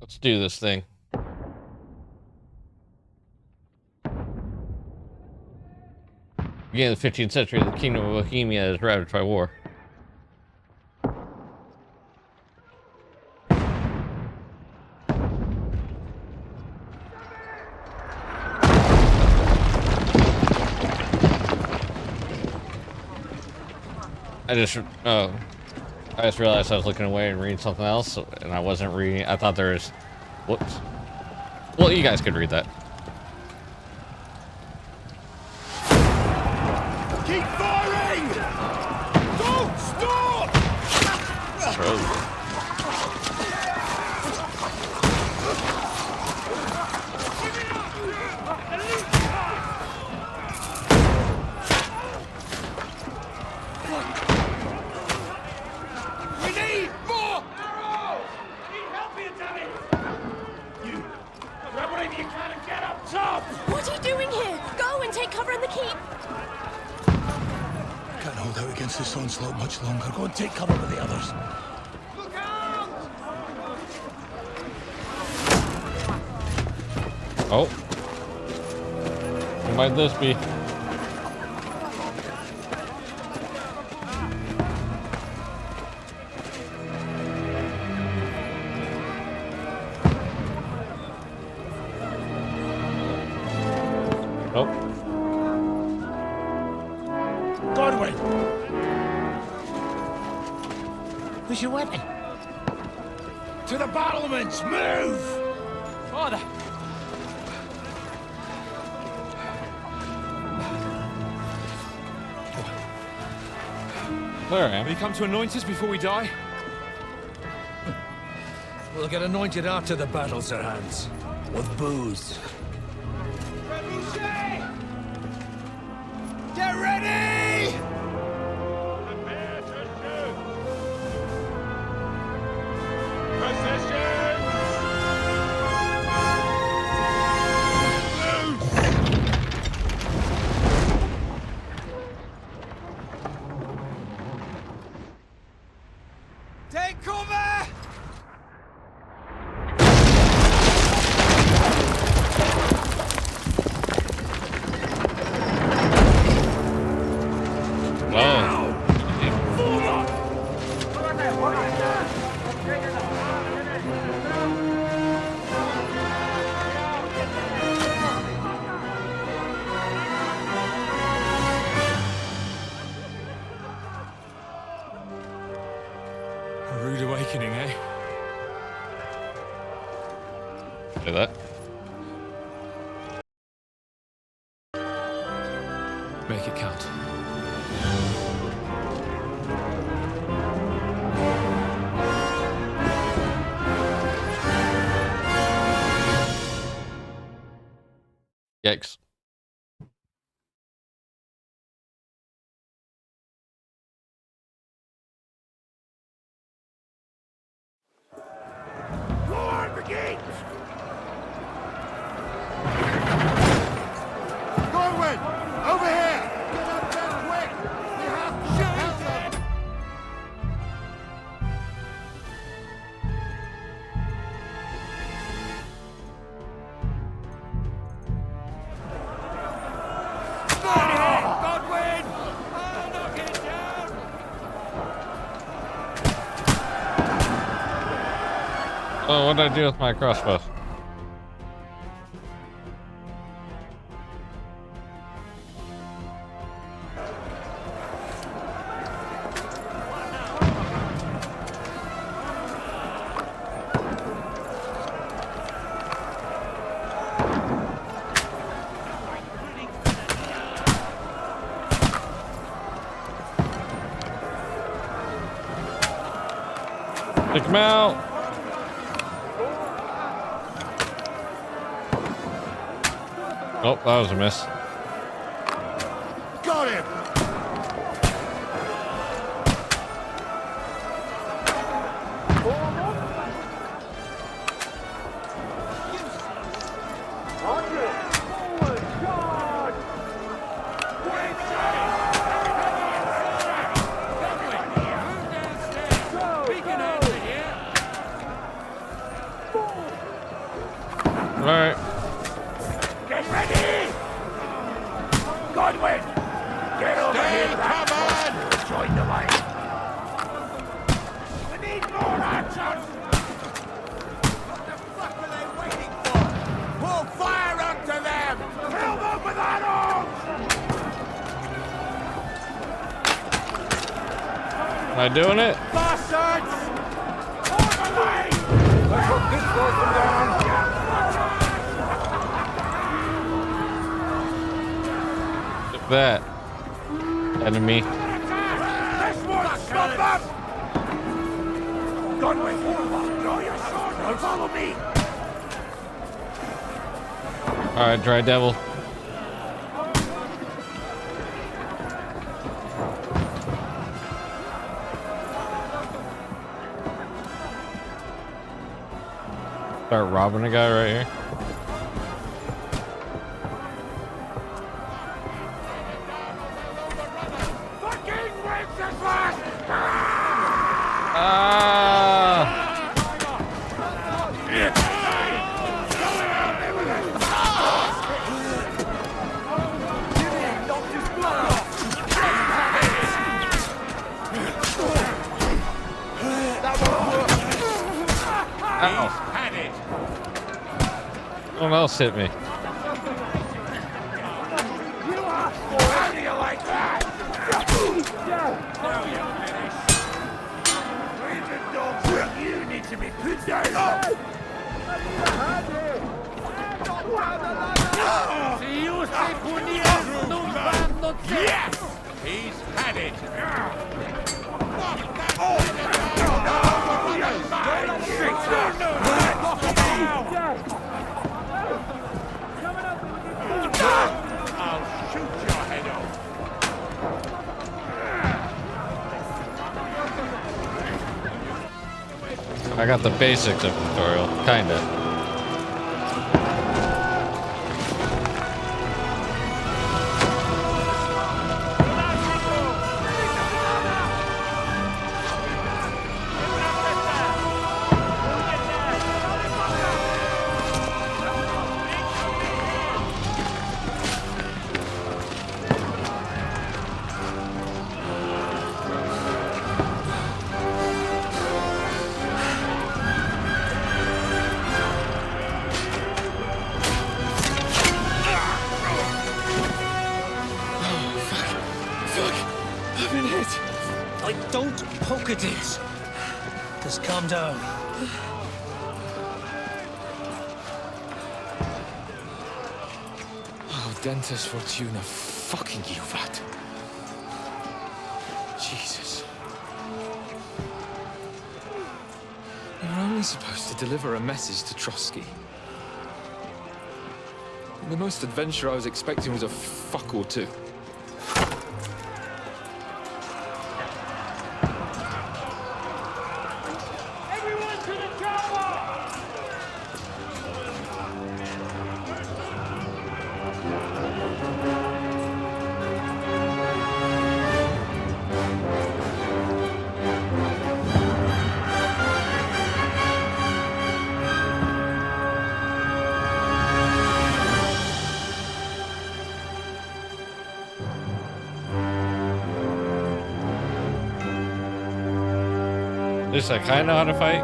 Let's do this thing. Beginning of the 15th century, the kingdom of Bohemia is ravaged by war. I just realized I was looking away and reading something else, and I wasn't reading. I thought there was, whoops. Well, you guys could read that. Keep firing! Don't stop! Oh. We need more arrows! Need help here, damn it! You grab whatever you can and get up top! What are you doing here? Go and take cover in the keep. Can't hold out against this onslaught much longer. Go and take cover with the others. Look out! Oh. Who might this be? Oh. Godwin! Where's your weapon? To the battlements! Move! Father! There I am. Will you come to anoint us before we die? We'll get anointed after the battles are hands. With booze. Get ready! Take cover! A rude awakening, eh? Do that. Make it count. Yikes. Lord, brigade! Godwin! Over here! Get up there quick! We have to help them! Godwin! I'll knock it down! Oh, what did I do with my crossbow? Take him out. Oh, that was a miss. Got him! Godwin! Get over here, covered! Join the line. We need more archers! What the fuck are they waiting for? Pour fire onto them! Kill them with arrows! Am I doing it? Bastards! Over line! Let's hope this slows them down. That enemy. This one! Stop them! Godwin, draw your sword and follow me! All right, dry devil. Start robbing a guy right here. Fucking Wenceslas! Ow. Someone else hit me. How do you like that? Now you're finished. You need to be put down. Yes! He's had it. I'll shoot your head off. I got the basics of tutorial, kinda. Don't poke at it. Just calm down. Oh, Dentes Fortuna, fucking you, Vat. Jesus. You're only supposed to deliver a message to Trotsky. The most adventure I was expecting was a fuck or two. Everyone to the tower! At least I kind of know how to fight.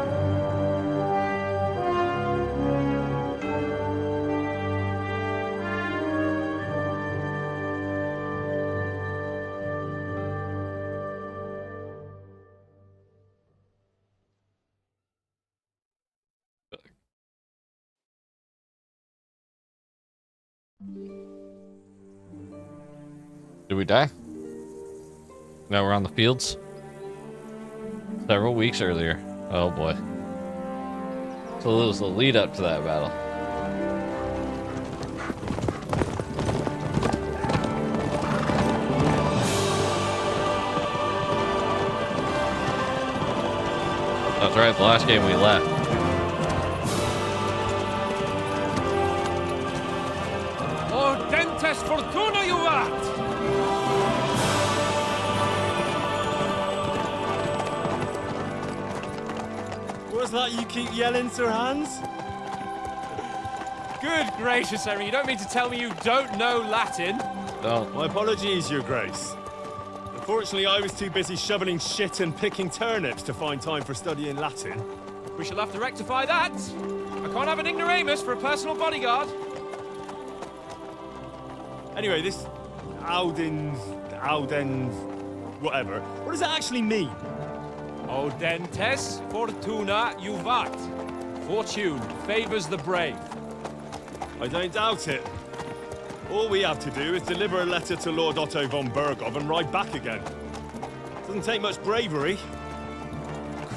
Did we die? Now we're on the fields. Several weeks earlier. Oh boy. So it was the lead up to that battle. That's right, the last game we left. Oh, Dentes Fortuna, you vat! What's that you keep yelling, Sir Hans? Good gracious, Harry, you don't mean to tell me you don't know Latin? Don't. My apologies, Your Grace. Unfortunately, I was too busy shoveling shit and picking turnips to find time for studying Latin. We shall have to rectify that. I can't have an ignoramus for a personal bodyguard. Anyway, this Audens, whatever. What does it actually mean? Audentes fortuna juvat. Fortune favors the brave. I don't doubt it. All we have to do is deliver a letter to Lord Otto von Bergov and ride back again. Doesn't take much bravery.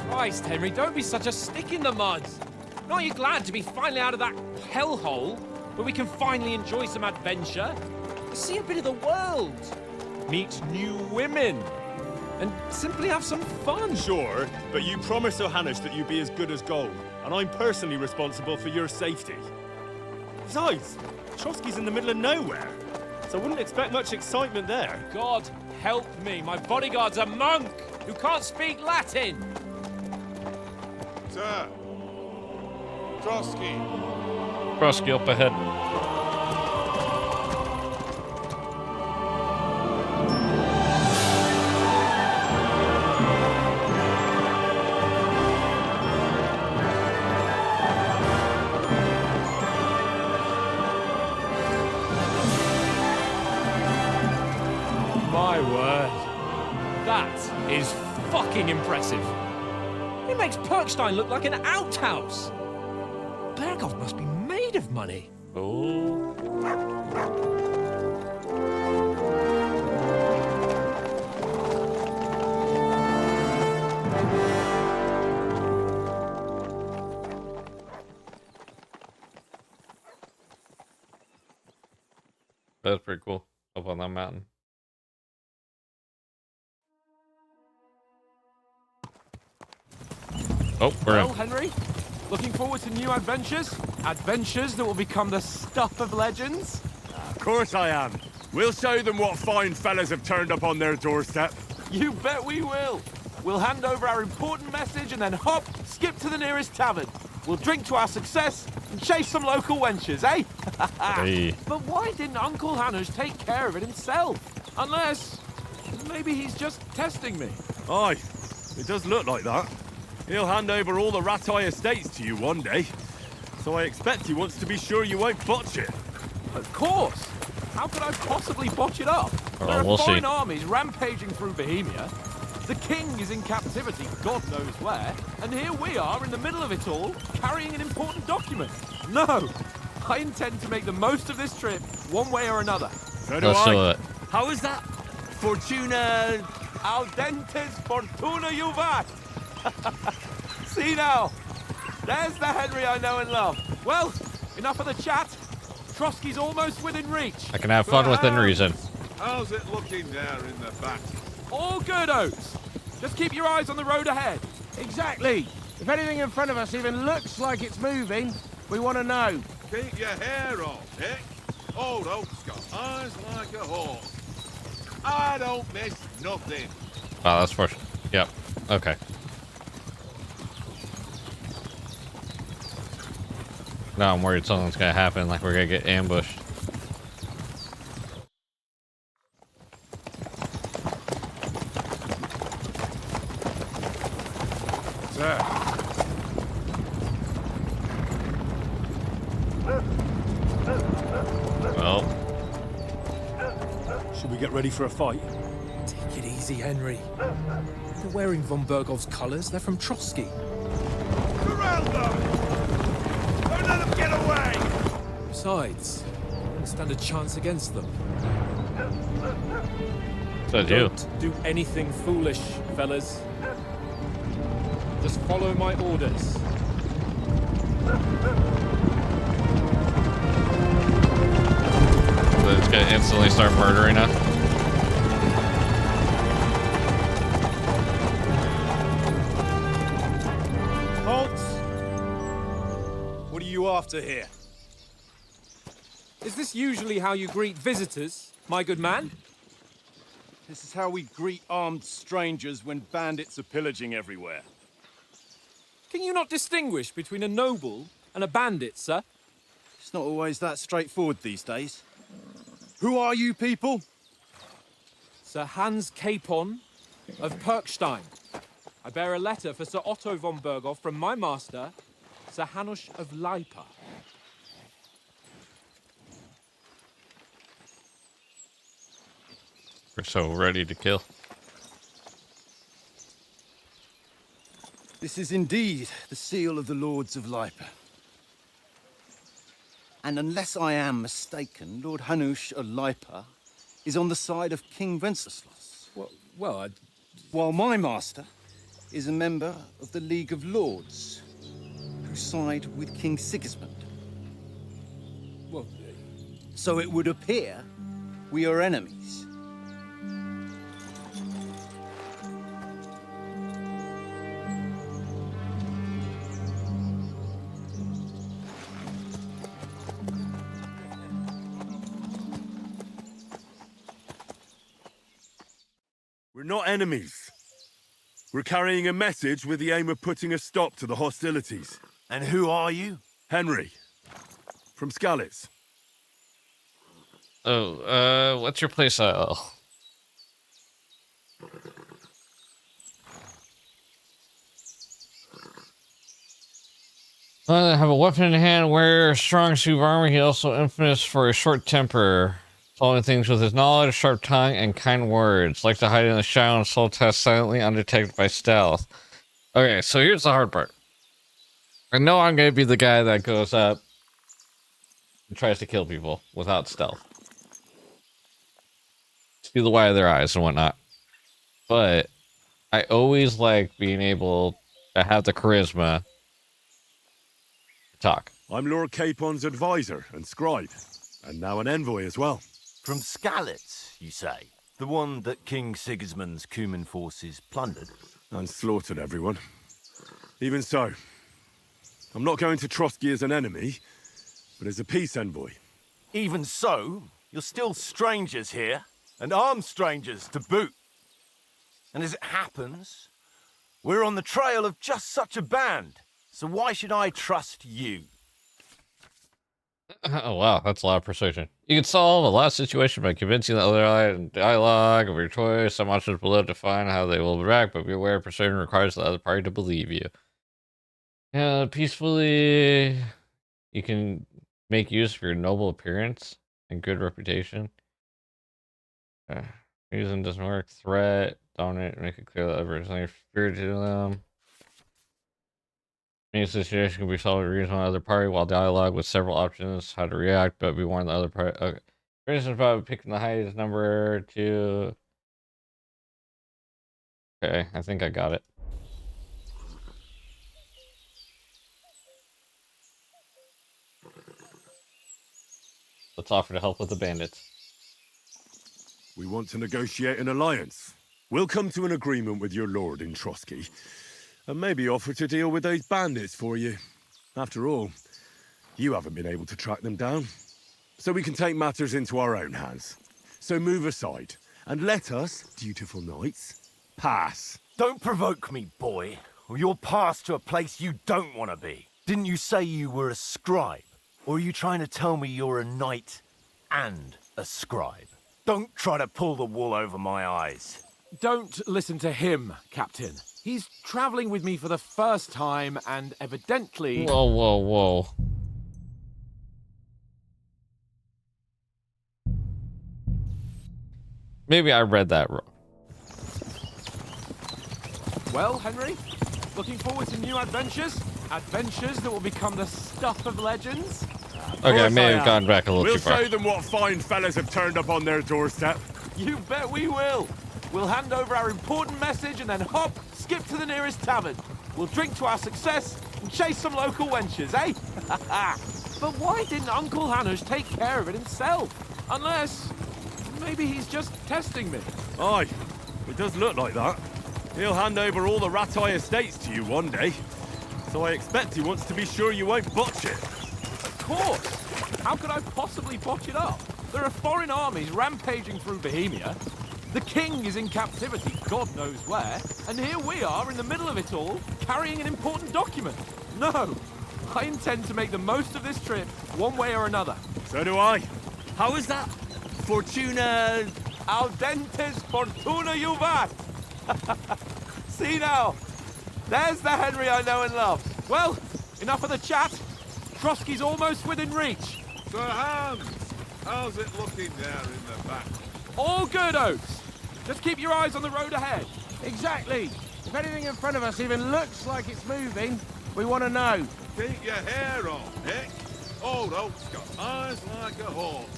Christ, Henry, don't be such a stick in the mud. Aren't you glad to be finally out of that hellhole where we can finally enjoy some adventure? See a bit of the world, meet new women, and simply have some fun. Sure, but you promised Johannes that you'd be as good as gold, and I'm personally responsible for your safety. Besides, Trotsky's in the middle of nowhere, so I wouldn't expect much excitement there. God help me, my bodyguard's a monk who can't speak Latin. Sir. Trotsky. Trotsky up ahead. My word. That is fucking impressive. It makes Perkstein look like an outhouse. Bergov must be made of money. Oh. That's pretty cool. Up on that mountain. Oh, we're Well, in. Henry, looking forward to new adventures? Adventures that will become the stuff of legends? Of course I am. We'll show them what fine fellas have turned up on their doorstep. You bet we will. We'll hand over our important message and then hop, skip to the nearest tavern. We'll drink to our success and chase some local wenches, eh? Hey. But why didn't Uncle Hanush take care of it himself? Unless, maybe he's just testing me. Aye, it does look like that. He'll hand over all the Ratai estates to you one day. So I expect he wants to be sure you won't botch it. Of course. How could I possibly botch it up? Oh, There are we'll foreign see. armies rampaging through Bohemia. The king is in captivity, God knows where, and here we are in the middle of it all, carrying an important document. No, I intend to make the most of this trip, one way or another. So do Let's I. do it. How is that? Fortuna... Audentes fortuna juvat. See now, there's the Henry I know and love. Well, enough of the chat. Trotsky's almost within reach. I can have fun within reason. How's it looking there in the back? All good, Oates. Just keep your eyes on the road ahead. Exactly. If anything in front of us even looks like it's moving, we want to know. Keep your hair on, Dick. Old Oak's got eyes like a hawk. I don't miss nothing. Wow, that's for. Yep. Okay. Now I'm worried something's gonna happen, like we're gonna get ambushed. Sir. Well, Should we get ready for a fight? Take it easy, Henry. They're wearing von Bergov's colours. They're from Trotsky. Corral them! Don't let them get away! Besides, I don't stand a chance against them. said you. Don't do anything foolish, fellas. Just follow my orders. They're just gonna instantly start murdering us. Halt! What are you after here? Is this usually how you greet visitors, my good man? This is how we greet armed strangers when bandits are pillaging everywhere. Can you not distinguish between a noble and a bandit, sir? It's not always that straightforward these days. Who are you people? Sir Hans Capon of Perkstein. I bear a letter for Sir Otto von Berghoff from my master, Sir Hanush of Leipa. We're so ready to kill. This is indeed the seal of the Lords of Lipa. And unless I am mistaken, Lord Hanush of Lipa is on the side of King Wenceslas. Well, While my master is a member of the League of Lords, who side with King Sigismund. well, So it would appear we are enemies. We're not enemies. We're carrying a message with the aim of putting a stop to the hostilities. And who are you? Henry, from Skalitz. Oh, what's your playstyle? Have a weapon in hand, wear a strong suit of armor. He also infamous for a short temper, solving things with his knowledge, sharp tongue, and kind words. Like to hide in the shadow and soul test silently, undetected by stealth. Okay, so here's the hard part. I know I'm gonna be the guy that goes up and tries to kill people without stealth. See the white of their eyes and whatnot. But I always like being able to have the charisma to talk. I'm Lord Capon's advisor and scribe, and now an envoy as well. From Skalitz, you say? The one that King Sigismund's Cuman forces plundered? And slaughtered everyone. Even so, I'm not going to Trotsky as an enemy, but as a peace envoy. Even so, you're still strangers here, and armed strangers to boot. And as it happens, we're on the trail of just such a band, so why should I trust you? Oh wow, that's a lot of persuasion. You can solve a lot of situations by convincing the other side in dialogue of your choice. Some options below define how they will react, but be aware persuasion requires the other party to believe you. Peacefully, you can make use of your noble appearance and good reputation. Reason doesn't work. Threat, dominate, make it clear that others are fear to them. Any situation can be solved with reason on the other party while dialogue with several options how to react, but be warned the other party. Okay. For instance, about picking the highest number to. Okay, I think I got it. Let's offer to help with the bandits. We want to negotiate an alliance. We'll come to an agreement with your lord in Trotsky, and maybe offer to deal with those bandits for you. After all, you haven't been able to track them down. So we can take matters into our own hands. So move aside, and let us, dutiful knights, pass. Don't provoke me, boy, or you'll pass to a place you don't want to be. Didn't you say you were a scribe? Or are you trying to tell me you're a knight and a scribe? Don't try to pull the wool over my eyes. Don't listen to him, Captain. He's traveling with me for the first time and evidently... Whoa, whoa, whoa. Maybe I read that wrong. Well, Henry, looking forward to new adventures? Adventures that will become the stuff of legends? Okay, I may have gone back a little We'll too far. show them what fine fellas have turned up on their doorstep. You bet we will. We'll hand over our important message and then hop, skip to the nearest tavern. We'll drink to our success and chase some local wenches, eh? But why didn't Uncle Hanush take care of it himself? Unless, maybe he's just testing me. Aye, it does look like that. He'll hand over all the Ratai estates to you one day. So I expect he wants to be sure you won't botch it. Of course. How could I possibly botch it up? There are foreign armies rampaging through Bohemia. The king is in captivity, God knows where, and here we are in the middle of it all, carrying an important document. No, I intend to make the most of this trip, one way or another. So do I. How is that? Fortuna audentes fortuna juvat. See now, there's the Henry I know and love. Well, enough of the chat. Trotsky's almost within reach. Sir Hans, how's it looking there in the back? All good, Oates. Just keep your eyes on the road ahead. Exactly. If anything in front of us even looks like it's moving, we want to know. Keep your hair on, Nick. Old Oak's got eyes like a hawk.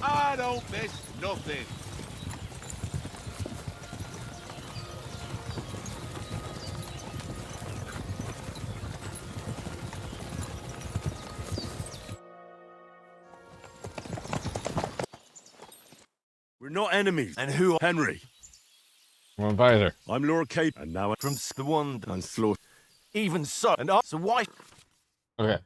I don't miss nothing. We're not enemies. And who are Henry. I'm an advisor. I'm Lord Cape, and now from the one and Slaughter. even so? And so why? Okay.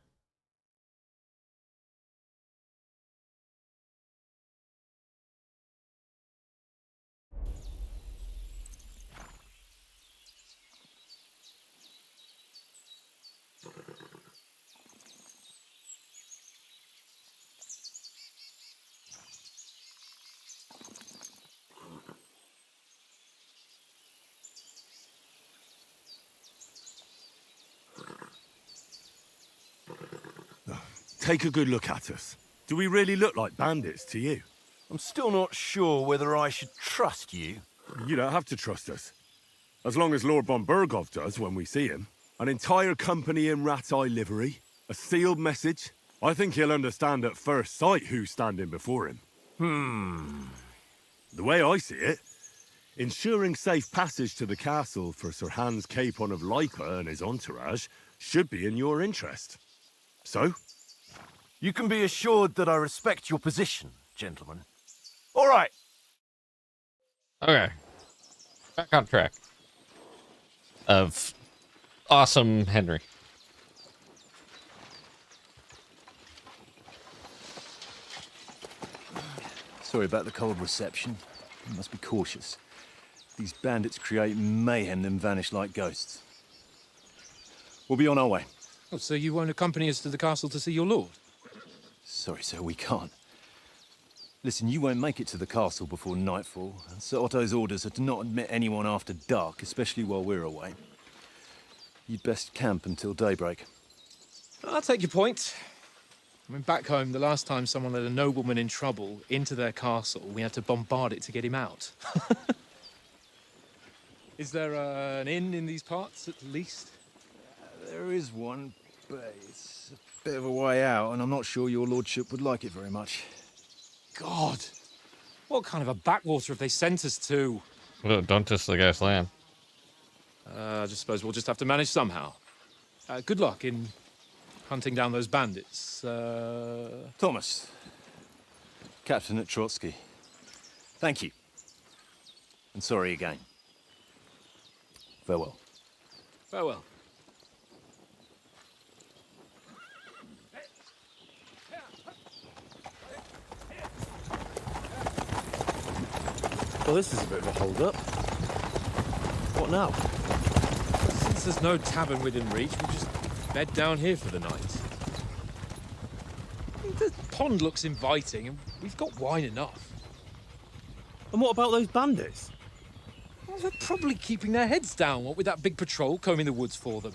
Take a good look at us. Do we really look like bandits to you? I'm still not sure whether I should trust you. You don't have to trust us. As long as Lord von Burgov does when we see him. An entire company in rat-eye livery. A sealed message. I think he'll understand at first sight who's standing before him. The way I see it, ensuring safe passage to the castle for Sir Hans Capon of Lipa and his entourage should be in your interest. So? You can be assured that I respect your position, gentlemen. All right. Okay. Back on track. Of awesome Henry. Sorry about the cold reception. You must be cautious. These bandits create mayhem, then vanish like ghosts. We'll be on our way. Oh, so you won't accompany us to the castle to see your lord? Sorry, sir, we can't. Listen, you won't make it to the castle before nightfall. And Sir Otto's orders are to not admit anyone after dark, especially while we're away. You'd best camp until daybreak. I'll take your point. I mean, back home, the last time someone let a nobleman in trouble into their castle, we had to bombard it to get him out. Is there an inn in these parts, at least? There is one, but it's a bit of a way out, and I'm not sure your lordship would like it very much. God! What kind of a backwater have they sent us to? Well, don't just the guy's land. I just suppose we'll just have to manage somehow. Good luck in hunting down those bandits. Thomas, Captain at Trotsky. Thank you. And sorry again. Farewell. Farewell. Well, this is a bit of a hold-up. What now? Since there's no tavern within reach, we'll just bed down here for the night. The pond looks inviting, and we've got wine enough. And what about those bandits? Well, they're probably keeping their heads down, what with that big patrol combing the woods for them.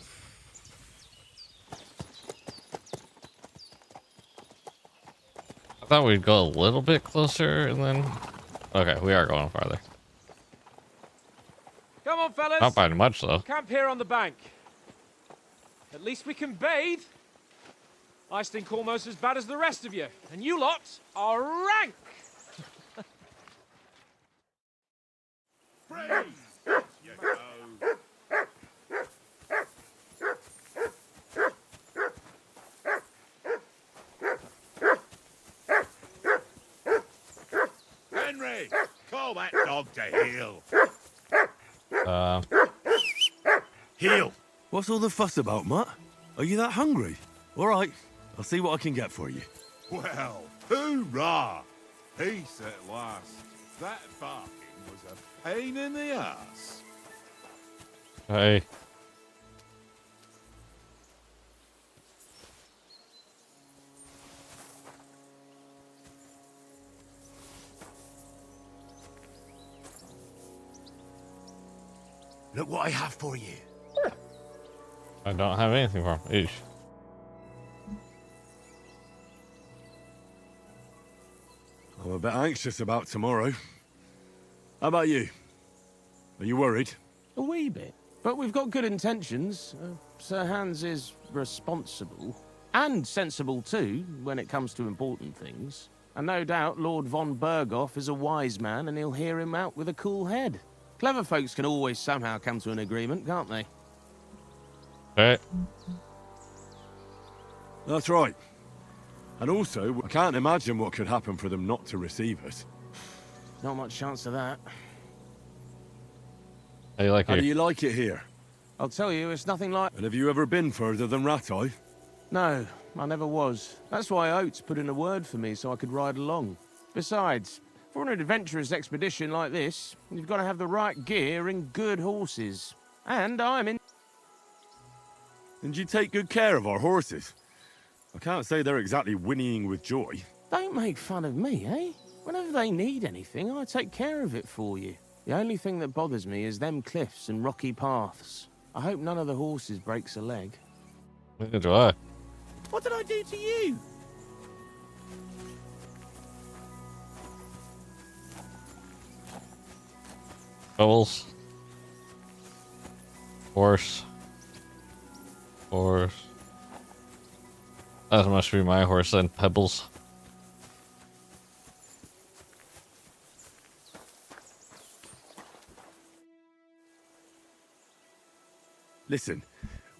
I thought we'd go a little bit closer and then... Okay, we are going farther. Come on, fellas. Not by much, though. Camp here on the bank. At least we can bathe. I stink almost as bad as the rest of you, and you lot are rank. Freeze! You go. Henry, call that dog to heel. Heel! What's all the fuss about, Mutt? Are you that hungry? All right, I'll see what I can get for you. Well, hoorah! Peace at last. That barking was a pain in the ass. Hey. Look what I have for you. I don't have anything for him. Eesh. I'm a bit anxious about tomorrow. How about you? Are you worried? A wee bit. But we've got good intentions. Sir Hans is responsible. And sensible too, when it comes to important things. And no doubt Lord von Berghoff is a wise man and he'll hear him out with a cool head. Clever folks can always somehow come to an agreement, can't they? Right. That's right. And also, I can't imagine what could happen for them not to receive us. Not much chance of that. How do you like How it? do you like it here? I'll tell you, it's nothing like... And have you ever been further than Rattay? No, I never was. That's why Oates put in a word for me so I could ride along. Besides, for an adventurous expedition like this, you've got to have the right gear and good horses. And I'm in... And you take good care of our horses. I can't say they're exactly whinnying with joy. Don't make fun of me, eh? Whenever they need anything, I take care of it for you. The only thing that bothers me is them cliffs and rocky paths. I hope none of the horses breaks a leg. Neither do I. What did I do to you? Pebbles. Horse. Horse. That must be my horse then, Pebbles. Listen,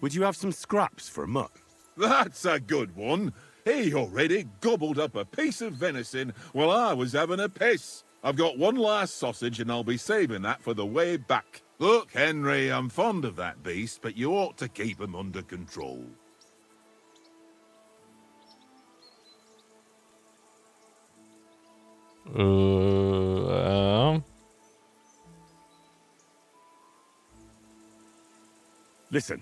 would you have some scraps for Mutt? That's a good one. He already gobbled up a piece of venison while I was having a piss. I've got one last sausage and I'll be saving that for the way back. Look, Henry, I'm fond of that beast, but you ought to keep him under control. Listen,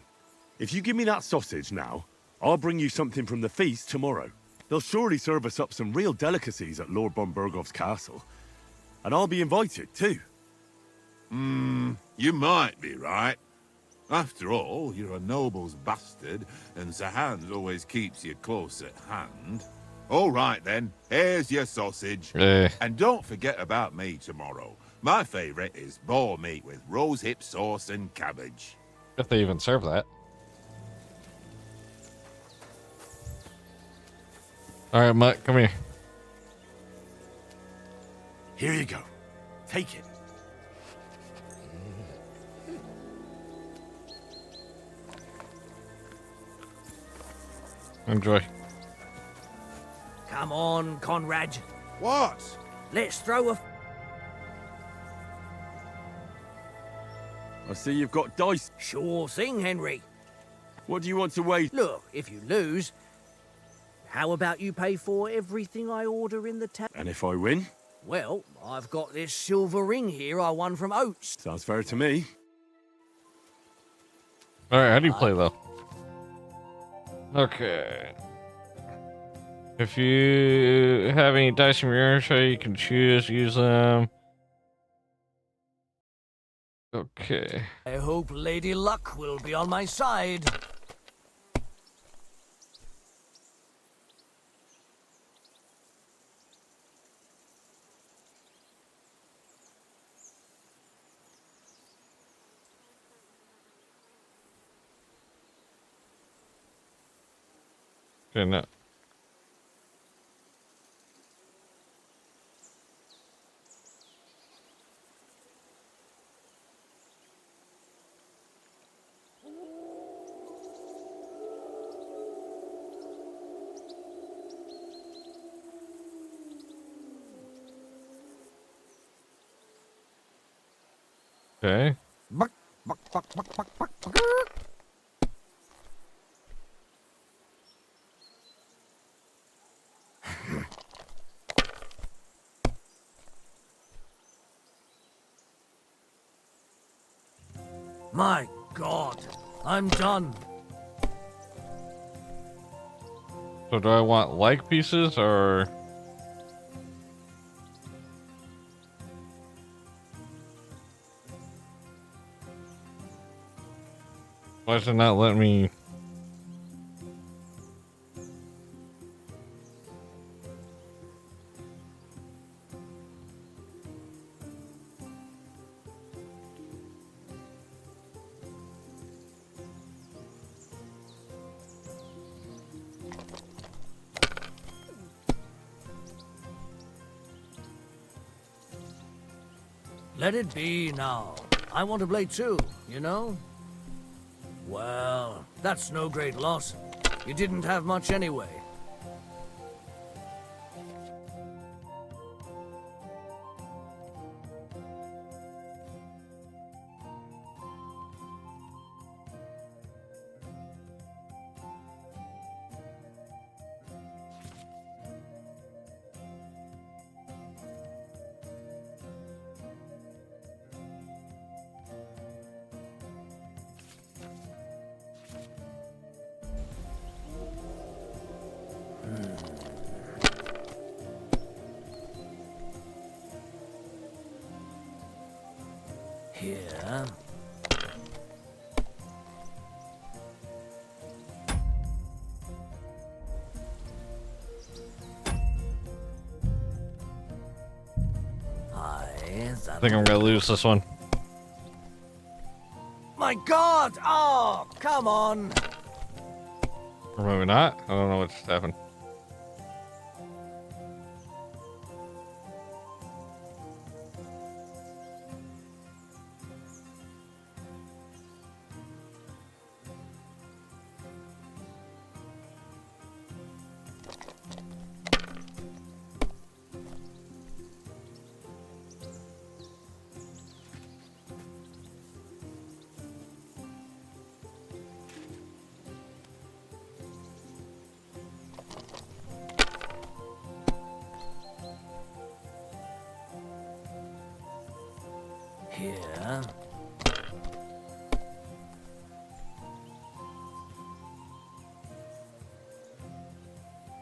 if you give me that sausage now, I'll bring you something from the feast tomorrow. They'll surely serve us up some real delicacies at Lord von Berghoff's castle. And I'll be invited, too. You might be right. After all, you're a noble's bastard, and Sir Hans always keeps you close at hand. All right, then. Here's your sausage. And don't forget about me tomorrow. My favourite is boar meat with rosehip sauce and cabbage. If they even serve that. Alright, Mutt, come here. Here you go. Take it. Enjoy. Come on, Conrad. What? Let's throw a... I see you've got dice. Sure thing, Henry. What do you want to weigh? Look, if you lose, how about you pay for everything I order in the tavern? And if I win? Well, I've got this silver ring here I won from Oates. Sounds fair to me. Alright, how do you play though? Okay. If you have any dice from your inventory, you can choose, use them. Okay. I hope Lady Luck will be on my side. Okay, no. Okay. My God, I'm done. So do I want like pieces or? Why is it not letting me? Let it be now. I want to play too, you know? Well, that's no great loss. You didn't have much anyway. Here. I think I'm gonna lose this one. My God! Oh, come on! Or maybe not. I don't know what just happened. Here.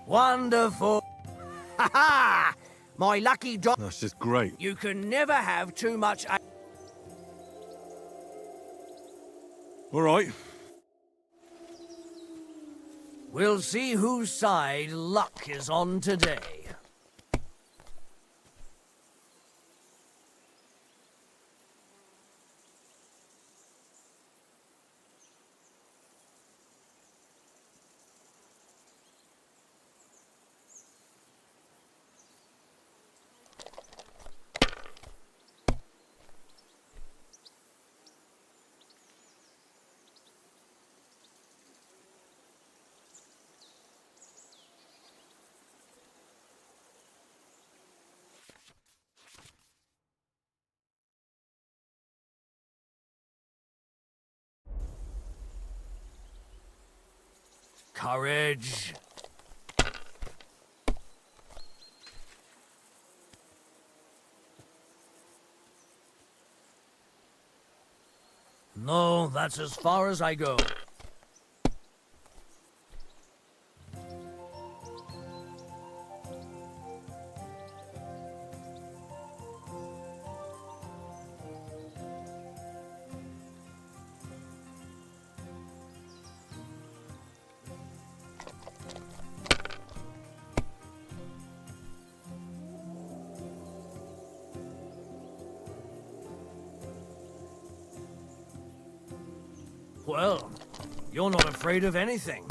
Wonderful. Ha ha! My lucky dog. That's just great. You can never have too much. All right. We'll see whose side luck is on today. Courage. No, that's as far as I go. Well, you're not afraid of anything.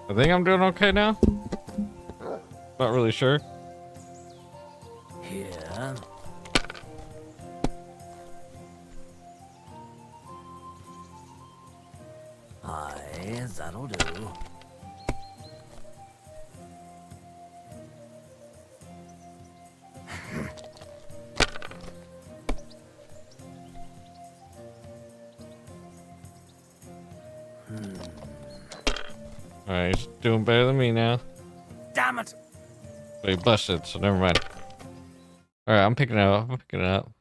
I think I'm doing okay now. Not really sure. Here. Aye, that'll do. Alright, he's doing better than me now. Damn it! But he busted, so never mind. Alright, I'm picking it up. I'm picking it up.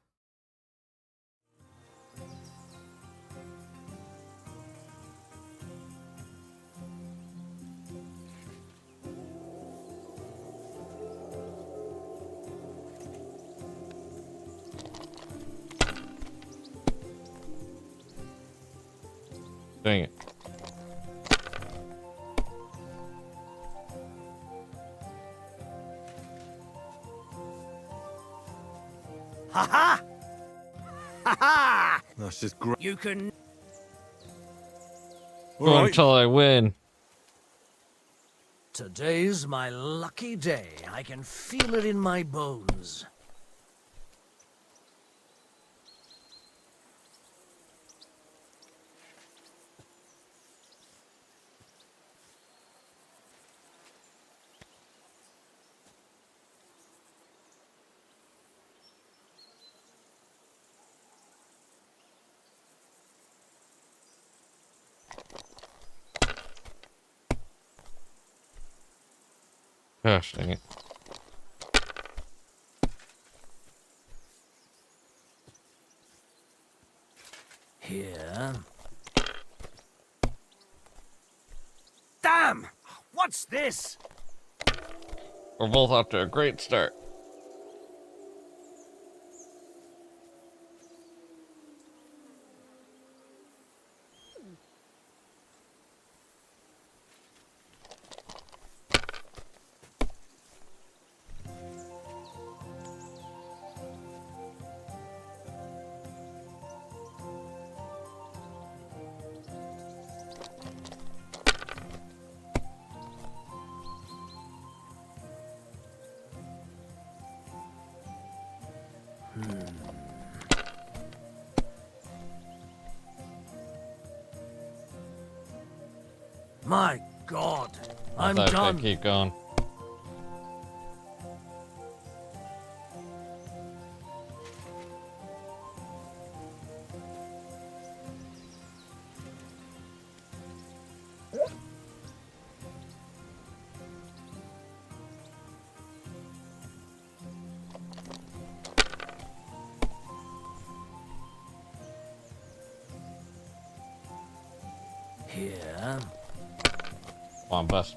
Dang it. Ha ha! Ha ha! That's just great. You can. Go until I win. Today's my lucky day. I can feel it in my bones. Gosh, dang it. Here. Damn! What's this? We're both off to a great start. My God, I I'm thought done. I'd keep going. Here. Come on, bust.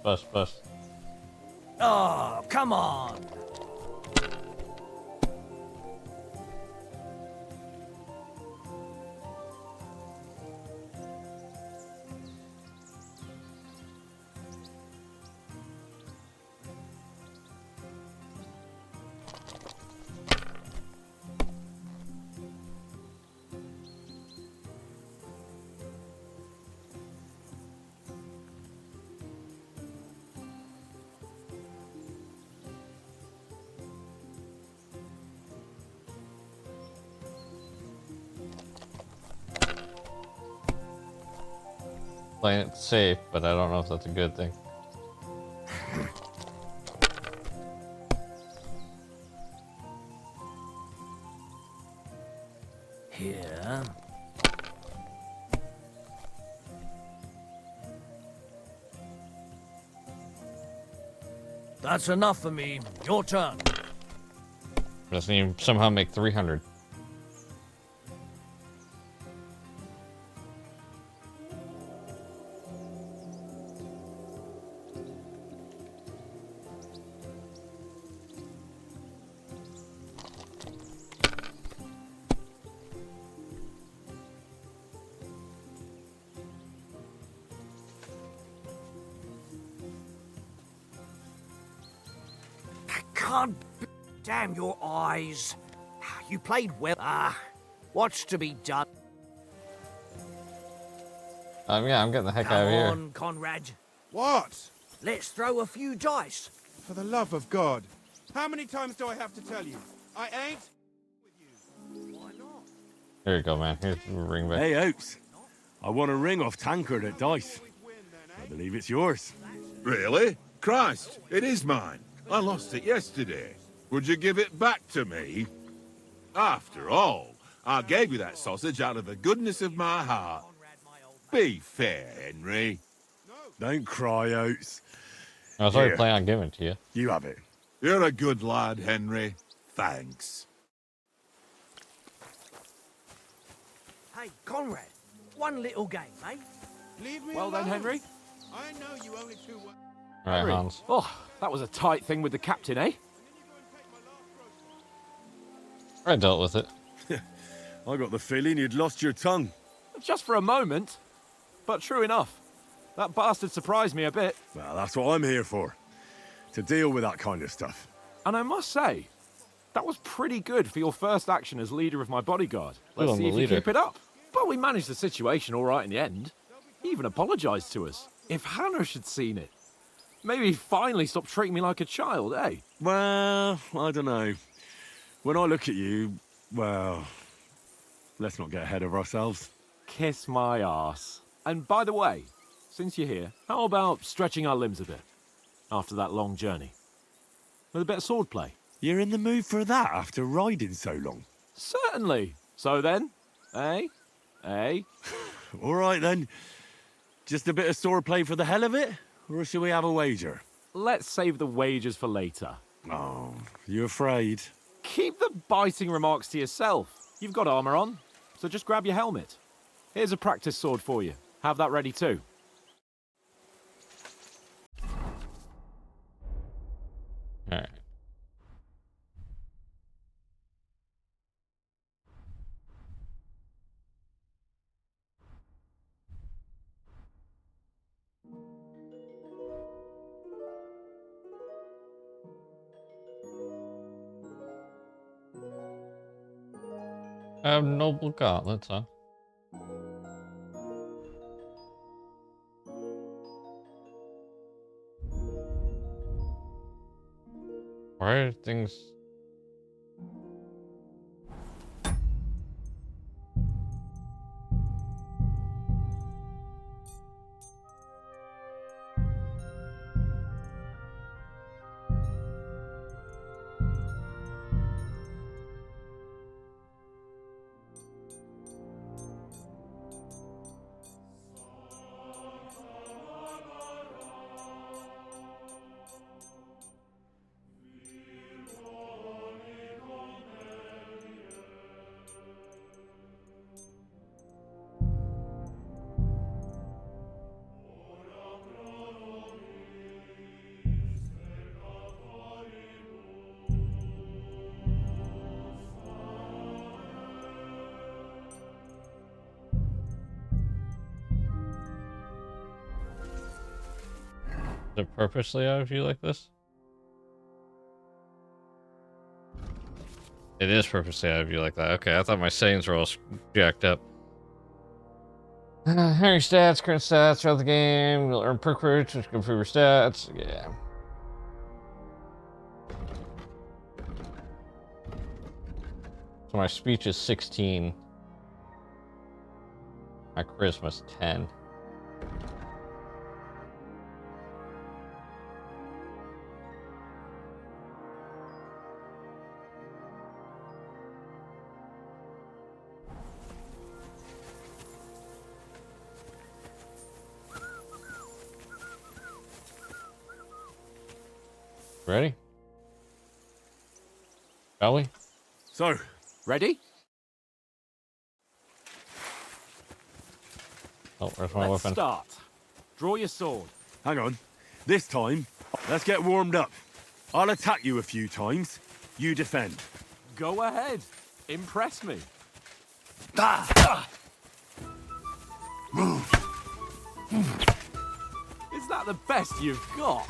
Oh, come on. Playing it safe, but I don't know if that's a good thing. Here. That's enough for me. Your turn. Doesn't even somehow make 300. Can't. Damn your eyes. You played well. What's to be done? Yeah, I'm getting the heck Come out of here. on, Conrad. What? Let's throw a few dice. For the love of God. How many times do I have to tell you? I ain't with you. Why not? Here you go, man. Here's the ring back. Hey, Oates. I want a ring off Tankard at Dice. I believe it's yours. Really? Christ, it is mine. I lost it yesterday. Would you give it back to me? After all, I gave you that sausage out of the goodness of my heart. Be fair, Henry. Don't cry, Oates. I was already Here. planning on giving it to you. You have it. You're a good lad, Henry. Thanks. Hey, Conrad. One little game, eh? Leave me Well alone. then, Henry. I know you only too well. All right, Henry. Hans. Oh, that was a tight thing with the captain, eh? I dealt with it. I got the feeling you'd lost your tongue. Just for a moment. but true enough. That bastard surprised me a bit. Well, that's what I'm here for. To deal with that kind of stuff. And I must say, that was pretty good for your first action as leader of my bodyguard. Let's see if you keep it up. But we managed the situation all right in the end. He even apologized to us. If Hannah had seen it, maybe he'd finally stop treating me like a child, eh? Well, I don't know. When I look at you, well, let's not get ahead of ourselves. Kiss my arse. And by the way, since you're here, how about stretching our limbs a bit after that long journey? With a bit of swordplay. You're in the mood for that after riding so long? Certainly. So then, eh? Eh? All right then. Just a bit of swordplay for the hell of it? Or shall we have a wager? Let's save the wagers for later. Oh, you afraid? Keep the biting remarks to yourself. You've got armor on, so just grab your helmet. Here's a practice sword for you. Have that ready too. Alright. I have noble gauntlets, huh? Why are things... Is it purposely out of you like this? It is purposely out of you like that. Okay, I thought my settings were all jacked up. Henry stats, current stats throughout the game. You'll earn perk fruits, which can improve your stats. Yeah. So my speech is 16. My charisma's 10. Ready? Shall we? So, ready? Oh, where's my Let's weapon? start. Draw your sword. Hang on. This time, let's get warmed up. I'll attack you a few times. You defend. Go ahead. Impress me. Is that the best you've got?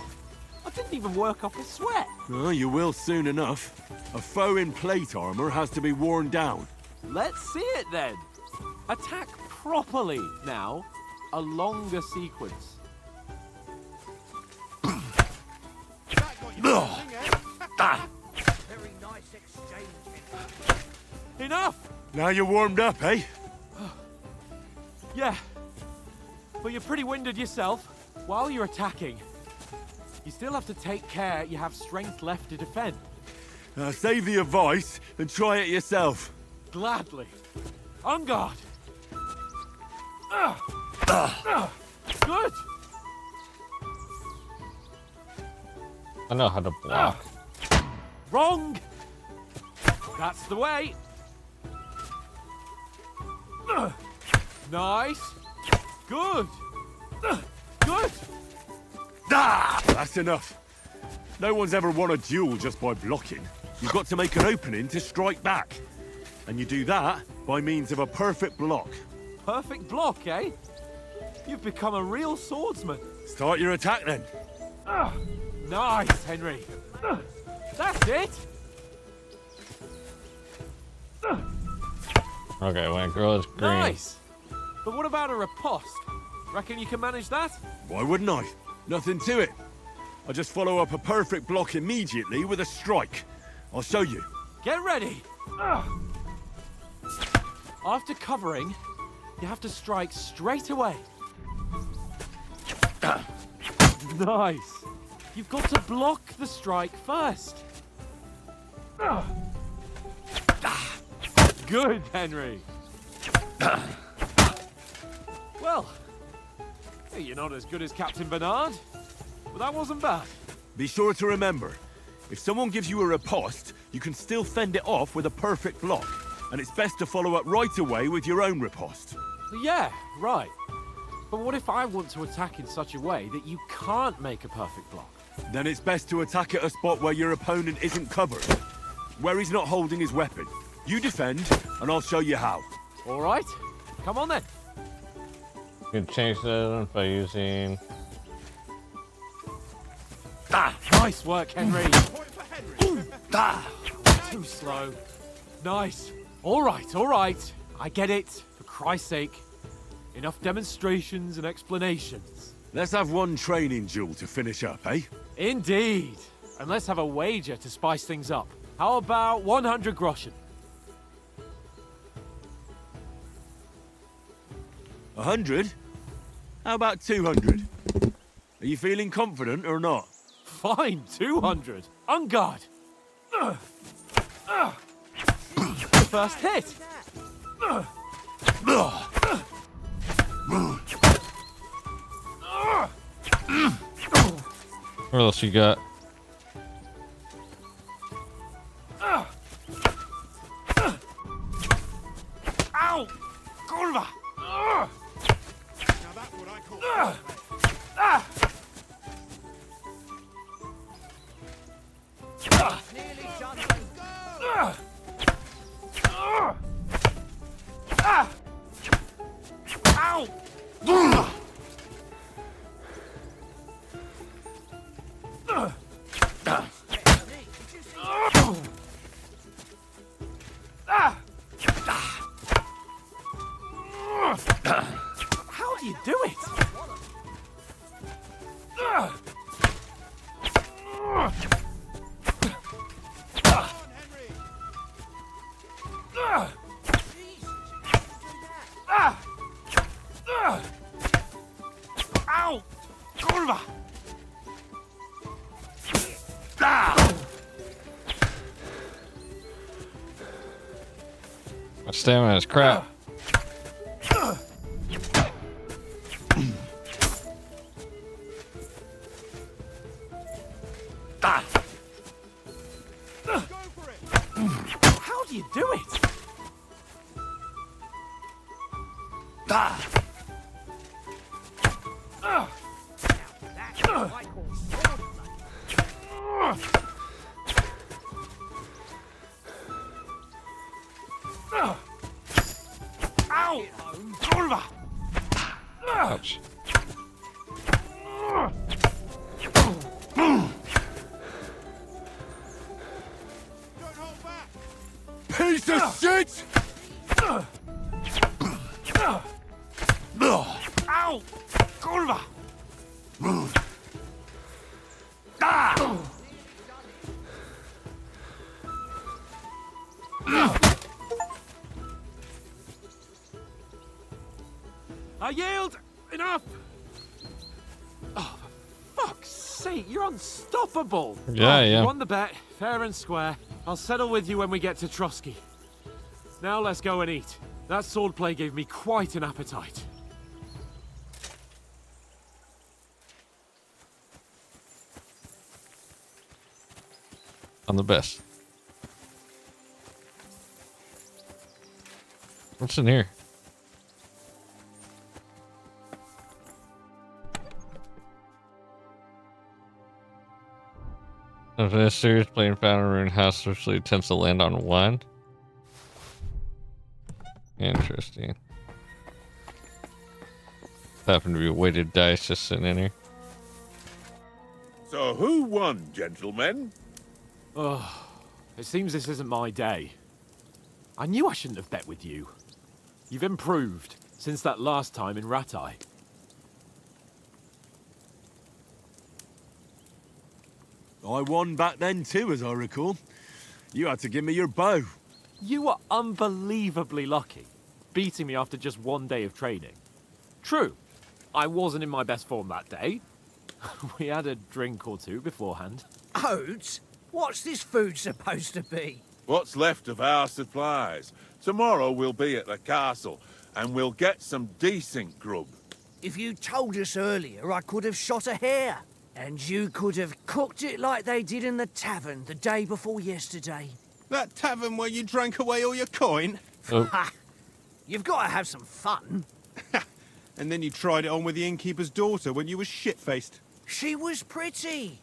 I didn't even work off a sweat. Oh, you will soon enough. A foe in plate armor has to be worn down. Let's see it then. Attack properly now. A longer sequence. Very nice exchange. Enough! Now you're warmed up, eh? Yeah. But you're pretty winded yourself. While you're attacking, you still have to take care you have strength left to defend. Save the advice and try it yourself. Gladly. On guard. Good. I know how to block. Wrong. That's the way. Nice. Good. Good. That's enough. No one's ever won a duel just by blocking. You've got to make an opening to strike back. And you do that by means of a perfect block. Perfect block, eh? You've become a real swordsman. Start your attack then. Nice, Henry. That's it. Okay, when a girl is green. Nice. But what about a riposte? Reckon you can manage that? Why wouldn't I? Nothing to it. I just follow up a perfect block immediately with a strike. I'll show you. Get ready. After covering, you have to strike straight away. Nice. You've got to block the strike first. Good, Henry. Well, you're not as good as Captain Bernard, but that wasn't bad. Be sure to remember, if someone gives you a riposte, you can still fend it off with a perfect block. And it's best to follow up right away with your own riposte. Yeah, right. But what if I want to attack in such a way that you can't make a perfect block? Then it's best to attack at a spot where your opponent isn't covered, where he's not holding his weapon. You defend, and I'll show you how. All right, come on then. You can change that by using... Nice work, Henry. Too slow. Nice. All right. I get it, for Christ's sake. Enough demonstrations and explanations. Let's have one training duel to finish up, eh? Indeed. And let's have a wager to spice things up. How about 100 groschen? 100? How about 200? Are you feeling confident or not? Fine, 200. On guard. First hit. What else you got? Ow! Curva! Now that's what I call Nearly done. Ow! How do you do it? Ow! Curva! My stamina is crap. How do you do it? Ow! Curva! Ouch. Piece of shit! Ow! Curva! I yield! Enough! Oh, for fuck's sake, you're unstoppable! Yeah, You yeah. won the bet, fair and square. I'll settle with you when we get to Trotsky. Now let's go and eat. That swordplay gave me quite an appetite. I'm the best. What's in here? If a serious plane found in a ruined house, usually tends to land on one. Interesting. happened to be a weighted dice just sitting in here. So who won, gentlemen? Oh, it seems this isn't my day. I knew I shouldn't have bet with you. You've improved since that last time in Ratai. I won back then too, as I recall. You had to give me your bow. You were unbelievably lucky, beating me after just one day of training. True, I wasn't in my best form that day. We had a drink or two beforehand. Oats? What's this food supposed to be? What's left of our supplies. Tomorrow we'll be at the castle, and we'll get some decent grub. If you told us earlier, I could have shot a hare. And you could have cooked it like they did in the tavern the day before yesterday. That tavern where you drank away all your coin? Ha! You've got to have some fun. And then you tried it on with the innkeeper's daughter when you were shit-faced. She was pretty.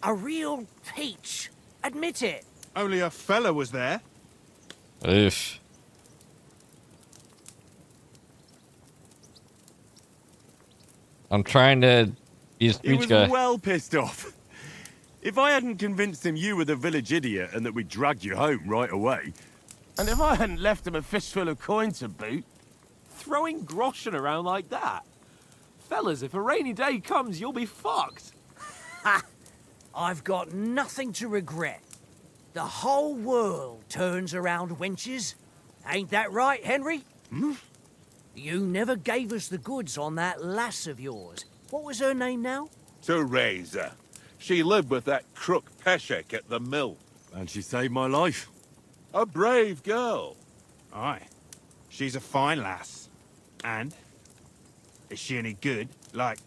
A real peach. Admit it. Only a fella was there. Oof. I'm trying to be a He speech was guy. well pissed off. If I hadn't convinced him you were the village idiot and that we dragged you home right away... And if I hadn't left him a fistful of coin to boot... Throwing groschen around like that? Fellas, if a rainy day comes, you'll be fucked. Ha! I've got nothing to regret. The whole world turns around wenches. Ain't that right, Henry? Hmm? You never gave us the goods on that lass of yours. What was her name now? Teresa. She lived with that crook Peshek at the mill. And she saved my life. A brave girl. Aye. She's a fine lass. And? Is she any good? Like,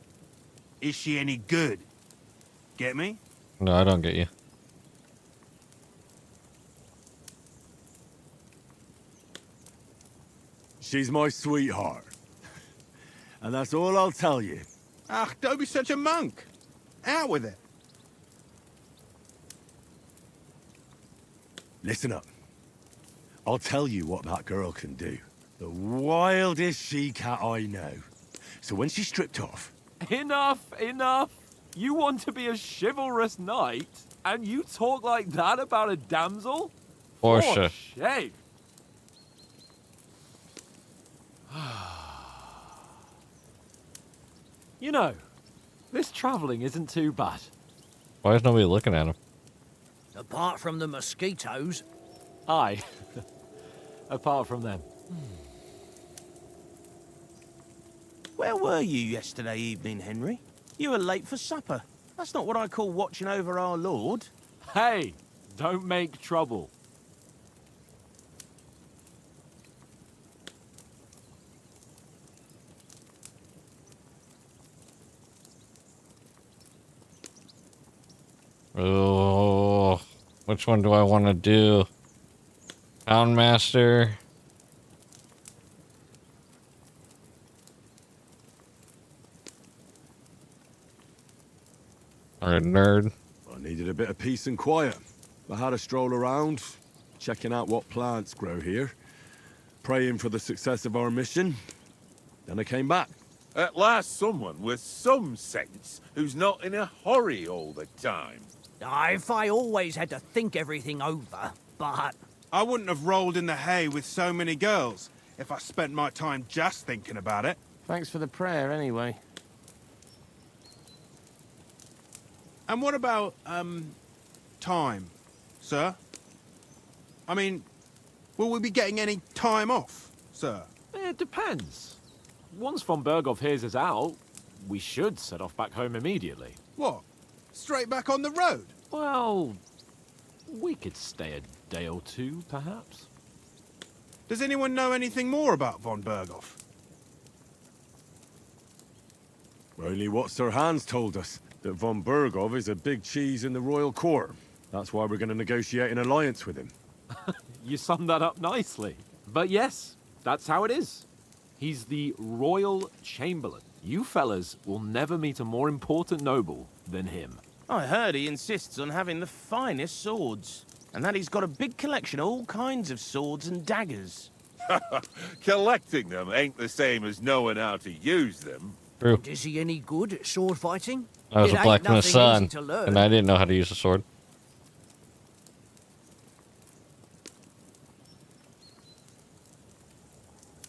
is she any good? Get me? No, I don't get you. She's my sweetheart. And that's all I'll tell you. Ah, don't be such a monk. Out with it. Listen up. I'll tell you what that girl can do. The wildest she-cat I know. So when she's stripped off... Enough, enough. You want to be a chivalrous knight, and you talk like that about a damsel? Portia. For shame. You know, this travelling isn't too bad. Why is nobody looking at him? Apart from the mosquitoes. Aye. Apart from them. Where were you yesterday evening, Henry? You were late for supper. That's not what I call watching over our lord. Hey, don't make trouble. Oh, which one do I want to do? Houndmaster. Or a nerd. I needed a bit of peace and quiet. I had a stroll around, checking out what plants grow here, praying for the success of our mission. Then I came back. At last someone with some sense who's not in a hurry all the time. If I always had to think everything over, but... I wouldn't have rolled in the hay with so many girls if I spent my time just thinking about it. Thanks for the prayer, anyway. And what about, time, sir? I mean, will we be getting any time off, sir? It depends. Once von Berghoff hears us out, we should set off back home immediately. What? Straight back on the road? Well, we could stay a day or two, perhaps. Does anyone know anything more about von Berghoff? Only what Sir Hans told us, that von Berghoff is a big cheese in the royal court. That's why we're going to negotiate an alliance with him. You summed that up nicely. But yes, that's how it is. He's the royal chamberlain. You fellas will never meet a more important noble than him. I heard he insists on having the finest swords, and that he's got a big collection of all kinds of swords and daggers. Collecting them ain't the same as knowing how to use them. True. And is he any good at sword fighting? I was It a ain't blacksmith's nothing son, easy to learn. and I didn't know how to use a sword.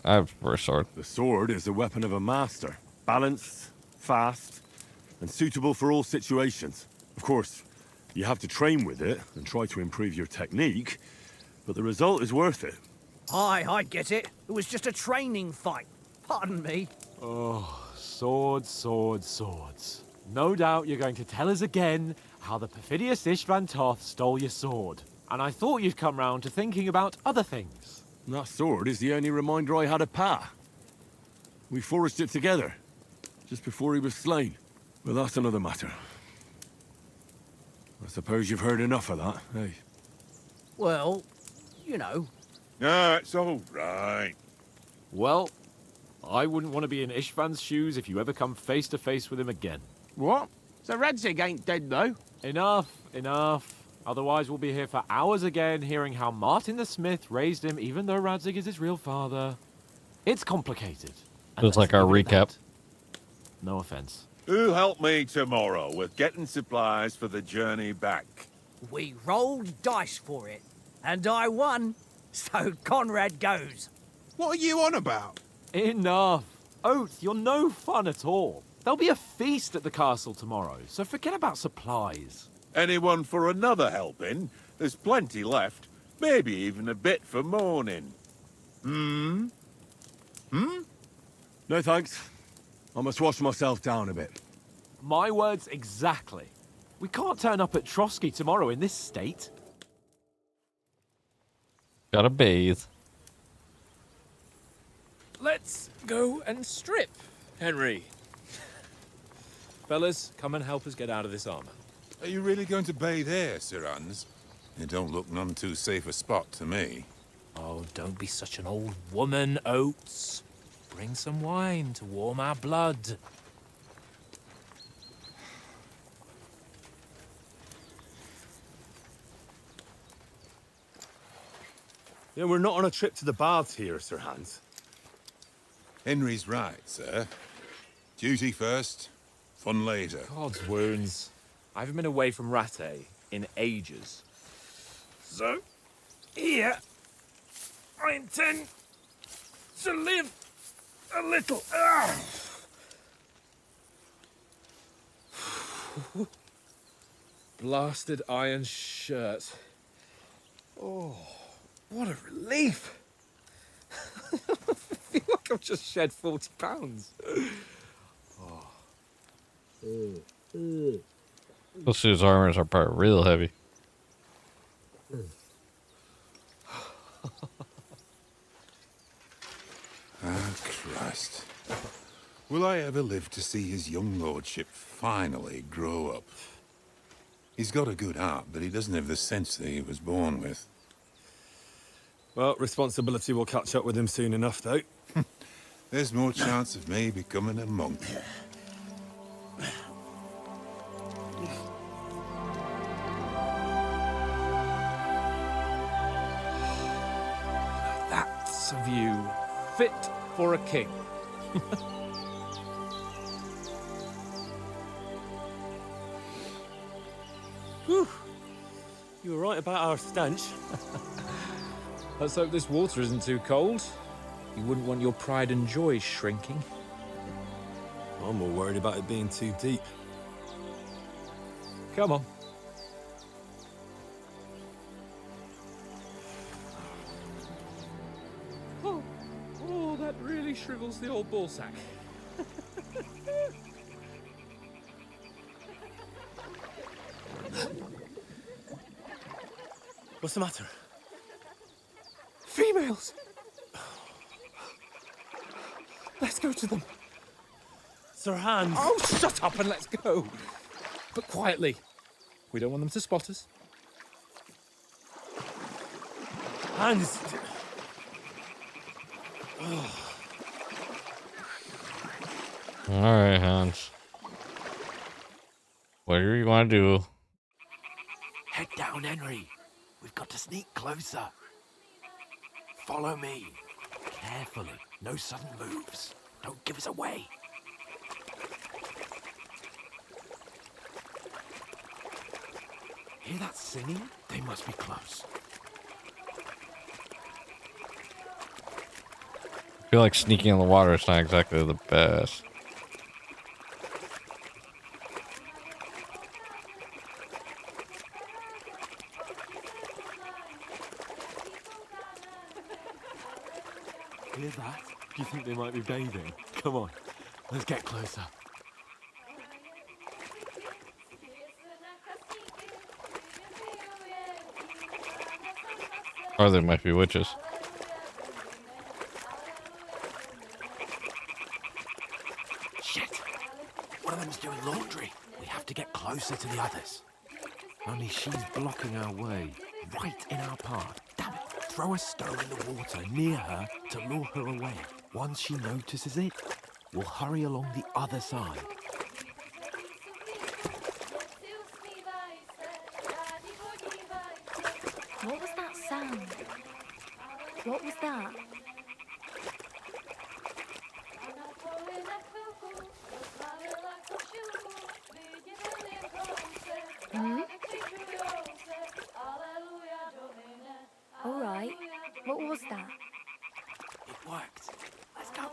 I have a sword. The sword is the weapon of a master. Balanced, fast, and suitable for all situations. Of course, you have to train with it and try to improve your technique, but the result is worth it. Aye, I get it. It was just a training fight. Pardon me. Oh, swords, swords, swords. No doubt you're going to tell us again how the perfidious Istvan Toth stole your sword. And I thought you'd come round to thinking about other things. That sword is the only reminder I had of Pa. We forged it together, just before he was slain. But that's another matter. I suppose you've heard enough of that, eh? Well, you know. No, it's all right. Well, I wouldn't want to be in Istvan's shoes if you ever come face to face with him again. What? So Radzig ain't dead, though? Enough, enough. Otherwise, we'll be here for hours again, hearing how Martin the Smith raised him, even though Radzig is his real father. It's complicated. It's like our recap. No offense. Who'll help me tomorrow with getting supplies for the journey back? We rolled dice for it, and I won. So Conrad goes. What are you on about? Enough. Oath, you're no fun at all. There'll be a feast at the castle tomorrow, so forget about supplies. Anyone for another helping? There's plenty left. Maybe even a bit for morning. Hmm? No thanks. I must wash myself down a bit. My words exactly. We can't turn up at Trotsky tomorrow in this state. Gotta bathe. Let's go and strip, Henry. Fellas, come and help us get out of this armor. Are you really going to bathe here, Sir Hans? It don't look none too safe a spot to me. Oh, don't be such an old woman, Oates. Bring some wine to warm our blood. Yeah, we're not on a trip to the baths here, Sir Hans. Henry's right, sir. Duty first, fun later. God's wounds. I haven't been away from Rattay in ages. So, here, I intend to live a little. Blasted iron shirt. Oh, what a relief. I feel like I've just shed 40 pounds. Those suits armors are probably real heavy. Ah, Christ. Will I ever live to see his young lordship finally grow up? He's got a good heart, but he doesn't have the sense that he was born with. Well, responsibility will catch up with him soon enough, though. There's more chance of me becoming a monk. That's a view fit for a king. Whew. You were right about our stench. Let's hope this water isn't too cold. You wouldn't want your pride and joy shrinking. I'm more worried about it being too deep. Come on. Oh, that really shrivels the old ball sack. What's the matter? Females! Let's go to them. Sir Hans! Oh, shut up and let's go. But quietly. We don't want them to spot us. Hans! Alright, Hans. Whatever you want to do. Head down, Henry. We've got to sneak closer. Follow me. Carefully. No sudden moves. Don't give us away. Hear that singing? They must be close. I feel like sneaking in the water is not exactly the best. Hear that? Do you think they might be bathing? Come on, let's get closer. Or they might be witches. Shit! One of them's doing laundry. We have to get closer to the others. Only she's blocking our way, right in our path. Damn it! Throw a stone in the water near her to lure her away. Once she notices it, we'll hurry along the other side. What was that sound? What was that? Hmm? All right. What was that? It worked. Let's go.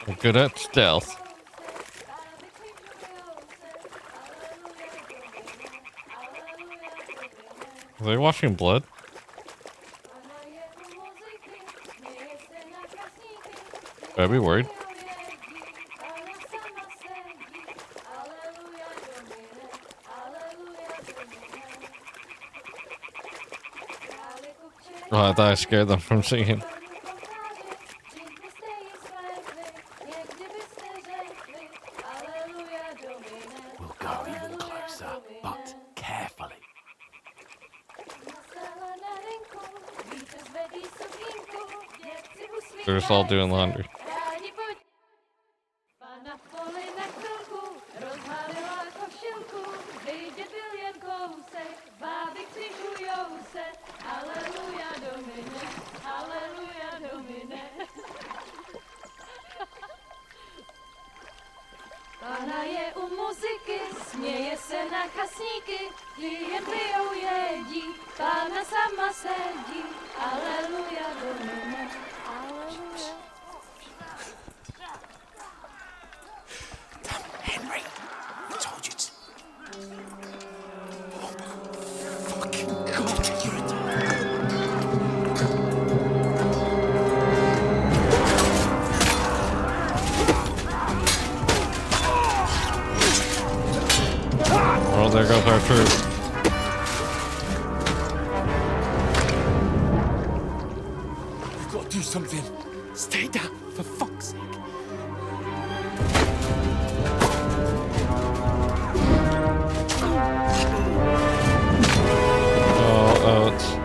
I'm good at stealth. Are they washing blood? I'd be worried. Oh, I thought I scared them from singing. We'll go even closer, but carefully. They're just all doing laundry. Pána je u muziky, směje se na kasníky, jen pijou jedí, Pána sama sedí, aleluja, domine, aleluja. Damn, Henry, I told you to... Oh, fucking God, you're a... Well, there goes our troop. We've got to do something. Stay down, for fuck's sake. Oh, it's...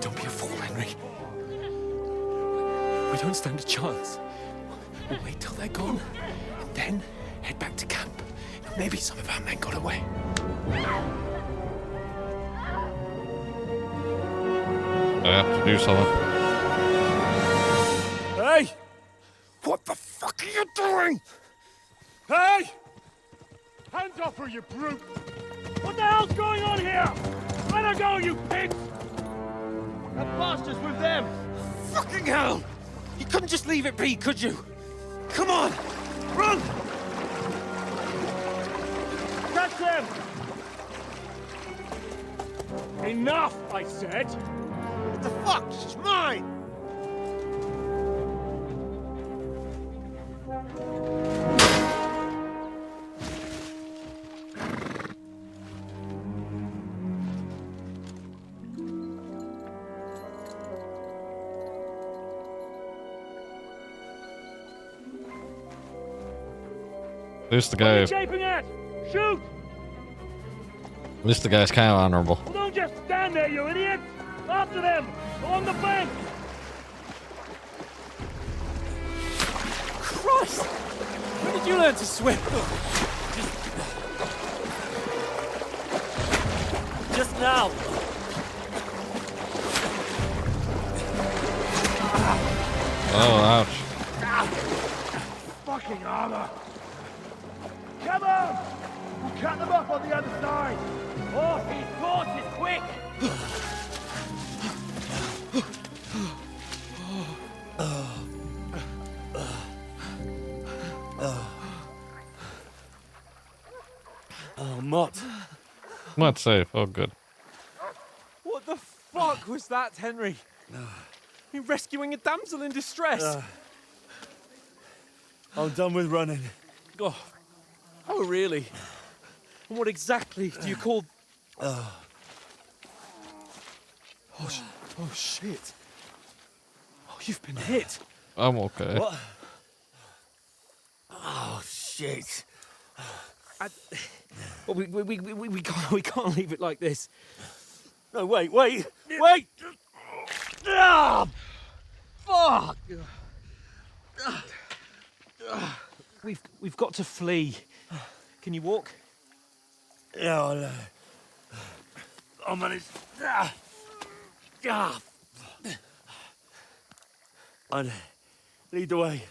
Don't be a fool, Henry. We don't stand a chance. We'll wait till they're gone, and then head back to camp. Maybe some of our men got away. I have to do something. Hey! What the fuck are you doing? Hey! Hands off her, you brute! What the hell's going on here? Let her go, you pigs! That bastard's with them! Fucking hell! You couldn't just leave it be, could you? Come on! Run! Catch them! Enough, I said! What the fuck? She's mine! There's the What are guy. you gaping at? Shoot! At least the guy's kind of honorable. Well, don't just stand there, you idiot! After them! On the bank! Christ! When did you learn to swim? Just now! Oh, ouch. Fucking armor! Come on! We'll cut them off on the other side! Oh, these horses, quick! Oh, Mott. Not safe. Oh, good. What the fuck was that, Henry? You rescuing a damsel in distress? I'm done with running. Oh, really? And what exactly do you call... Oh, shit. Oh, you've been hit. I'm okay. What? Oh, shit. Well, we can't leave it like this. No, wait! Ah, fuck! We've got to flee. Can you walk? Yeah, I'll manage. I'd lead the way.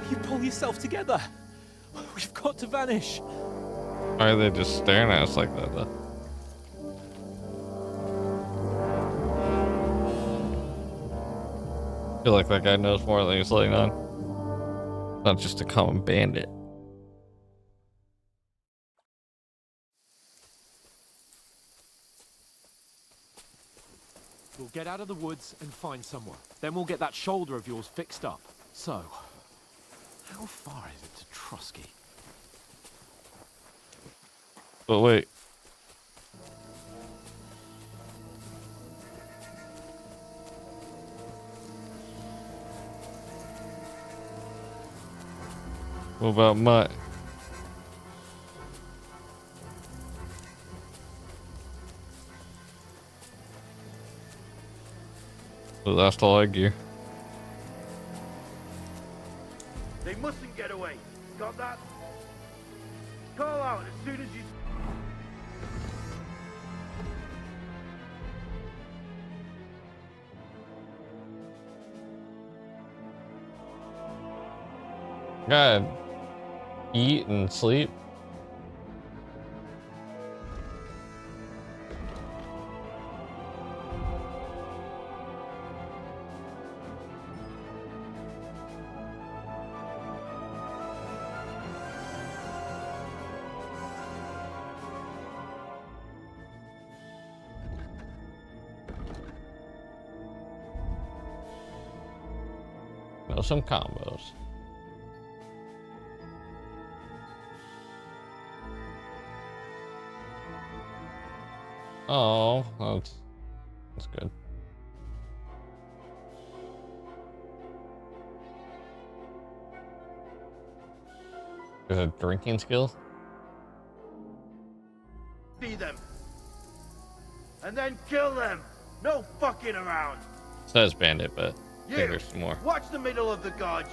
You pull yourself together. We've got to vanish. Why are they just staring at us like that, though? I feel like that guy knows more than he's letting on. Not just a common bandit. We'll get out of the woods and find somewhere. Then we'll get that shoulder of yours fixed up. So, how far is it to Trusky? But wait. What about Mutt? We lost all our gear. They mustn't get away. Got that? Call out as soon as you... Gotta eat and sleep. Know some combos. Oh, that's good. There's a drinking skill. See them. And then kill them. No fucking around. Says bandit, but I You, think there's more. watch the middle of the gorge.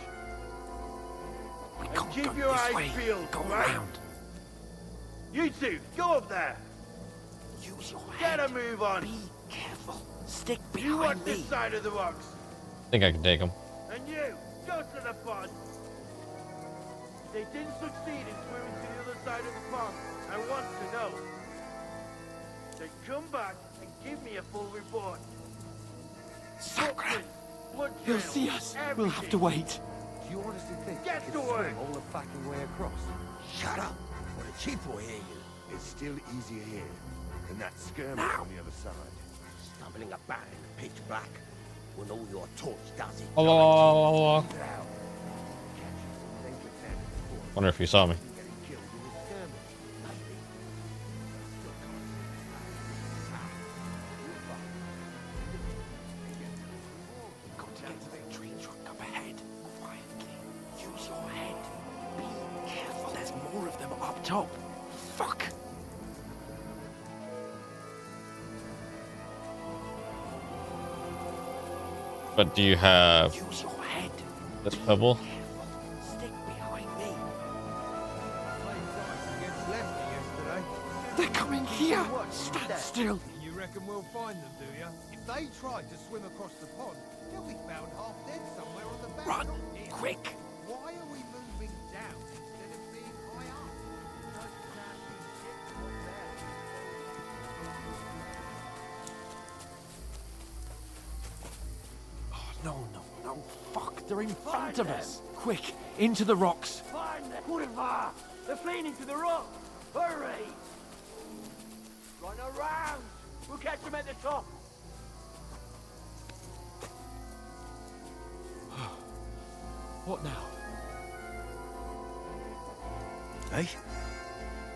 And keep your eyes peeled, right? You two, go up there. Use your Get a move on. Be careful. Stick You watch behind me. this side of the rocks. I think I can take him. And you, go to the pond. They didn't succeed in swimming to the other side of the pond. I want to know. Then come back and give me a full report. Sacre. Blood He'll trail, see us. everything. We'll have to wait. Do you honestly think Get you to can work. swim all the fucking way across? Shut up, or the chief will hear you. It's still easier here than that skirmish Now. on the other side. Stumbling about in the pitch black when all your torch does is Oh. guide you out. Wonder if he saw me. Getting killed in the skirmish. top. Fuck. But do you have Use your head. this pebble? Stick behind me. They're coming here. Stand still. You reckon we'll find them, do you? If they tried to swim across the pond, they'll be found half dead somewhere on the bank. Run, quick. Why are we moving down instead of being high up? Those crashing ships up there. Oh, no. Fuck, they're in front of us. Quick, into the rocks. Find them! Kurva! They're fleeing into the rock! Hurry! Run around! We'll catch them at the top! What now? Hey?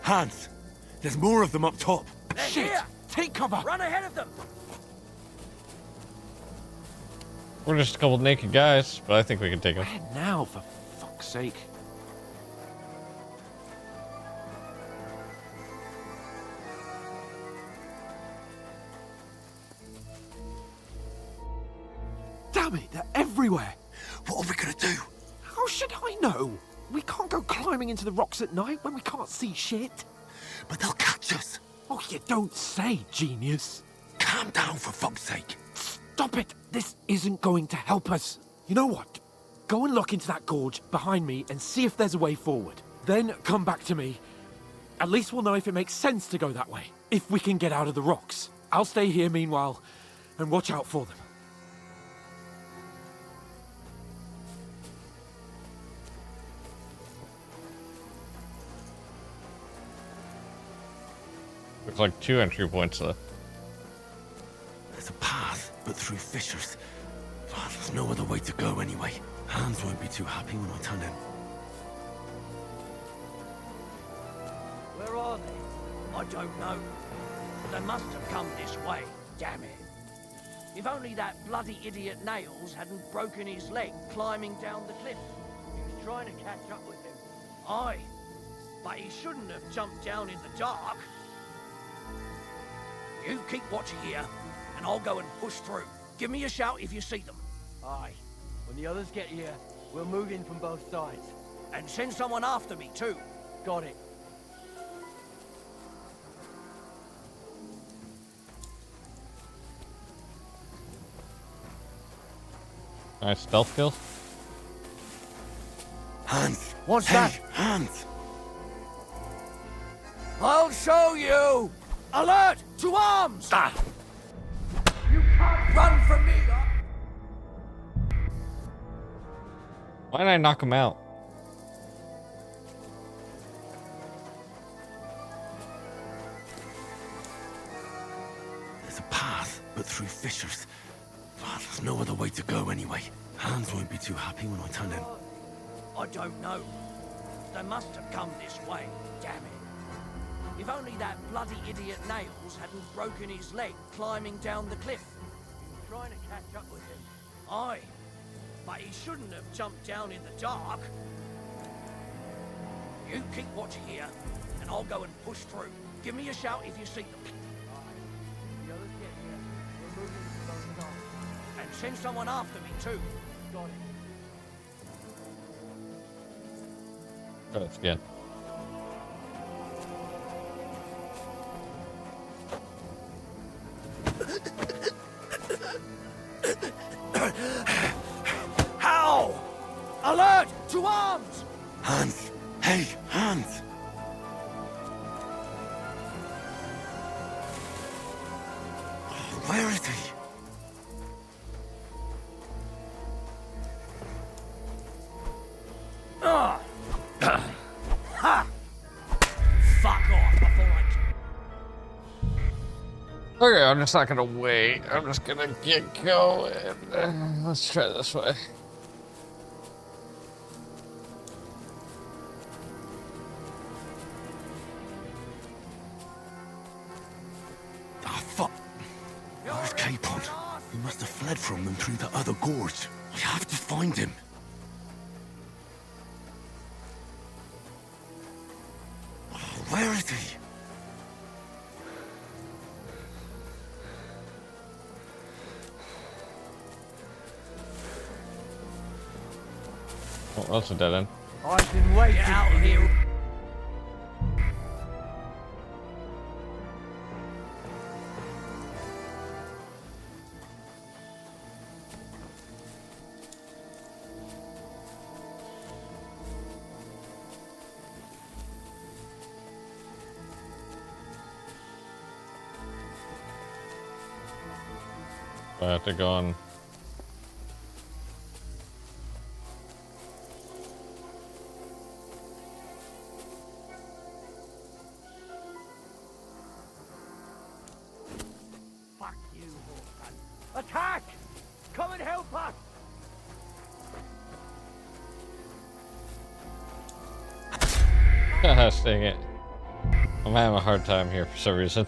Hans! There's more of them up top! They're Shit! here! Take cover! Run ahead of them! We're just a couple naked guys, but I think we can take them. Where now, for fuck's sake? Damn it, they're everywhere! What are we gonna do? How should I know? We can't go climbing into the rocks at night when we can't see shit. But they'll catch us! Oh, you don't say, genius. Calm down, for fuck's sake! Stop it! This isn't going to help us. You know what? Go and look into that gorge behind me and see if there's a way forward. Then come back to me. At least we'll know if it makes sense to go that way. If we can get out of the rocks. I'll stay here meanwhile and watch out for them. Looks like 2 entry points though. There's a path, but through fissures. Oh, there's no other way to go anyway. Hans won't be too happy when I turn in. Where are they? I don't know. But they must have come this way. Damn it. If only that bloody idiot Nails hadn't broken his leg climbing down the cliff. He was trying to catch up with him. Aye. But he shouldn't have jumped down in the dark. You keep watching here, and I'll go and push through. Give me a shout if you see them. Aye. When the others get here, we'll move in from both sides. And send someone after me, too. Got it. Nice stealth kill. Hans! What's hey, that? Hans! I'll show you! Alert! To arms! Ah. You can't run from me! Why did I knock him out? There's a path, but through fissures. Oh, there's no other way to go anyway. Hans won't be too happy when I turn in. I don't know. They must have come this way. Damn it. If only that bloody idiot Nails hadn't broken his leg climbing down the cliff. He was trying to catch up with him. Aye. But he shouldn't have jumped down in the dark. You keep watch here, and I'll go and push through. Give me a shout if you see them. The others get here, we'll move in from both sides. And send someone after me, too. Got it. That's good. How? Alert! To arms! Hans! Hey, Hans! Where is he? Ha! Fuck off before I... Okay, I'm just not gonna wait. I'm just gonna get going. Let's try this way. Ah, fuck. Where's Capon? He must have fled from them through the other gorge. I have to find him. city. Oh, that's a dead end. I've been waiting out here. I have to go on. Fuck you, Horseman. Attack! Come and help us! Dang it. I'm having a hard time here for some reason.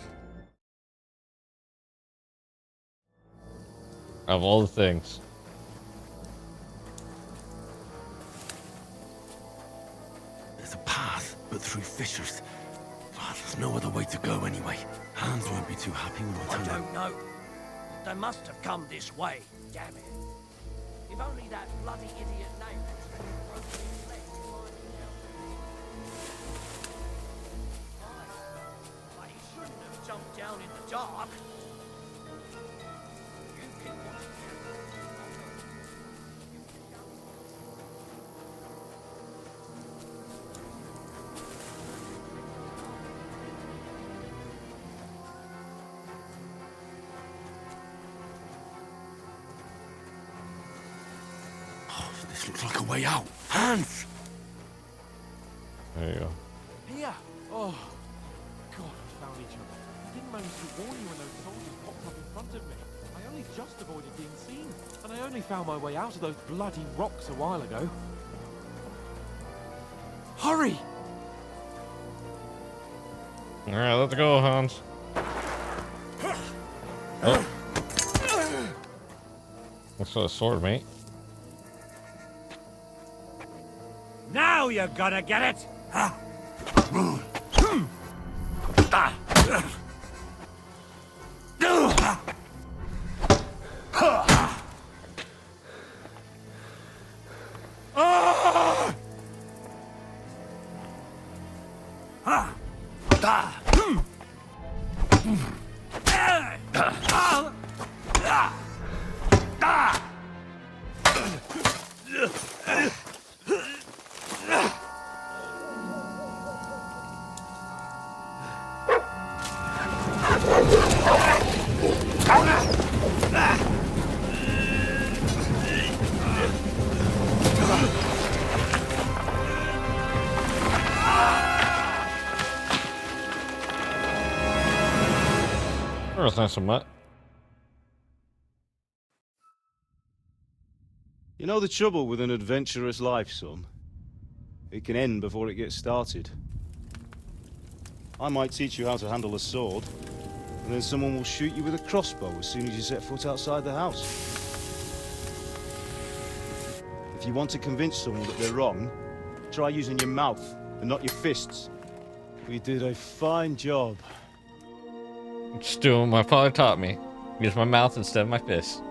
Of all the things. There's a path, but through fissures. There's no other way to go anyway. Hans won't be too happy when I I tell him. don't know. They must have come this way. Damn it. If only that bloody idiot Nails hadn't broken his leg. But he shouldn't have jumped down in the dark. You keep watching. This looks like a way out. Hans! There you go. Here! Oh, God, we found each other. I didn't manage to warn you when those soldiers popped up in front of me. I only just avoided being seen. And I only found my way out of those bloody rocks a while ago. Hurry! Alright, let's go, Hans. Oh. Looks like a sword, mate. Now you're gonna get it! That's nice and wet. You know the trouble with an adventurous life, son? It can end before it gets started. I might teach you how to handle a sword, and then someone will shoot you with a crossbow as soon as you set foot outside the house. If you want to convince someone that they're wrong, try using your mouth and not your fists. We did a fine job. Just doing what my father taught me. Use my mouth instead of my fists.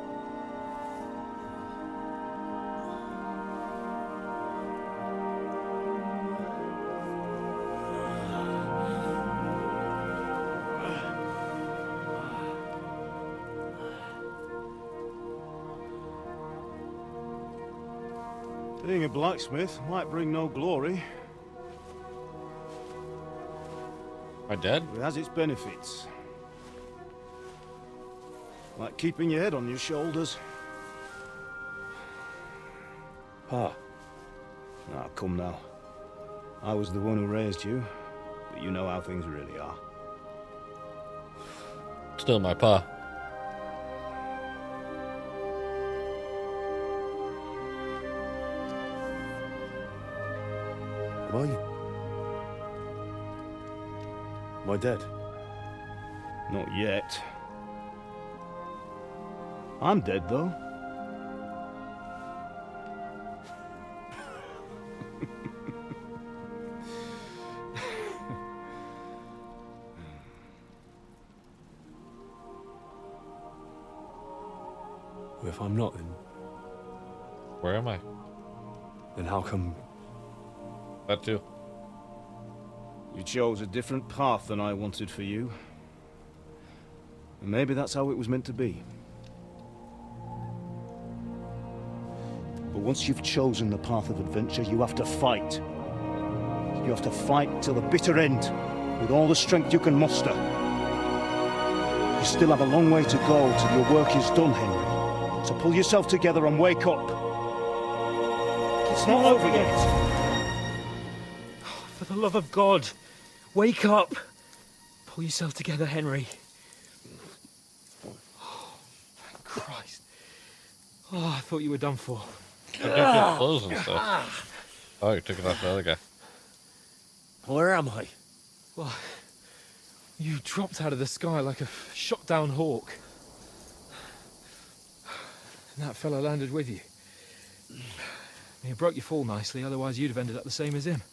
Being a blacksmith might bring no glory. My dad? It has its benefits. Like keeping your head on your shoulders. Pa. Ah, come now. I was the one who raised you, but you know how things really are. Still my pa. Am I? Am I dead? Not yet. I'm dead, though. if I'm not, then... Where am I? Then how come... That too. You chose a different path than I wanted for you. And maybe that's how it was meant to be. But once you've chosen the path of adventure, you have to fight. You have to fight till the bitter end, with all the strength you can muster. You still have a long way to go till your work is done, Henry. So pull yourself together and wake up. It's not over yet. For the love of God, wake up! Pull yourself together, Henry. Oh, thank Christ. Oh, I thought you were done for. I took your clothes and stuff. Oh, you took it off the other guy. Where am I? Well, you dropped out of the sky like a shot-down hawk. And that fella landed with you. You broke your fall nicely, otherwise you'd have ended up the same as him.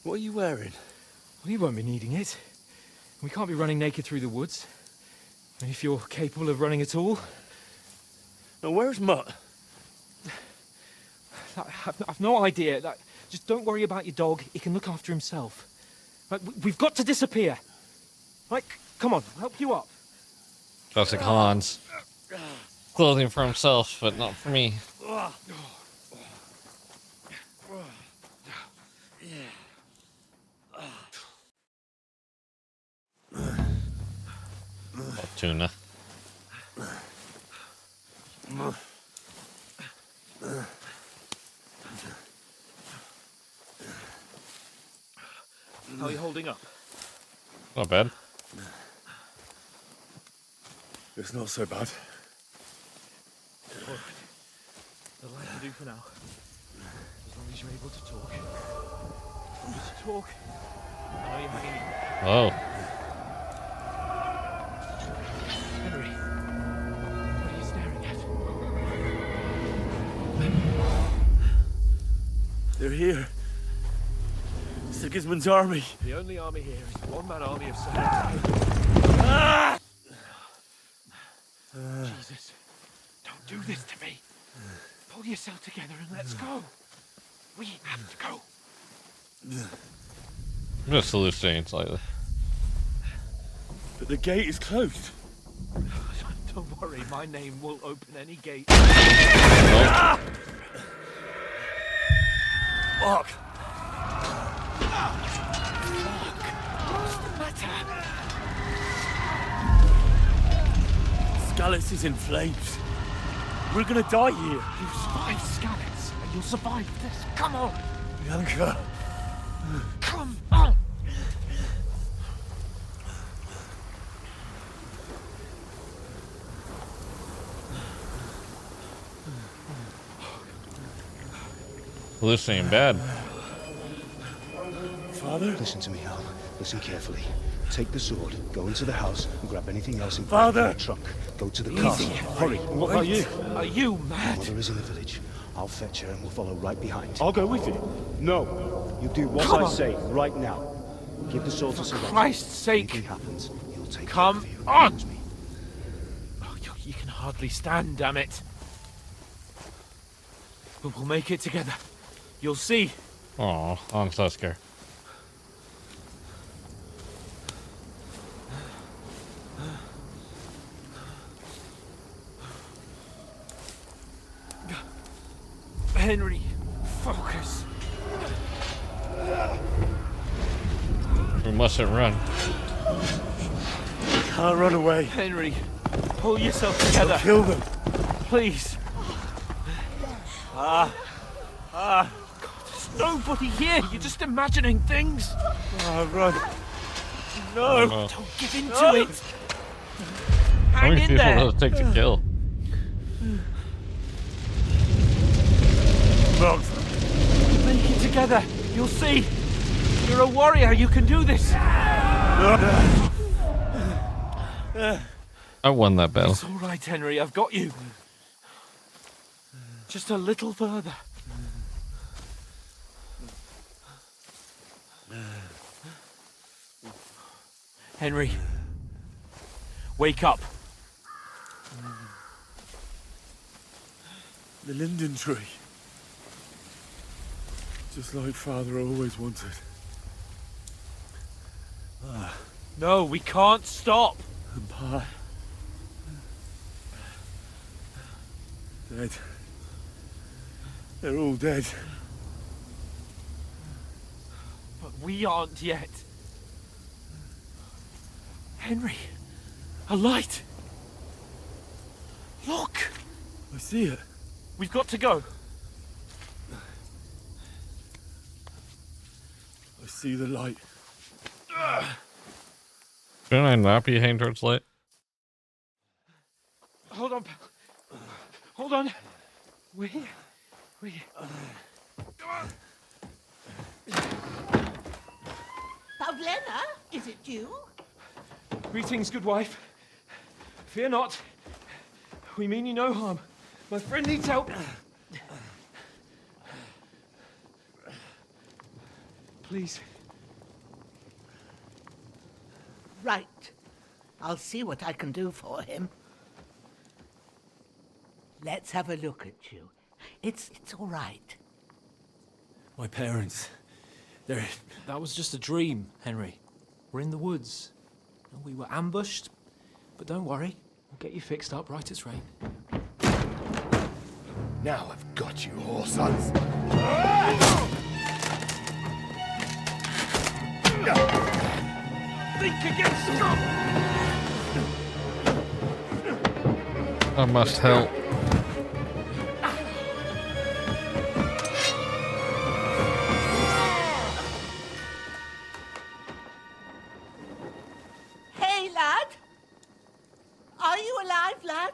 What are you wearing? Well, you won't be needing it. We can't be running naked through the woods. And if you're capable of running at all... Now, where's Mutt? I've no idea. Just don't worry about your dog. He can look after himself. Right, we've got to disappear. Right, come on, I'll help you up. Classic Hans. Clothing for himself, but not for me. Oh, tuna. How are you holding up? Not bad. It's not so bad. All right. That'll have to do for now. As long as you're able to talk. Just talk. I know you're hanging in. Oh. Henry, what are you staring at? They're here. Sigismund's army. The only army here is a one-man army of Sir. Ah! Jesus, don't do this to me. Pull yourself together and let's go. We have to go. I'm just hallucinating slightly. But the gate is closed. Don't worry, my name will open any gate. Ah! Fuck. What's the matter? Skalitz is in flames. We're gonna die here. You survived Skalitz, and you'll survive this. Come on. Bianca. Come on. Hallucinating bad. Father? Listen to me, Hal. Listen carefully. Take the sword, go into the house, and grab anything else in Father! the trunk. Go to the Easy. castle. Hurry. What about you? Are you mad? Mother is in the village. I'll fetch her and we'll follow right behind. I'll go with you. No. You do what Come I on. say right now. Give the sword to Sir Roger. Christ's sake. Anything happens, he'll take Come care of you. on. Use me. Oh, you can hardly stand, damn it. But we'll make it together. You'll see. Oh, I'm so scared. Henry, focus. We mustn't run. Can't run away. Henry, pull yourself together. I'll kill them. Please. God, there's nobody here. You're just imagining things. Run. No. Oh, no. Don't give in to No. it. How Hang many in people there. does it take to kill? Make it together. You'll see. You're a warrior. You can do this. I won that battle. It's all right, Henry. I've got you. Just a little further. Henry, wake up. The linden tree. Just like Father always wanted. No, we can't stop. And Pa... dead. They're all dead. But we aren't yet. Henry, a light. Look. I see it. We've got to go. I see the light. Shouldn't I not be heading towards light? Hold on. Hold on. We. Pavlena, is it you? Greetings, good wife. Fear not. We mean you no harm. My friend needs help. Please. Right. I'll see what I can do for him. Let's have a look at you. It's all right. My parents, they're... That was just a dream, Henry. We're in the woods. We were ambushed, but don't worry. We'll get you fixed up right as rain. Now I've got you, whore sons. Think again, stop! I must help. Hey, lad! Are you alive, lad?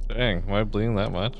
Dang, am I bleeding that much?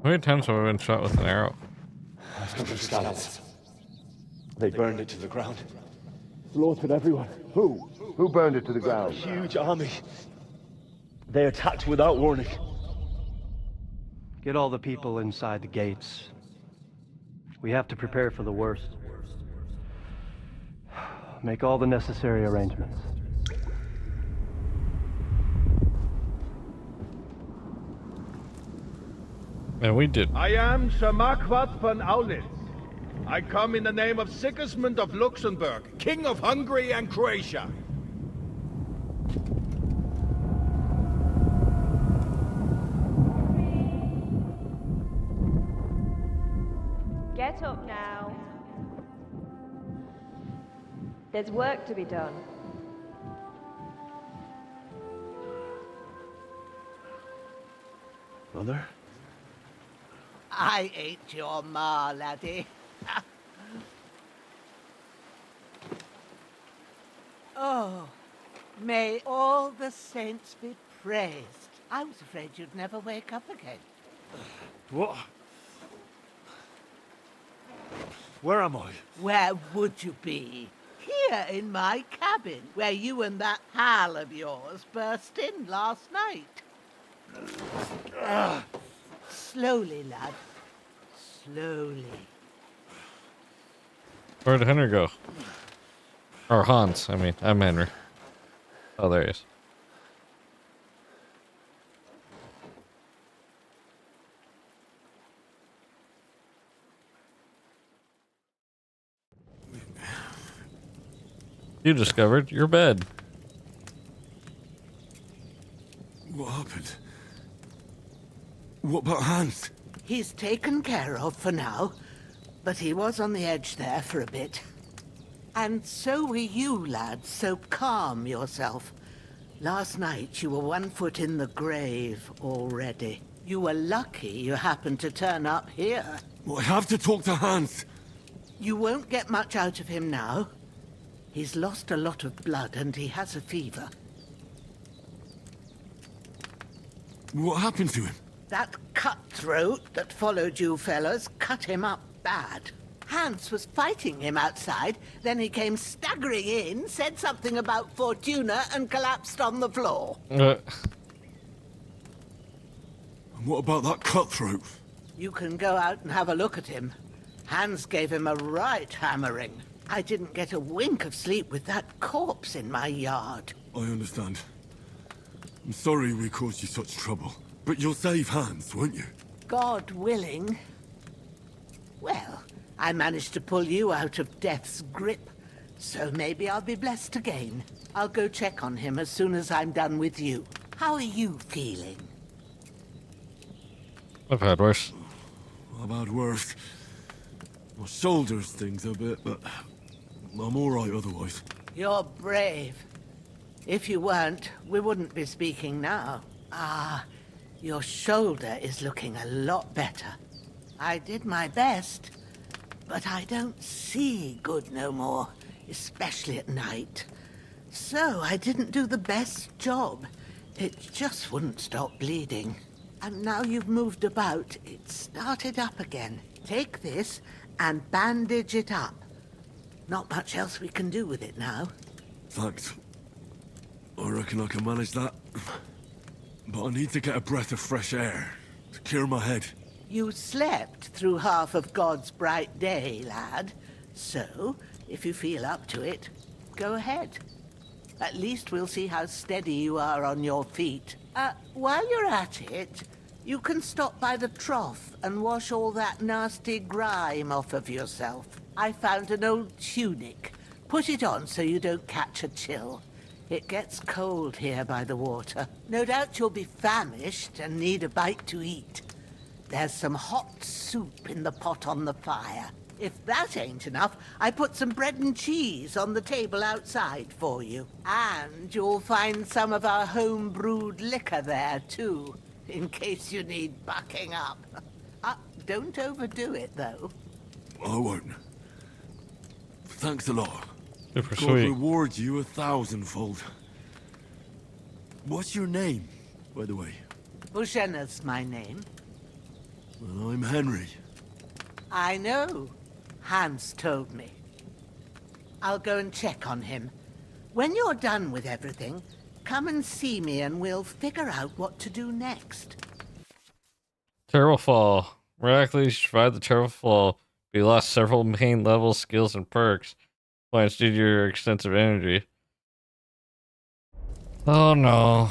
How many times have I been shot with an arrow? Scouts. They burned it to the ground. Slaughtered everyone. Who? Who burned it to the ground? A huge army. They attacked without warning. Get all the people inside the gates. We have to prepare for the worst. Make all the necessary arrangements. And we did. I am Sir Marquardt von Aulitz. I come in the name of Sigismund of Luxembourg, King of Hungary and Croatia. Get up now. There's work to be done. Mother? I ain't your ma, laddie. Oh, may all the saints be praised. I was afraid you'd never wake up again. What? Where am I? Where would you be? Here in my cabin, where you and that pal of yours burst in last night. Slowly, lad. Slowly. Where'd Henry go? Or Hans, I mean. I'm Henry. Oh, there he is. You discovered your bed. What happened? What about Hans? He's taken care of for now, but he was on the edge there for a bit. And so were you, lad, so calm yourself. Last night you were 1 foot in the grave already. You were lucky you happened to turn up here. Well, I have to talk to Hans. You won't get much out of him now. He's lost a lot of blood and he has a fever. What happened to him? That cutthroat that followed you fellas cut him up bad. Hans was fighting him outside, then he came staggering in, said something about Fortuna, and collapsed on the floor. And what about that cutthroat? You can go out and have a look at him. Hans gave him a right hammering. I didn't get a wink of sleep with that corpse in my yard. I understand. I'm sorry we caused you such trouble. But you'll save Hans, won't you? God willing. Well, I managed to pull you out of death's grip, so maybe I'll be blessed again. I'll go check on him as soon as I'm done with you. How are you feeling? I've had worse. I've had worse. My shoulders stings a bit, but I'm all right otherwise. You're brave. If you weren't, we wouldn't be speaking now. Your shoulder is looking a lot better. I did my best, but I don't see good no more, especially at night. So I didn't do the best job. It just wouldn't stop bleeding. And now you've moved about, it started up again. Take this and bandage it up. Not much else we can do with it now. Thanks. I reckon I can manage that. But I need to get a breath of fresh air to clear my head. You slept through half of God's bright day, lad. So, if you feel up to it, go ahead. At least we'll see how steady you are on your feet. While you're at it, you can stop by the trough and wash all that nasty grime off of yourself. I found an old tunic. Put it on so you don't catch a chill. It gets cold here by the water. No doubt you'll be famished and need a bite to eat. There's some hot soup in the pot on the fire. If that ain't enough, I put some bread and cheese on the table outside for you. And you'll find some of our home-brewed liquor there, too, in case you need bucking up. Don't overdo it, though. I won't. Thanks a lot. Super God sweet. reward you 1,000-fold. What's your name, by the way? Bushenna's my name. Well, I'm Henry. I know. Hans told me. I'll go and check on him. When you're done with everything, come and see me and we'll figure out what to do next. Terrible fall. Miraculously survived the terrible fall, but you lost several main level skills and perks. Points due to your extensive energy. Oh no.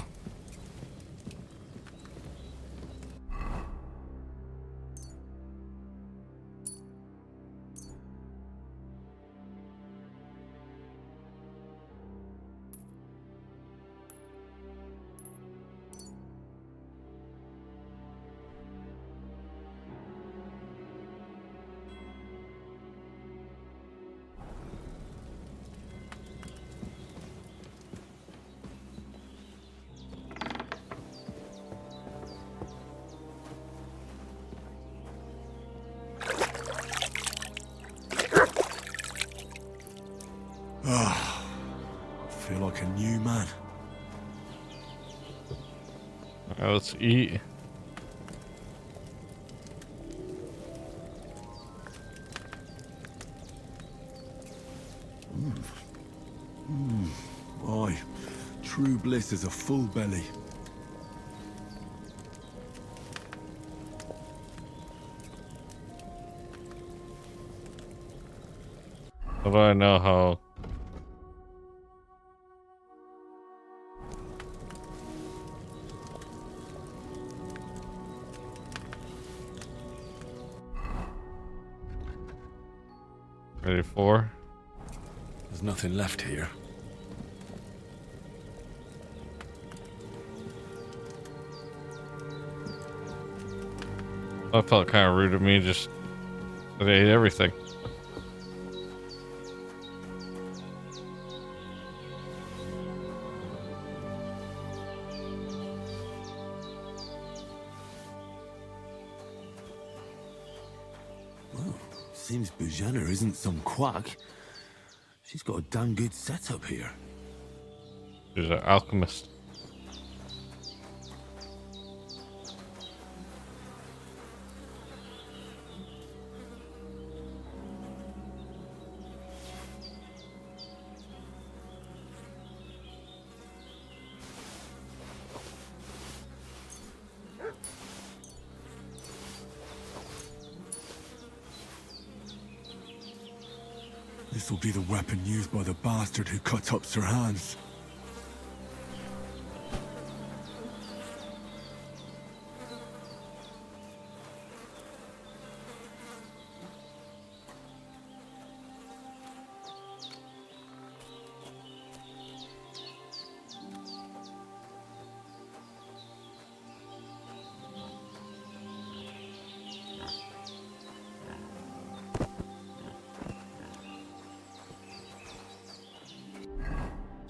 I feel like a new man. Alright, let's eat. Aye, true bliss is a full belly. How do I know how? Ready for? There's nothing left here. That felt kind of rude of me, just that I ate everything. Seems Bujana isn't some quack. She's got a damn good setup here. She's an alchemist. This will be the weapon used by the bastard who cut up Sir Hans.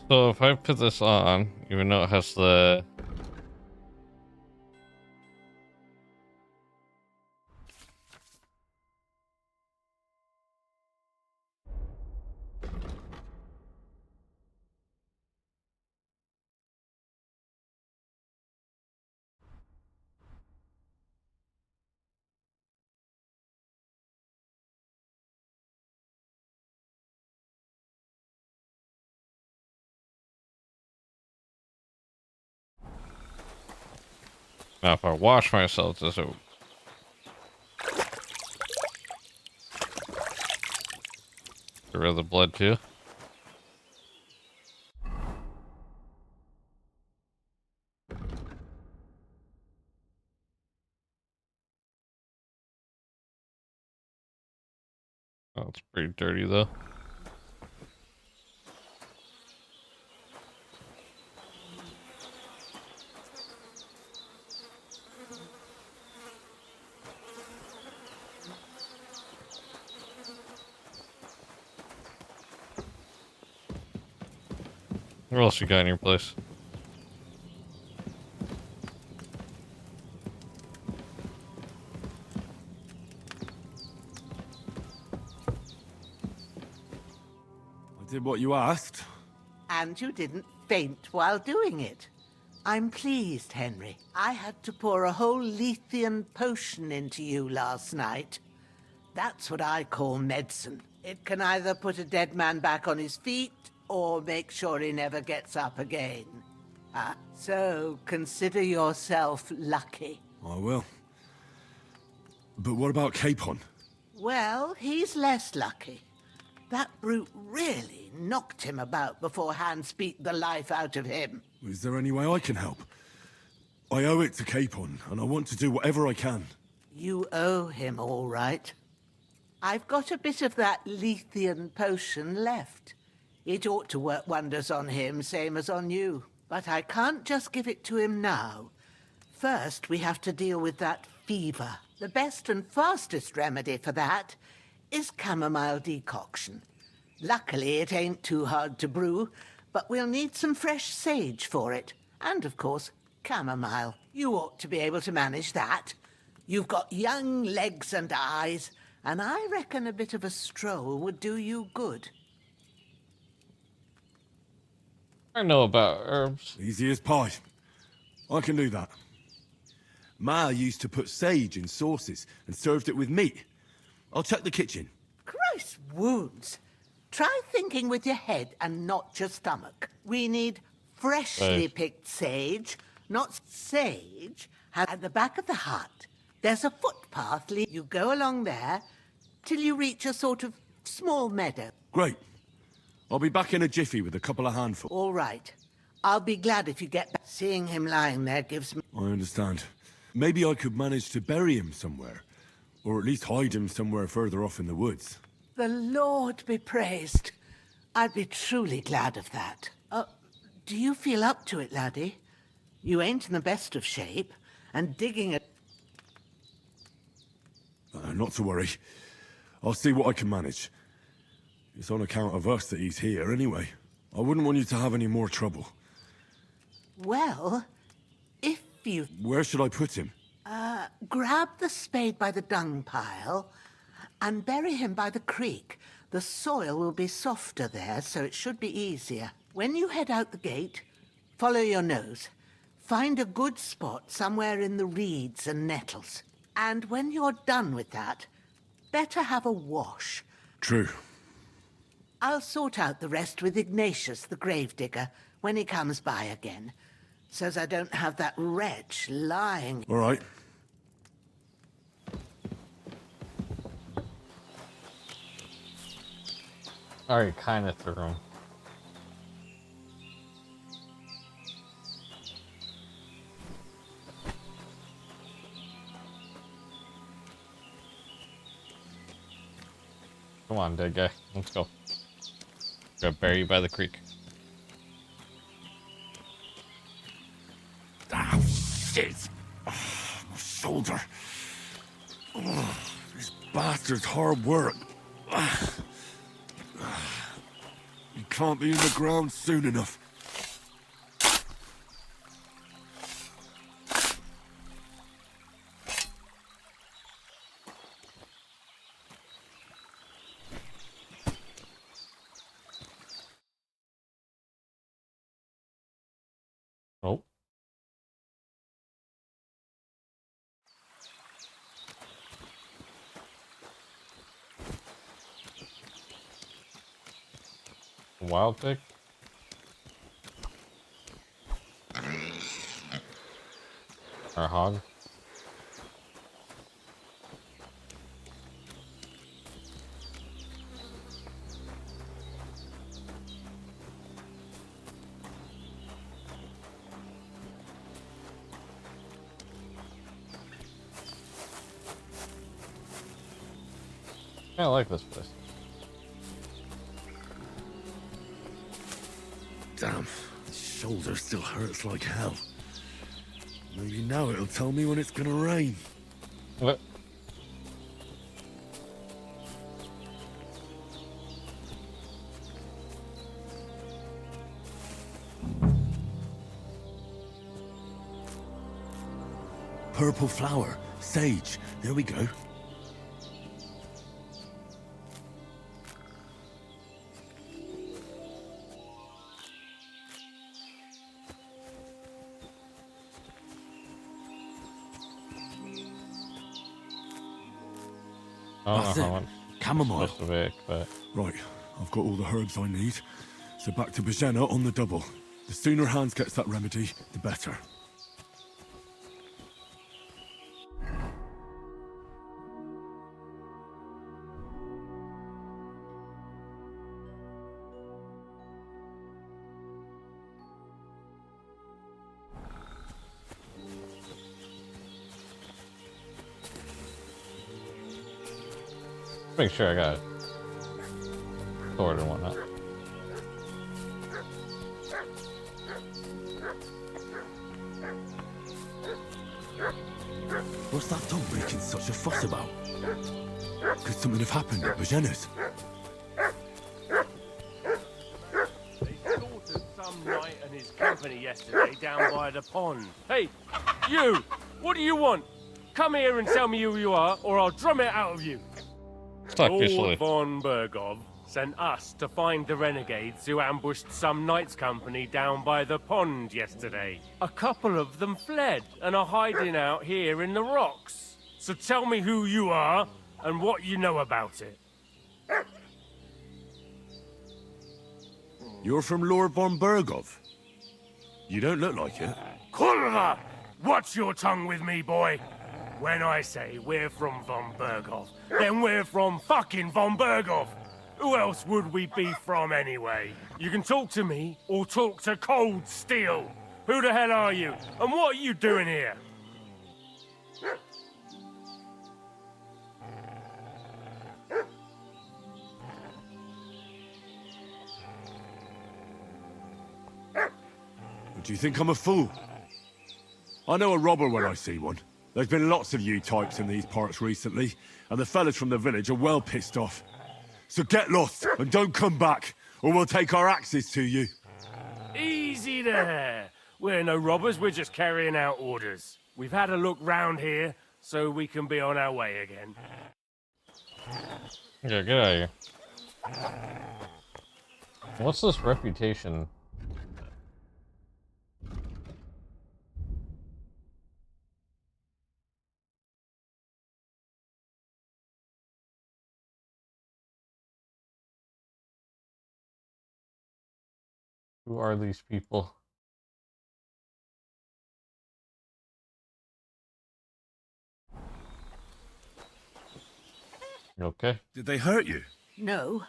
So if I put this on, even though it has the... Now if I wash myself, does it... Get rid of the blood too? Oh, it's pretty dirty though. What else you got in your place? I did what you asked. And you didn't faint while doing it. I'm pleased, Henry. I had to pour a whole Lethean potion into you last night. That's what I call medicine. It can either put a dead man back on his feet, or make sure he never gets up again. So consider yourself lucky. I will. But what about Capon? Well, he's less lucky. That brute really knocked him about before Hans beat the life out of him. Is there any way I can help? I owe it to Capon, and I want to do whatever I can. You owe him, all right. I've got a bit of that Lethean potion left. It ought to work wonders on him, same as on you. But I can't just give it to him now. First, we have to deal with that fever. The best and fastest remedy for that is chamomile decoction. Luckily, it ain't too hard to brew, but we'll need some fresh sage for it. And, of course, chamomile. You ought to be able to manage that. You've got young legs and eyes, and I reckon a bit of a stroll would do you good. I know about herbs. Easy as pie. I can do that. Ma used to put sage in sauces and served it with meat. I'll check the kitchen. Christ wounds! Try thinking with your head and not your stomach. We need freshly picked sage, not sage. At the back of the hut, there's a footpath. You go along there till you reach a sort of small meadow. Great. I'll be back in a jiffy with a couple of handfuls. All right. I'll be glad if you get back. Seeing him lying there gives me... I understand. Maybe I could manage to bury him somewhere. Or at least hide him somewhere further off in the woods. The Lord be praised. I'd be truly glad of that. Do you feel up to it, laddie? You ain't in the best of shape, and digging a... Not to worry. I'll see what I can manage. It's on account of us that he's here anyway. I wouldn't want you to have any more trouble. Well, if you... Where should I put him? Grab the spade by the dung pile And bury him by the creek. The soil will be softer there, so it should be easier. When you head out the gate, follow your nose. Find a good spot somewhere in the reeds and nettles. And when you're done with that, better have a wash. True. I'll sort out the rest with Ignatius, the gravedigger, when he comes by again. Says I don't have that wretch lying. All right. Already kind of threw him. Come on, dead guy. Let's go. Got buried by the creek. Ah, shit! Oh, my shoulder. Oh, this bastard's hard work. You can't be in the ground soon enough. Oh. Wild pig? Or hog? I like this place. Damn, the shoulder still hurts like hell. Maybe now it'll tell me when it's gonna rain. What? Purple flower, sage. There we go. That's it. Chamomile. But... Right, I've got all the herbs I need. So back to Peasant on the double. The sooner Hans gets that remedy, the better. Make sure I got it. Sword and whatnot. What's that dog making such a fuss about? Could something have happened at Peasant's? They slaughtered some knight and his company yesterday down by the pond. Hey, you! What do you want? Come here and tell me who you are, or I'll drum it out of you. Lord von Bergov sent us to find the renegades who ambushed some knight's company down by the pond yesterday. A couple of them fled and are hiding out here in the rocks. So tell me who you are and what you know about it. You're from Lord von Bergov. You don't look like it. Kurva! Watch your tongue with me, boy. When I say we're from von Bergov, then we're from fucking von Bergov. Who else would we be from anyway? You can talk to me or talk to Cold Steel. Who the hell are you? And what are you doing here? Do you think I'm a fool? I know a robber when I see one. There's been lots of you types in these parts recently, and the fellas from the village are well pissed off. So get lost and don't come back, or we'll take our axes to you. Easy there. We're no robbers, we're just carrying out orders. We've had a look round here, so we can be on our way again. Yeah, get out of here. What's this reputation? Who are these people? You okay? Did they hurt you? No,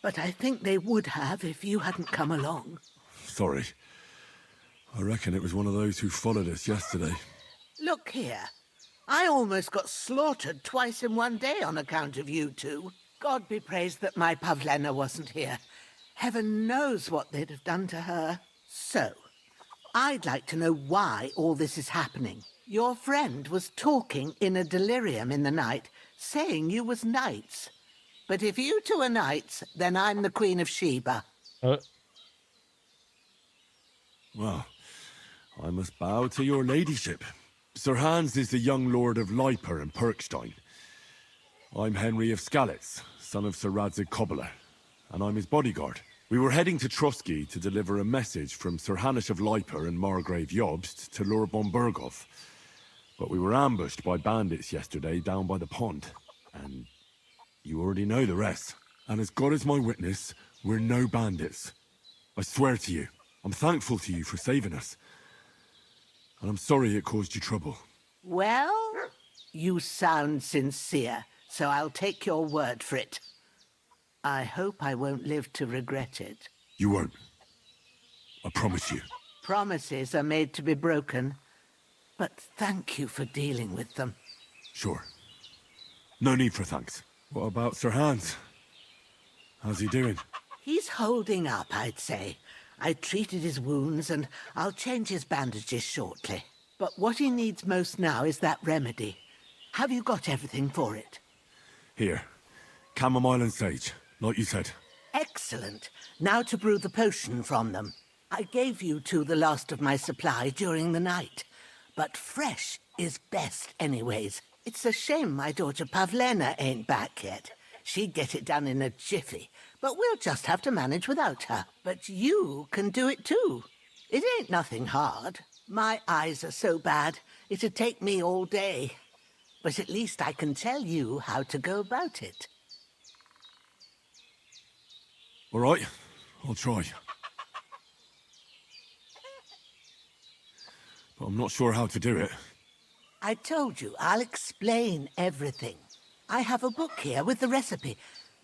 but I think they would have if you hadn't come along. Sorry. I reckon it was one of those who followed us yesterday. Look here. I almost got slaughtered twice in one day on account of you two. God be praised that my Pavlena wasn't here. Heaven knows what they'd have done to her. So, I'd like to know why all this is happening. Your friend was talking in a delirium in the night, saying you was knights. But if you two are knights, then I'm the Queen of Sheba. Well, I must bow to your ladyship. Sir Hans is the young lord of Leiper and Perkstein. I'm Henry of Skalitz, son of Sir Radzig Cobbler, and I'm his bodyguard. We were heading to Trusky to deliver a message from Sir Hanush of Leiper and Margrave Jobst to Lord von Berghoff. But we were ambushed by bandits yesterday down by the pond, and you already know the rest. And as God is my witness, we're no bandits. I swear to you, I'm thankful to you for saving us. And I'm sorry it caused you trouble. Well, you sound sincere, so I'll take your word for it. I hope I won't live to regret it. You won't. I promise you. Promises are made to be broken, but thank you for dealing with them. Sure. No need for thanks. What about Sir Hans? How's he doing? He's holding up, I'd say. I treated his wounds, and I'll change his bandages shortly. But what he needs most now is that remedy. Have you got everything for it? Here. Chamomile and sage, like you said. Excellent. Now to brew the potion from them. I gave you two the last of my supply during the night. But fresh is best anyways. It's a shame my daughter Pavlena ain't back yet. She'd get it done in a jiffy, but we'll just have to manage without her. But you can do it too. It ain't nothing hard. My eyes are so bad, it'd take me all day. But at least I can tell you how to go about it. All right, I'll try. But I'm not sure how to do it. I told you, I'll explain everything. I have a book here with the recipe,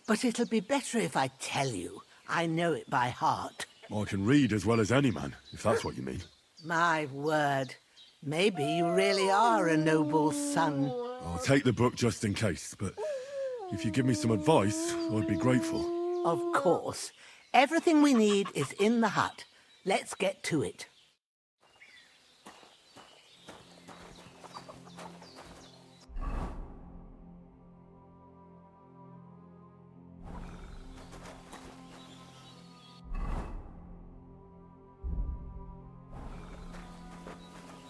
but it'll be better if I tell you. I know it by heart. I can read as well as any man, if that's what you mean. My word. Maybe you really are a noble son. I'll take the book just in case, but if you give me some advice, I'd be grateful. Of course. Everything we need is in the hut. Let's get to it.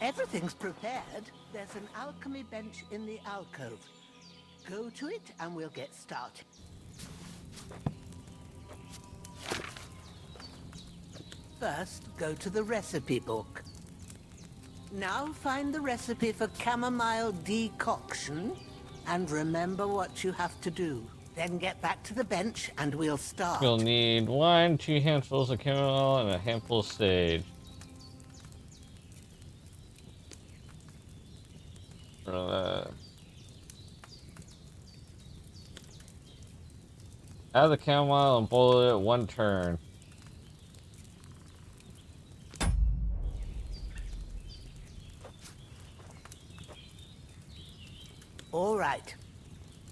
Everything's prepared. There's an alchemy bench in the alcove. Go to it and we'll get started. First, go to the recipe book. Now find the recipe for chamomile decoction and remember what you have to do. Then get back to the bench and we'll start. You'll need 1, 2 handfuls of chamomile and a handful of sage. Add the chamomile and boil it 1 turn. All right.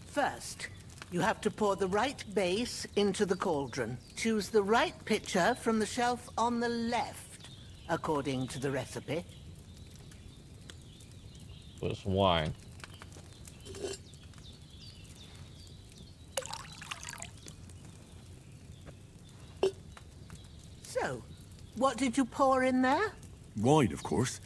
First, you have to pour the right base into the cauldron. Choose the right pitcher from the shelf on the left, according to the recipe. Put some wine. So, what did you pour in there? Wine, of course.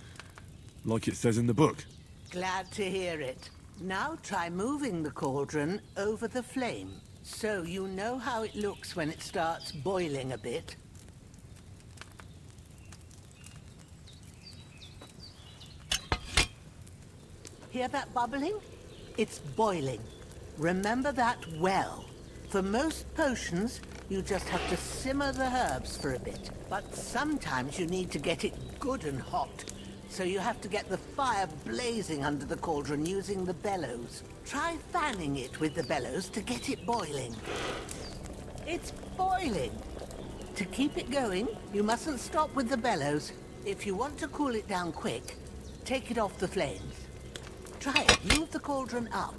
Like it says in the book. Glad to hear it. Now try moving the cauldron over the flame, so you know how it looks when it starts boiling a bit. Hear that bubbling? It's boiling. Remember that well. For most potions, you just have to simmer the herbs for a bit. But sometimes you need to get it good and hot. So you have to get the fire blazing under the cauldron using the bellows. Try fanning it with the bellows to get it boiling. It's boiling! To keep it going, you mustn't stop with the bellows. If you want to cool it down quick, take it off the flames. Try it. Move the cauldron up.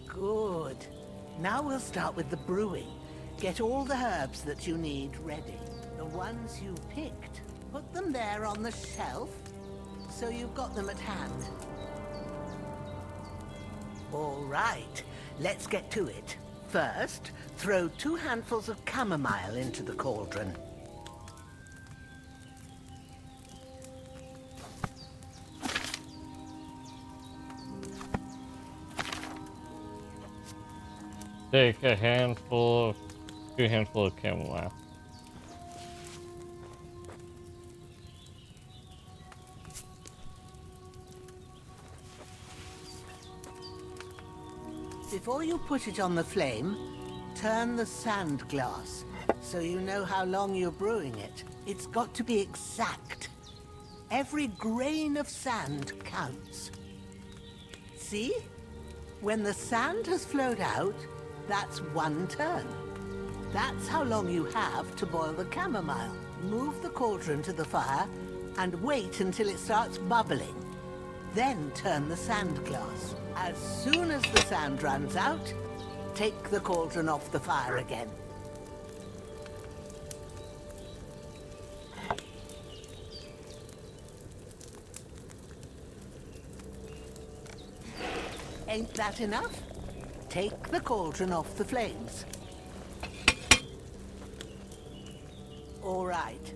Good. Now we'll start with the brewing. Get all the herbs that you need ready. The ones you picked. Put them there on the shelf, so you've got them at hand. All right, let's get to it. First, throw 2 handfuls of chamomile into the cauldron. Take a handful, 2 handfuls of chamomile. Before you put it on the flame, turn the sand glass, so you know how long you're brewing it. It's got to be exact. Every grain of sand counts. See? When the sand has flowed out, that's 1 turn. That's how long you have to boil the chamomile. Move the cauldron to the fire and wait until it starts bubbling. Then turn the sand glass. As soon as the sand runs out, take the cauldron off the fire again. Ain't that enough? Take the cauldron off the flames. All right.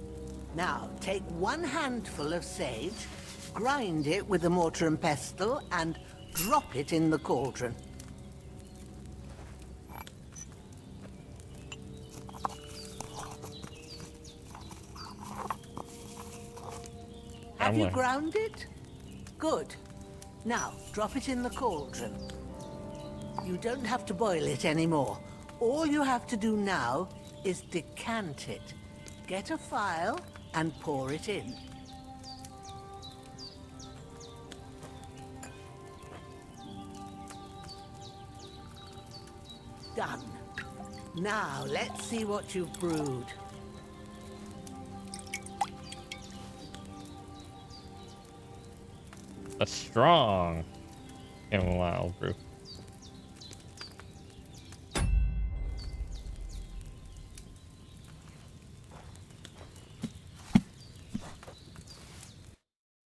Now, take 1 handful of sage, grind it with a mortar and pestle, and drop it in the cauldron. Have you ground it? Good. Now, drop it in the cauldron. You don't have to boil it anymore. All you have to do now is decant it. Get a phial and pour it in. Done. Now, let's see what you've brewed. A strong chamomile brew.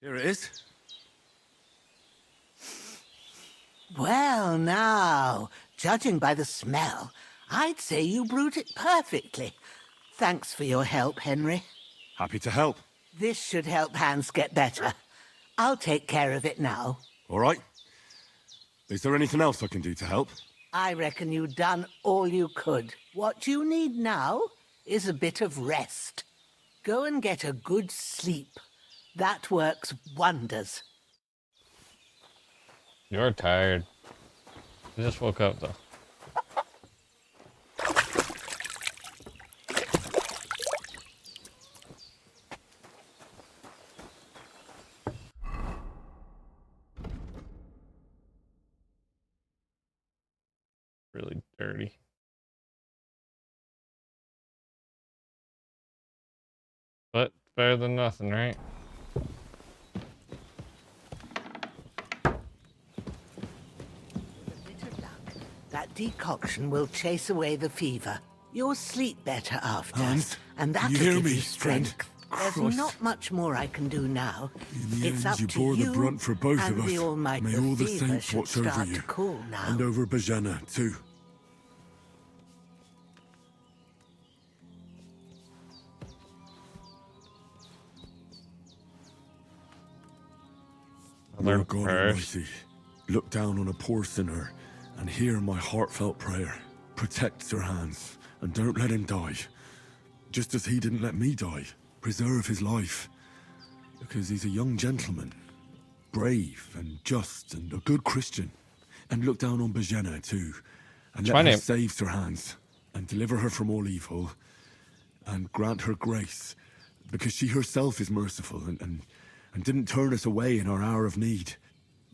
Here it is. Well, now, judging by the smell, I'd say you brewed it perfectly. Thanks for your help, Henry. Happy to help. This should help Hans get better. I'll take care of it now. All right. Is there anything else I can do to help? I reckon you've done all you could. What you need now is a bit of rest. Go and get a good sleep. That works wonders. You're tired. You just woke up, though. Really dirty. But better than nothing, right? That decoction will chase away the fever. You'll sleep better after. Hans, and that'll you hear give me, you strength. friend? There's not much more I can do now. In the It's end, up you to bore the you brunt for both and of us. the All Might. May The all the fever saints should watch over start you. to cool now. And over Bajana, too. Lord God Almighty, look down on a poor sinner and hear my heartfelt prayer. Protect Sir Hans, and don't let him die. Just as he didn't let me die. Preserve his life. Because he's a young gentleman. Brave and just and a good Christian. And look down on Bajena too. And let her save Sir Hans. And deliver her from all evil. And grant her grace. Because she herself is merciful and didn't turn us away in our hour of need.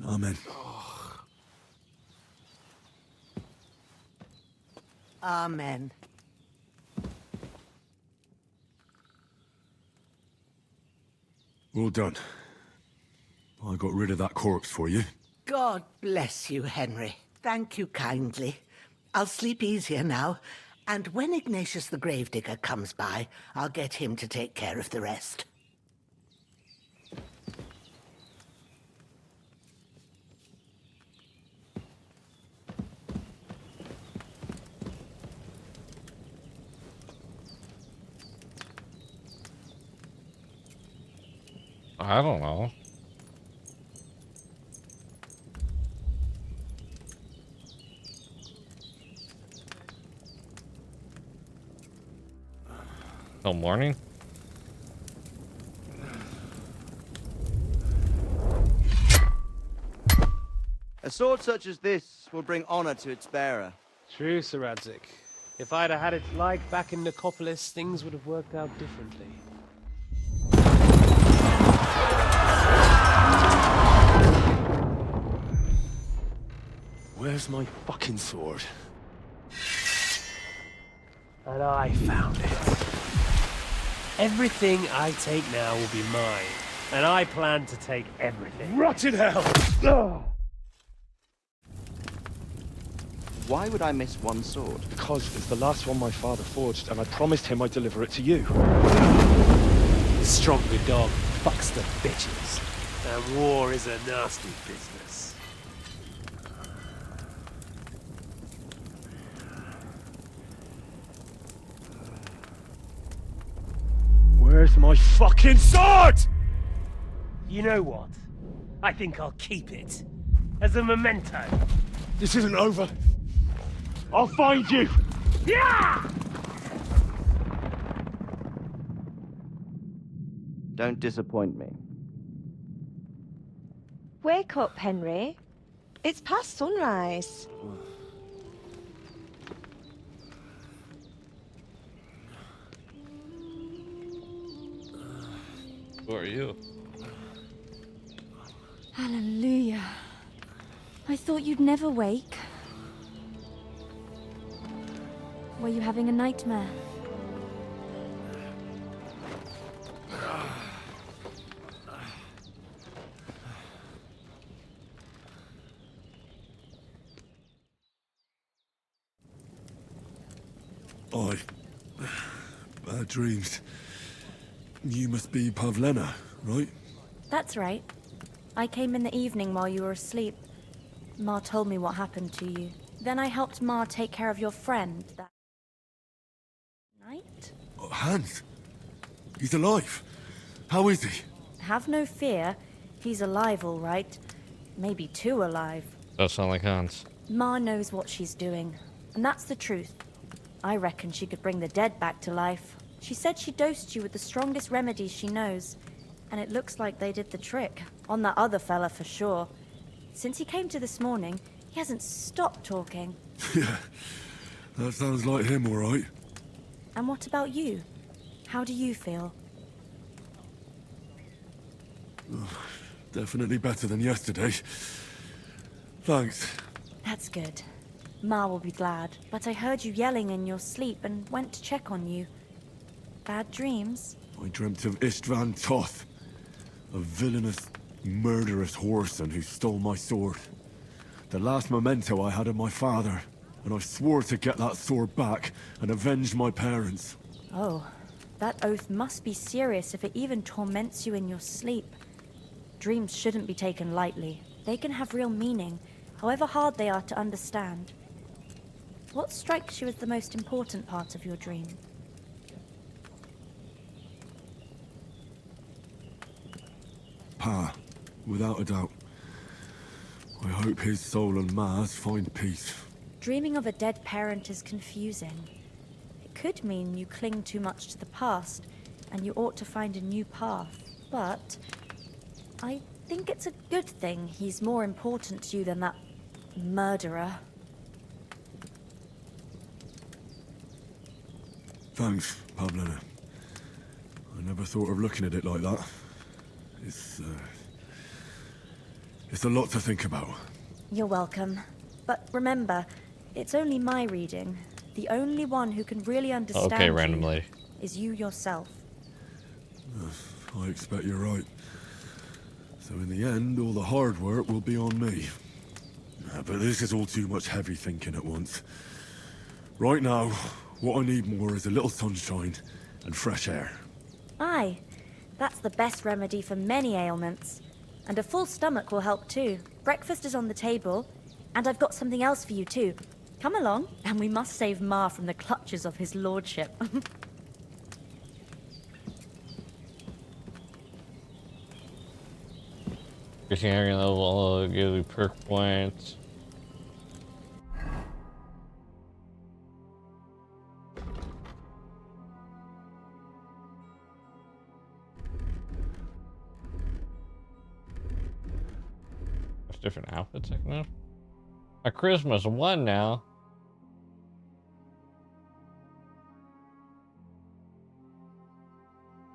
Amen. Amen. All done. I got rid of that corpse for you. God bless you, Henry. Thank you kindly. I'll sleep easier now, and when Ignatius the Gravedigger comes by, I'll get him to take care of the rest. I don't know. Till morning? A sword such as this will bring honor to its bearer. True, Sir Radzik. If I'd have had its like back in Nicopolis, things would have worked out differently. Where's my fucking sword? And I found it. Everything I take now will be mine, and I plan to take everything. Rotted hell! Ugh. Why would I miss one sword? Because it's the last one my father forged, and I promised him I'd deliver it to you. Stronger dog fucks the bitches, and war is a nasty business. Where's my fucking sword? You know what? I think I'll keep it. As a memento. This isn't over. I'll find you! Yeah! Don't disappoint me. Wake up, Henry. It's past sunrise. Who are you? Hallelujah. I thought you'd never wake. Were you having a nightmare? Bad dreams. You must be Pavlena, right? That's right. I came in the evening while you were asleep. Ma told me what happened to you. Then I helped Ma take care of your friend that night? Hans? He's alive. How is he? Have no fear. He's alive, all right. Maybe too alive. Does sound like Hans. Ma knows what she's doing, and that's the truth. I reckon she could bring the dead back to life. She said she dosed you with the strongest remedies she knows, and it looks like they did the trick. On that other fella for sure. Since he came to this morning, he hasn't stopped talking. Yeah, that sounds like him, all right. And what about you? How do you feel? Definitely better than yesterday. Thanks. That's good. Ma will be glad, but I heard you yelling in your sleep and went to check on you. Bad dreams? I dreamt of Istvan Toth, a villainous, murderous whoreson who stole my sword. The last memento I had of my father, and I swore to get that sword back and avenge my parents. Oh, that oath must be serious if it even torments you in your sleep. Dreams shouldn't be taken lightly. They can have real meaning, however hard they are to understand. What strikes you as the most important part of your dream? Pa, without a doubt. I hope his soul and Ma's find peace. Dreaming of a dead parent is confusing. It could mean you cling too much to the past, and you ought to find a new path. But I think it's a good thing he's more important to you than that murderer. Thanks, Pavlina. I never thought of looking at it like that. It's a lot to think about. You're welcome. But remember, it's only my reading. The only one who can really understand random you lady. is you yourself. I expect you're right. So in the end, all the hard work will be on me. But this is all too much heavy thinking at once. Right now, what I need more is a little sunshine and fresh air. Aye, that's the best remedy for many ailments. And a full stomach will help too. Breakfast is on the table, and I've got something else for you too. Come along, and we must save Ma from the clutches of his lordship. Increasing area level, give you perk points. There's different outfits I can have. My charisma's 1 now.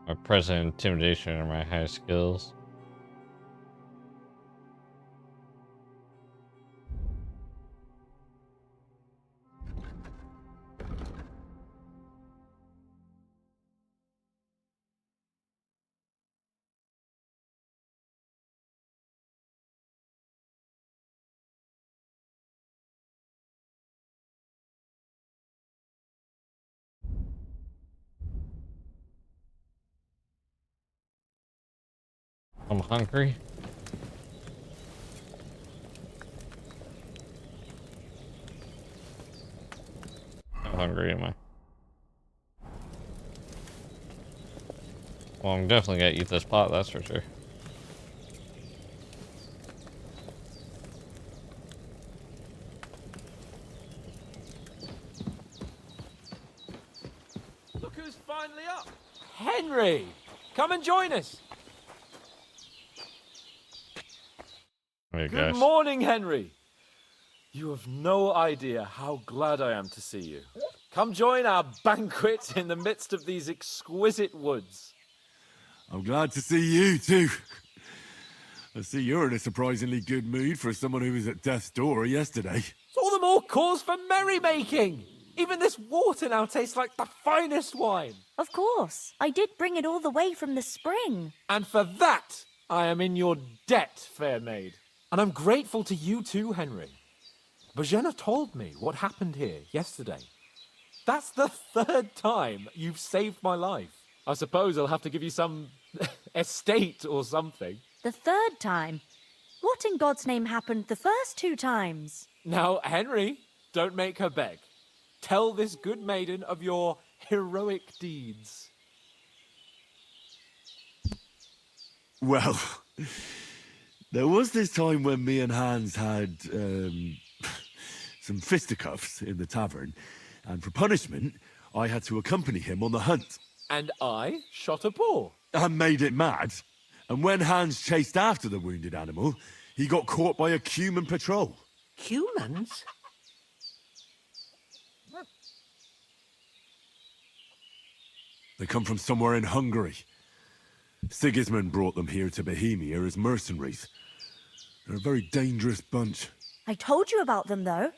My present intimidation are my highest skills. I'm hungry. How hungry am I? Well, I'm definitely gonna eat this pot, that's for sure. Look who's finally up! Henry! Come and join us! Hey, Good guys. morning, Henry! You have no idea how glad I am to see you. Come join our banquet in the midst of these exquisite woods. I'm glad to see you too. I see you're in a surprisingly good mood for someone who was at death's door yesterday. It's all the more cause for merrymaking! Even this water now tastes like the finest wine. Of course. I did bring it all the way from the spring. And for that, I am in your debt, fair maid. And I'm grateful to you too, Henry. Bajena told me what happened here yesterday. That's the 3rd time you've saved my life. I suppose I'll have to give you some estate or something. The 3rd time? What in God's name happened the first 2 times? Now, Henry, don't make her beg. Tell this good maiden of your heroic deeds. Well, there was this time when me and Hans had some fisticuffs in the tavern, and for punishment, I had to accompany him on the hunt. And I shot a boar. And made it mad. And when Hans chased after the wounded animal, he got caught by a human patrol. Humans? They come from somewhere in Hungary. Sigismund brought them here to Bohemia as mercenaries. They're a very dangerous bunch. I told you about them, though.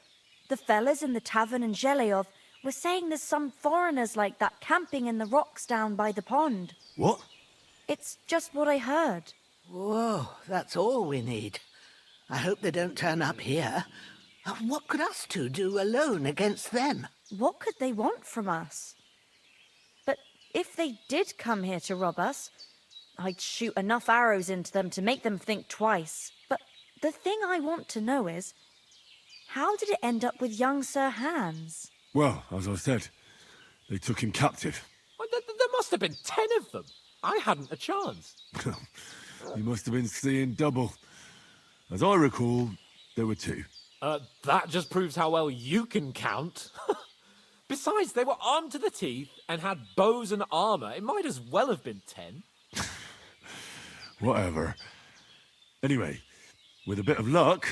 The fellas in the tavern in Zheleyov were saying there's some foreigners like that camping in the rocks down by the pond. What? It's just what I heard. Whoa, that's all we need. I hope they don't turn up here. What could us two do alone against them? What could they want from us? But if they did come here to rob us, I'd shoot enough arrows into them to make them think twice. But the thing I want to know is, how did it end up with young Sir Hans? Well, as I said, they took him captive. Well, there must have been 10 of them. I hadn't a chance. You must have been seeing double. As I recall, There were 2. That just proves how well you can count. Besides, they were armed to the teeth and had bows and armor. It might as well have been 10. Whatever. Anyway, with a bit of luck,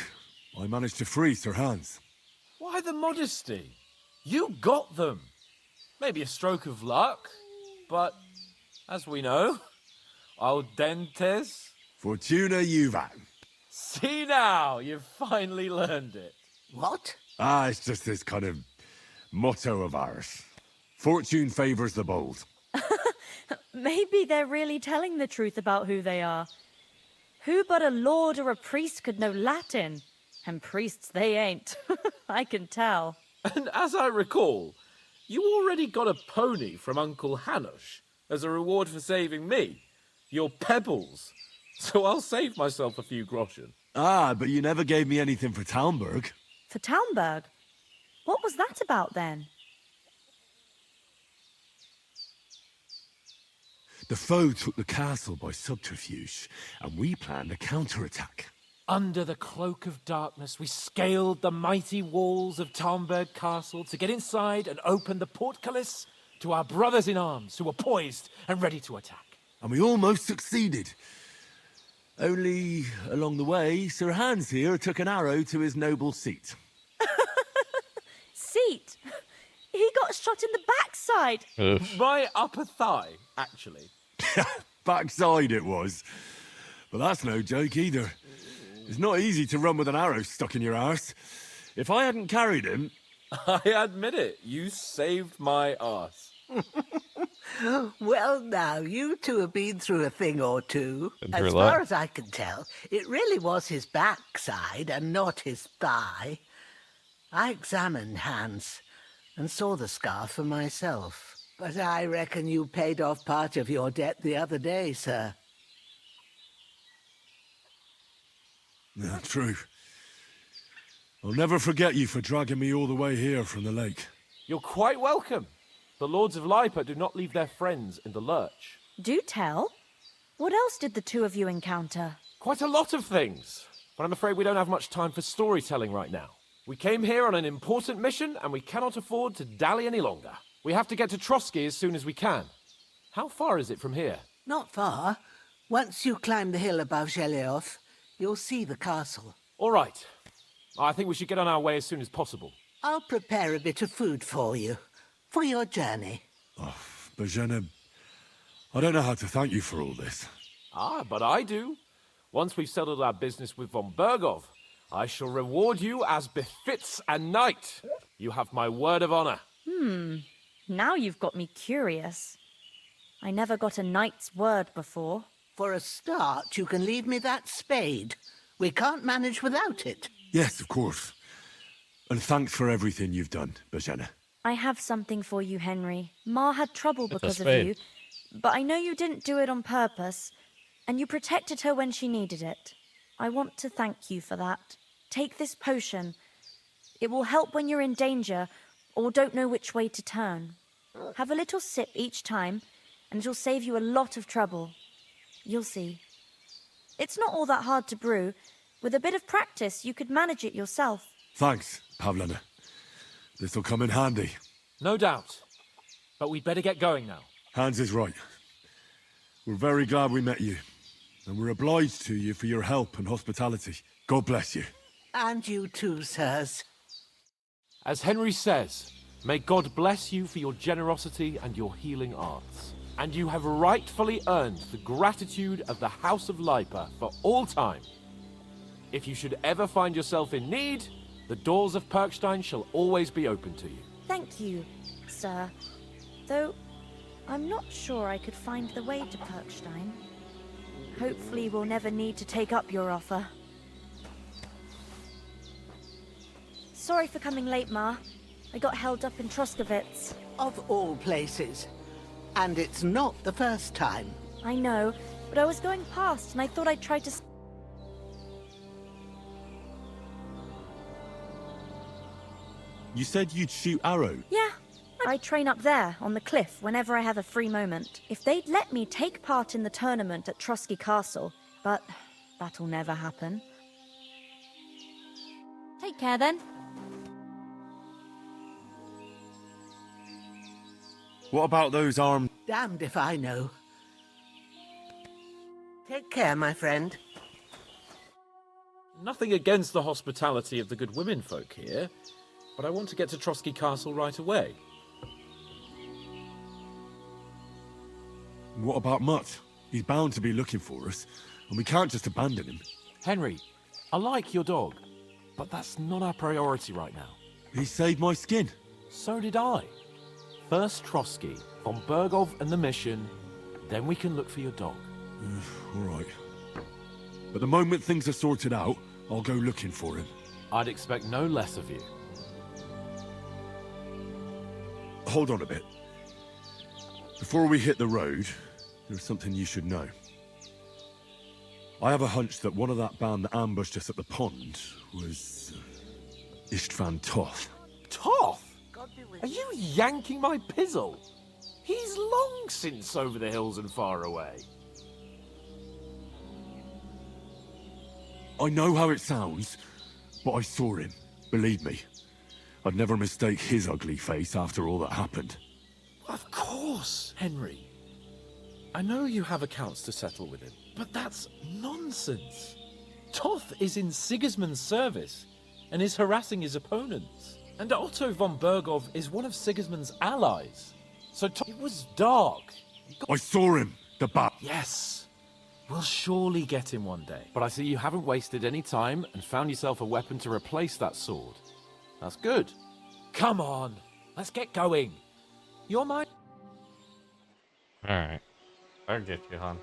I managed to free Sir Hans. Why the modesty? You got them. Maybe a stroke of luck, but as we know, al dentes. Fortuna juvat. See now, you've finally learned it. What? It's just this kind of motto of ours. Fortune favors the bold. Maybe they're really telling the truth about who they are. Who but a lord or a priest could know Latin? And priests they ain't. I can tell. And as I recall, you already got a pony from Uncle Hanush as a reward for saving me. Your pebbles. So I'll save myself a few groschen. But you never gave me anything for Talmberg. For Talmberg? What was that about then? The foe took the castle by subterfuge, and we planned a counterattack. Under the cloak of darkness, we scaled the mighty walls of Talmberg Castle to get inside and open the portcullis to our brothers in arms who were poised and ready to attack. And we almost succeeded. Only, along the way, Sir Hans here took an arrow to his noble seat. Seat? He got shot in the backside. My upper thigh, actually. Backside it was. But that's no joke either. It's not easy to run with an arrow stuck in your arse. If I hadn't carried him... I admit it, you saved my arse. Well, now, you two have been through a thing or two. Been As through a lot. far as I can tell, it really was his backside and not his thigh. I examined Hans and saw the scar for myself. But I reckon you paid off part of your debt the other day, sir. Yeah, true. I'll never forget you for dragging me all the way here from the lake. You're quite welcome. The Lords of Lipa do not leave their friends in the lurch. Do tell. What else did the two of you encounter? Quite a lot of things. But I'm afraid we don't have much time for storytelling right now. We came here on an important mission, and we cannot afford to dally any longer. We have to get to Trotsky as soon as we can. How far is it from here? Not far. Once you climb the hill above Zhelioth, you'll see the castle. All right. I think we should get on our way as soon as possible. I'll prepare a bit of food for you, for your journey. Bozhena, I don't know how to thank you for all this. But I do. Once we've settled our business with von Bergov, I shall reward you as befits a knight. You have my word of honor. Now you've got me curious. I never got a knight's word before. For a start, you can leave me that spade. We can't manage without it. Yes, of course. And thanks for everything you've done, Bozhena. I have something for you, Henry. Ma had trouble It's a because of spade. you, but I know you didn't do it on purpose, and you protected her when she needed it. I want to thank you for that. Take this potion. It will help when you're in danger or don't know which way to turn. Have a little sip each time, and it'll save you a lot of trouble. You'll see. It's not all that hard to brew. With a bit of practice, you could manage it yourself. Thanks, Pavlena. This'll come in handy. No doubt. But we'd better get going now. Hans is right. We're very glad we met you. And we're obliged to you for your help and hospitality. God bless you. And you too, sirs. As Henry says, may God bless you for your generosity and your healing arts. And you have rightfully earned the gratitude of the House of Lipa for all time. If you should ever find yourself in need, the doors of Perkstein shall always be open to you. Thank you, sir. Though, I'm not sure I could find the way to Perkstein. Hopefully we'll never need to take up your offer. Sorry for coming late, Ma. I got held up in Troskovitz. Of all places. And it's not the first time. I know, but I was going past and I thought I'd try to... You said you'd shoot arrow. Yeah, I train up there, on the cliff, whenever I have a free moment. If they'd let me take part in the tournament at Trotsky Castle, but that'll never happen. Take care then. What about those armed... Damned if I know. Take care, my friend. Nothing against the hospitality of the good women folk here, but I want to get to Trotsky Castle right away. What about Mutt? He's bound to be looking for us, and we can't just abandon him. Henry, I like your dog, but that's not our priority right now. He saved my skin. So did I. First Trotsky, von Bergov and the mission, then we can look for your dog. All right. But the moment things are sorted out, I'll go looking for him. I'd expect no less of you. Hold on a bit. Before we hit the road, there's something you should know. I have a hunch that one of that band that ambushed us at the pond was... Istvan Toth. Toth? Are you yanking my pizzle? He's long since over the hills and far away. I know how it sounds, but I saw him. Believe me. I'd never mistake his ugly face after all that happened. Of course, Henry. I know you have accounts to settle with him, but that's nonsense. Toth is in Sigismund's service and is harassing his opponents. And Otto von Bergov is one of Sigismund's allies. So it was dark. I saw him, the bat. Yes. We'll surely get him one day. But I see you haven't wasted any time and found yourself a weapon to replace that sword. That's good. Come on, let's get going. You're mine. Alright. I'll get you, hon.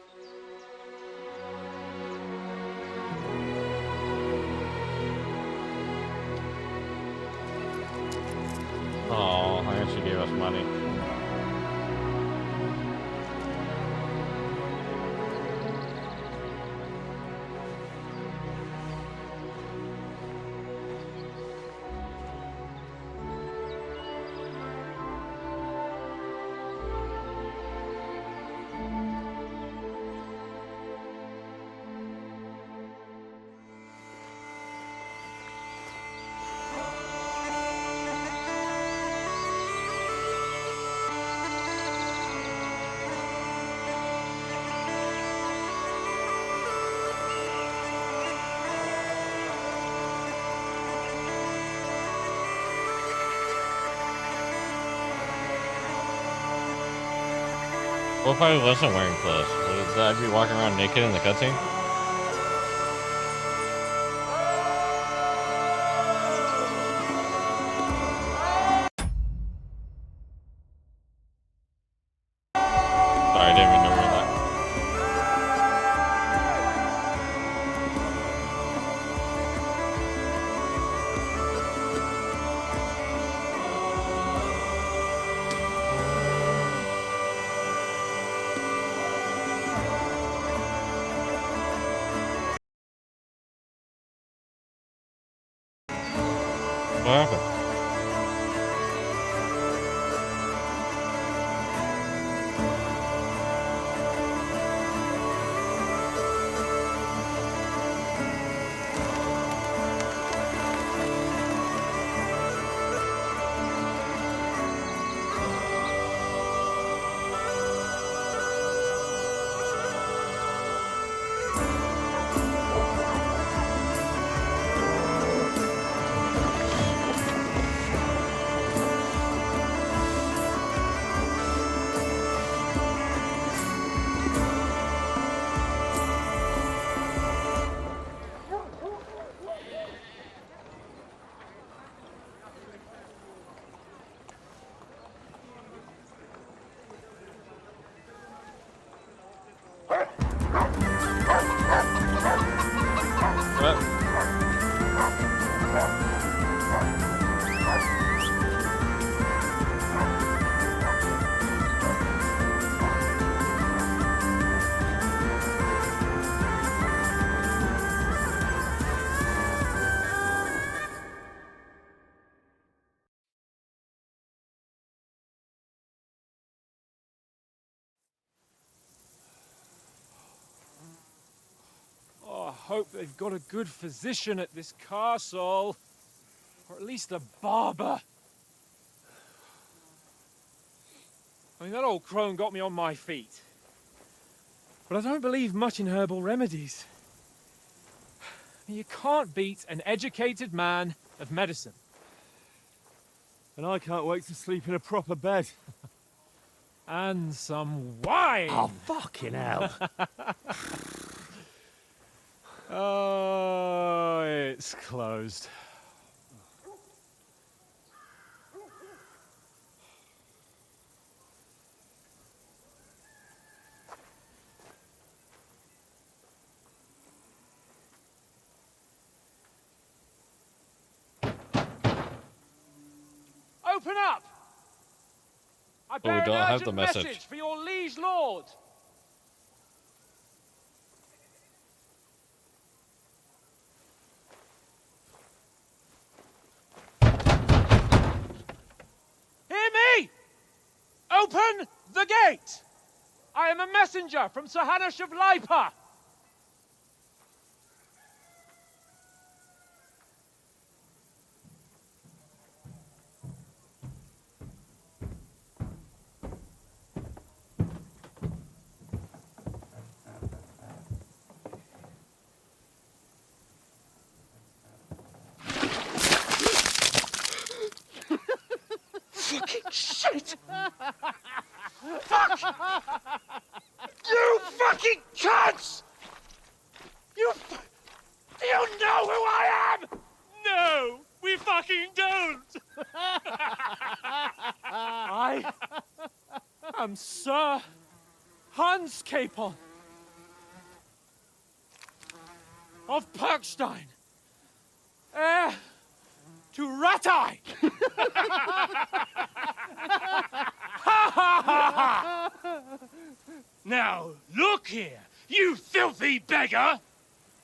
Oh, I guess she gave us money. What if I wasn't wearing clothes? Would I be walking around naked in the cutscene? Sorry, I didn't even know we were that. What happened? Oh, I hope they've got a good physician at this castle. Or at least a barber. I mean, that old crone got me on my feet. But I don't believe much in herbal remedies. You can't beat an educated man of medicine. And I can't wait to sleep in a proper bed. And some wine! Oh, fucking hell. Oh, it's closed. Open up! I we bear don't an have the urgent message. for your liege lord. Hear me! Open the gate! I am a messenger from Sir Hanush of Lipa. Fucking shit! Fuck! You fucking cunts! Do you know who I am? No, we fucking don't! I am Sir Hans Capon of Perkstein, heir to Ratai! Now, look here, you filthy beggar!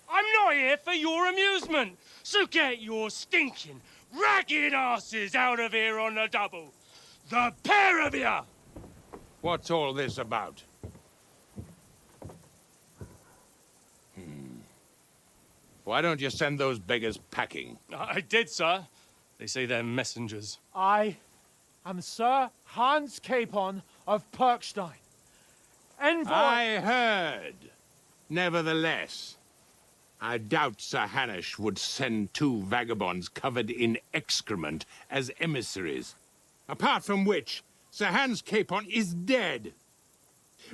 I'm not here for your amusement, so get your stinking, ragged asses out of here on the double. The pair of you! What's all this about? Why don't you send those beggars packing? I did, sir. They say they're messengers. I am Sir Hans Capon of Perkstein, envoy... I heard. Nevertheless, I doubt Sir Hanush would send two vagabonds covered in excrement as emissaries. Apart from which, Sir Hans Capon is dead.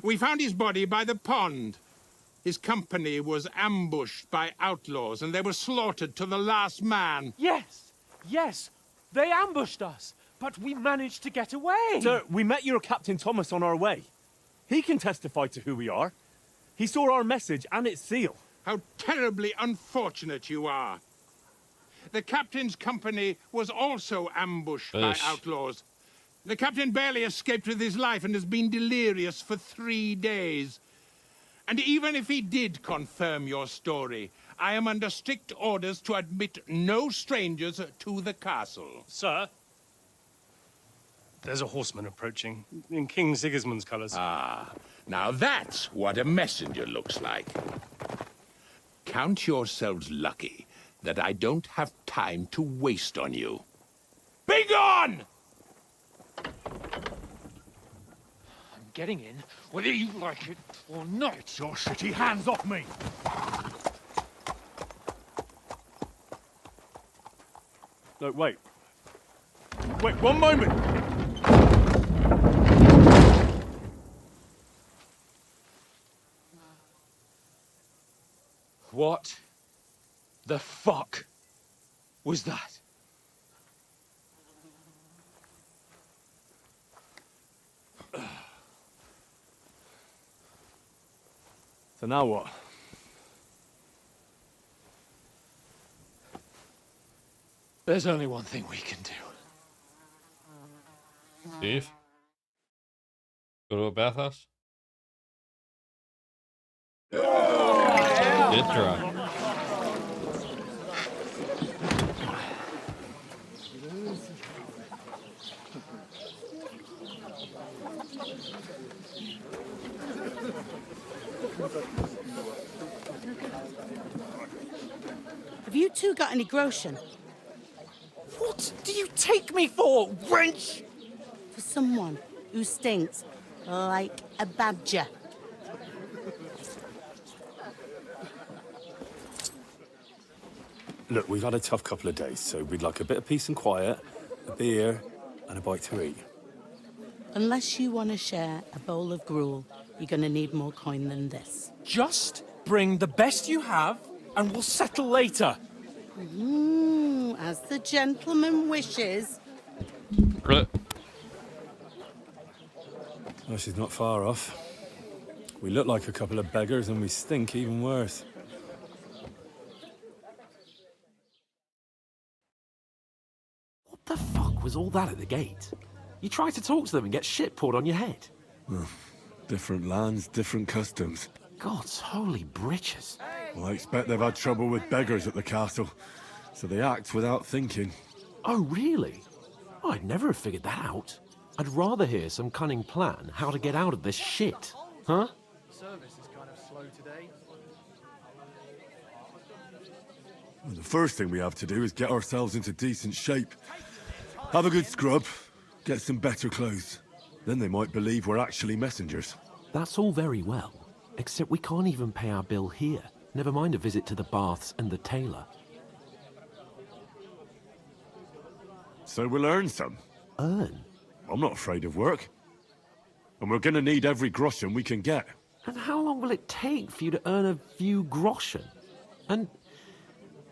We found his body by the pond. His company was ambushed by outlaws, and they were slaughtered to the last man. Yes, yes, they ambushed us, but we managed to get away. Sir, we met your Captain Thomas on our way. He can testify to who we are. He saw our message and its seal. How terribly unfortunate you are. The captain's company was also ambushed by outlaws. The captain barely escaped with his life and has been delirious for 3 days. And even if he did confirm your story, I am under strict orders to admit no strangers to the castle. Sir? There's a horseman approaching, in King Sigismund's colours. Ah, now that's what a messenger looks like. Count yourselves lucky that I don't have time to waste on you. Be gone! I'm getting in, whether you like it or not. Get your shitty hands off me! No, wait. Wait, one moment! What the fuck was that? So now what? There's only one thing we can do. Steve? Go to a bathhouse? Did try. Have you two got any groschen? What do you take me for, wench? For someone who stinks like a badger. Look, we've had a tough couple of days, so we'd like a bit of peace and quiet, a beer, and a bite to eat. Unless you want to share a bowl of gruel, you're going to need more coin than this. Just bring the best you have, and we'll settle later. As the gentleman wishes. Well, she's not far off. We look like a couple of beggars, and we stink even worse. What the fuck was all that at the gate? You tried to talk to them and get shit poured on your head. Different lands, different customs. God's holy britches. Well, I expect they've had trouble with beggars at the castle, so they act without thinking. Oh, really? I'd never have figured that out. I'd rather hear some cunning plan how to get out of this shit. Huh? Service is kind of slow today. Well, the first thing we have to do is get ourselves into decent shape. Have a good scrub, get some better clothes. Then they might believe we're actually messengers. That's all very well, except we can't even pay our bill here. Never mind a visit to the baths and the tailor. So we'll earn some. Earn? I'm not afraid of work. And we're gonna need every groschen we can get. And how long will it take for you to earn a few groschen? And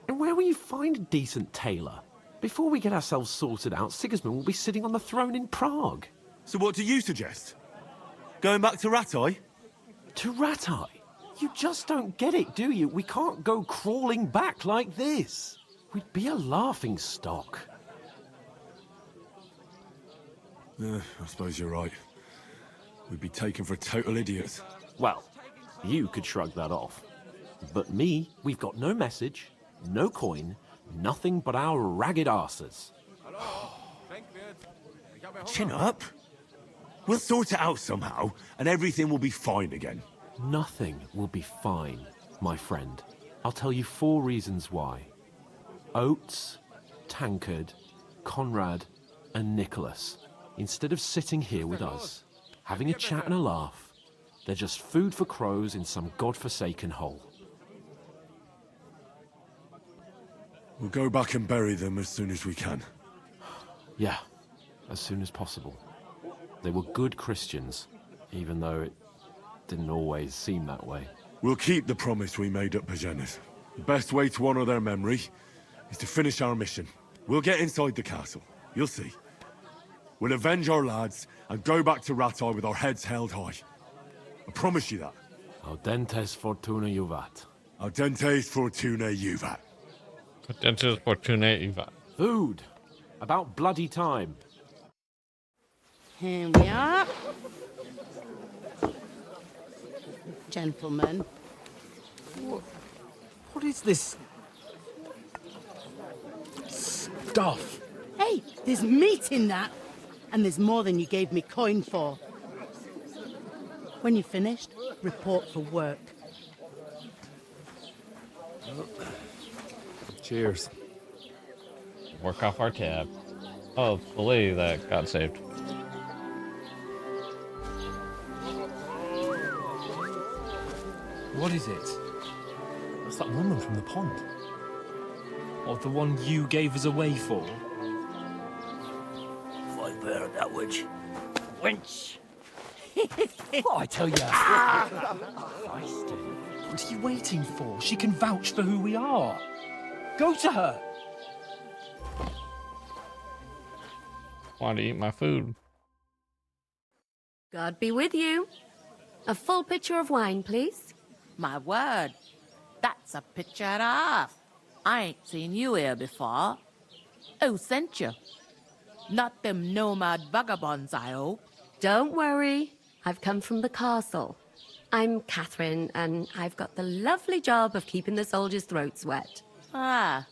where will you find a decent tailor? Before we get ourselves sorted out, Sigismund will be sitting on the throne in Prague. So what do you suggest? Going back to Ratai? To Ratai? You just don't get it, do you? We can't go crawling back like this. We'd be a laughing stock. I suppose you're right. We'd be taken for total idiots. Well, you could shrug that off. But me, we've got no message, no coin, nothing but our ragged arses. Chin up. We'll sort it out somehow, and everything will be fine again. Nothing will be fine, my friend. I'll tell you 4 reasons why. Oates, Tankard, Conrad, and Nicholas. Instead of sitting here with us, having a chat and a laugh, they're just food for crows in some godforsaken hole. We'll go back and bury them as soon as we can. Yeah, as soon as possible. They were good Christians, even though it didn't always seem that way. We'll keep the promise we made at Pagenis. The best way to honor their memory is to finish our mission. We'll get inside the castle. You'll see. We'll avenge our lads and go back to Ratai with our heads held high. I promise you that. Audentes fortuna juvat. Audentes fortuna juvat. Audentes fortuna juvat. Food. About bloody time. Here we are. Gentlemen. What is this stuff? Hey, there's meat in that. And there's more than you gave me coin for. When you're finished, report for work. Cheers. Work off our tab. Oh, the lady that got saved. What is it? That's that woman from the pond. Or the one you gave us away for? I bear that witch. Wench! Oh, I tell you. What are you waiting for? She can vouch for who we are. Go to her. Want to eat my food. God be with you. A full pitcher of wine, please. My word, that's a picture and a half. I ain't seen you here before. Who sent you? Not them nomad vagabonds, I hope. Don't worry. I've come from the castle. I'm Catherine, and I've got the lovely job of keeping the soldiers' throats wet. Ah,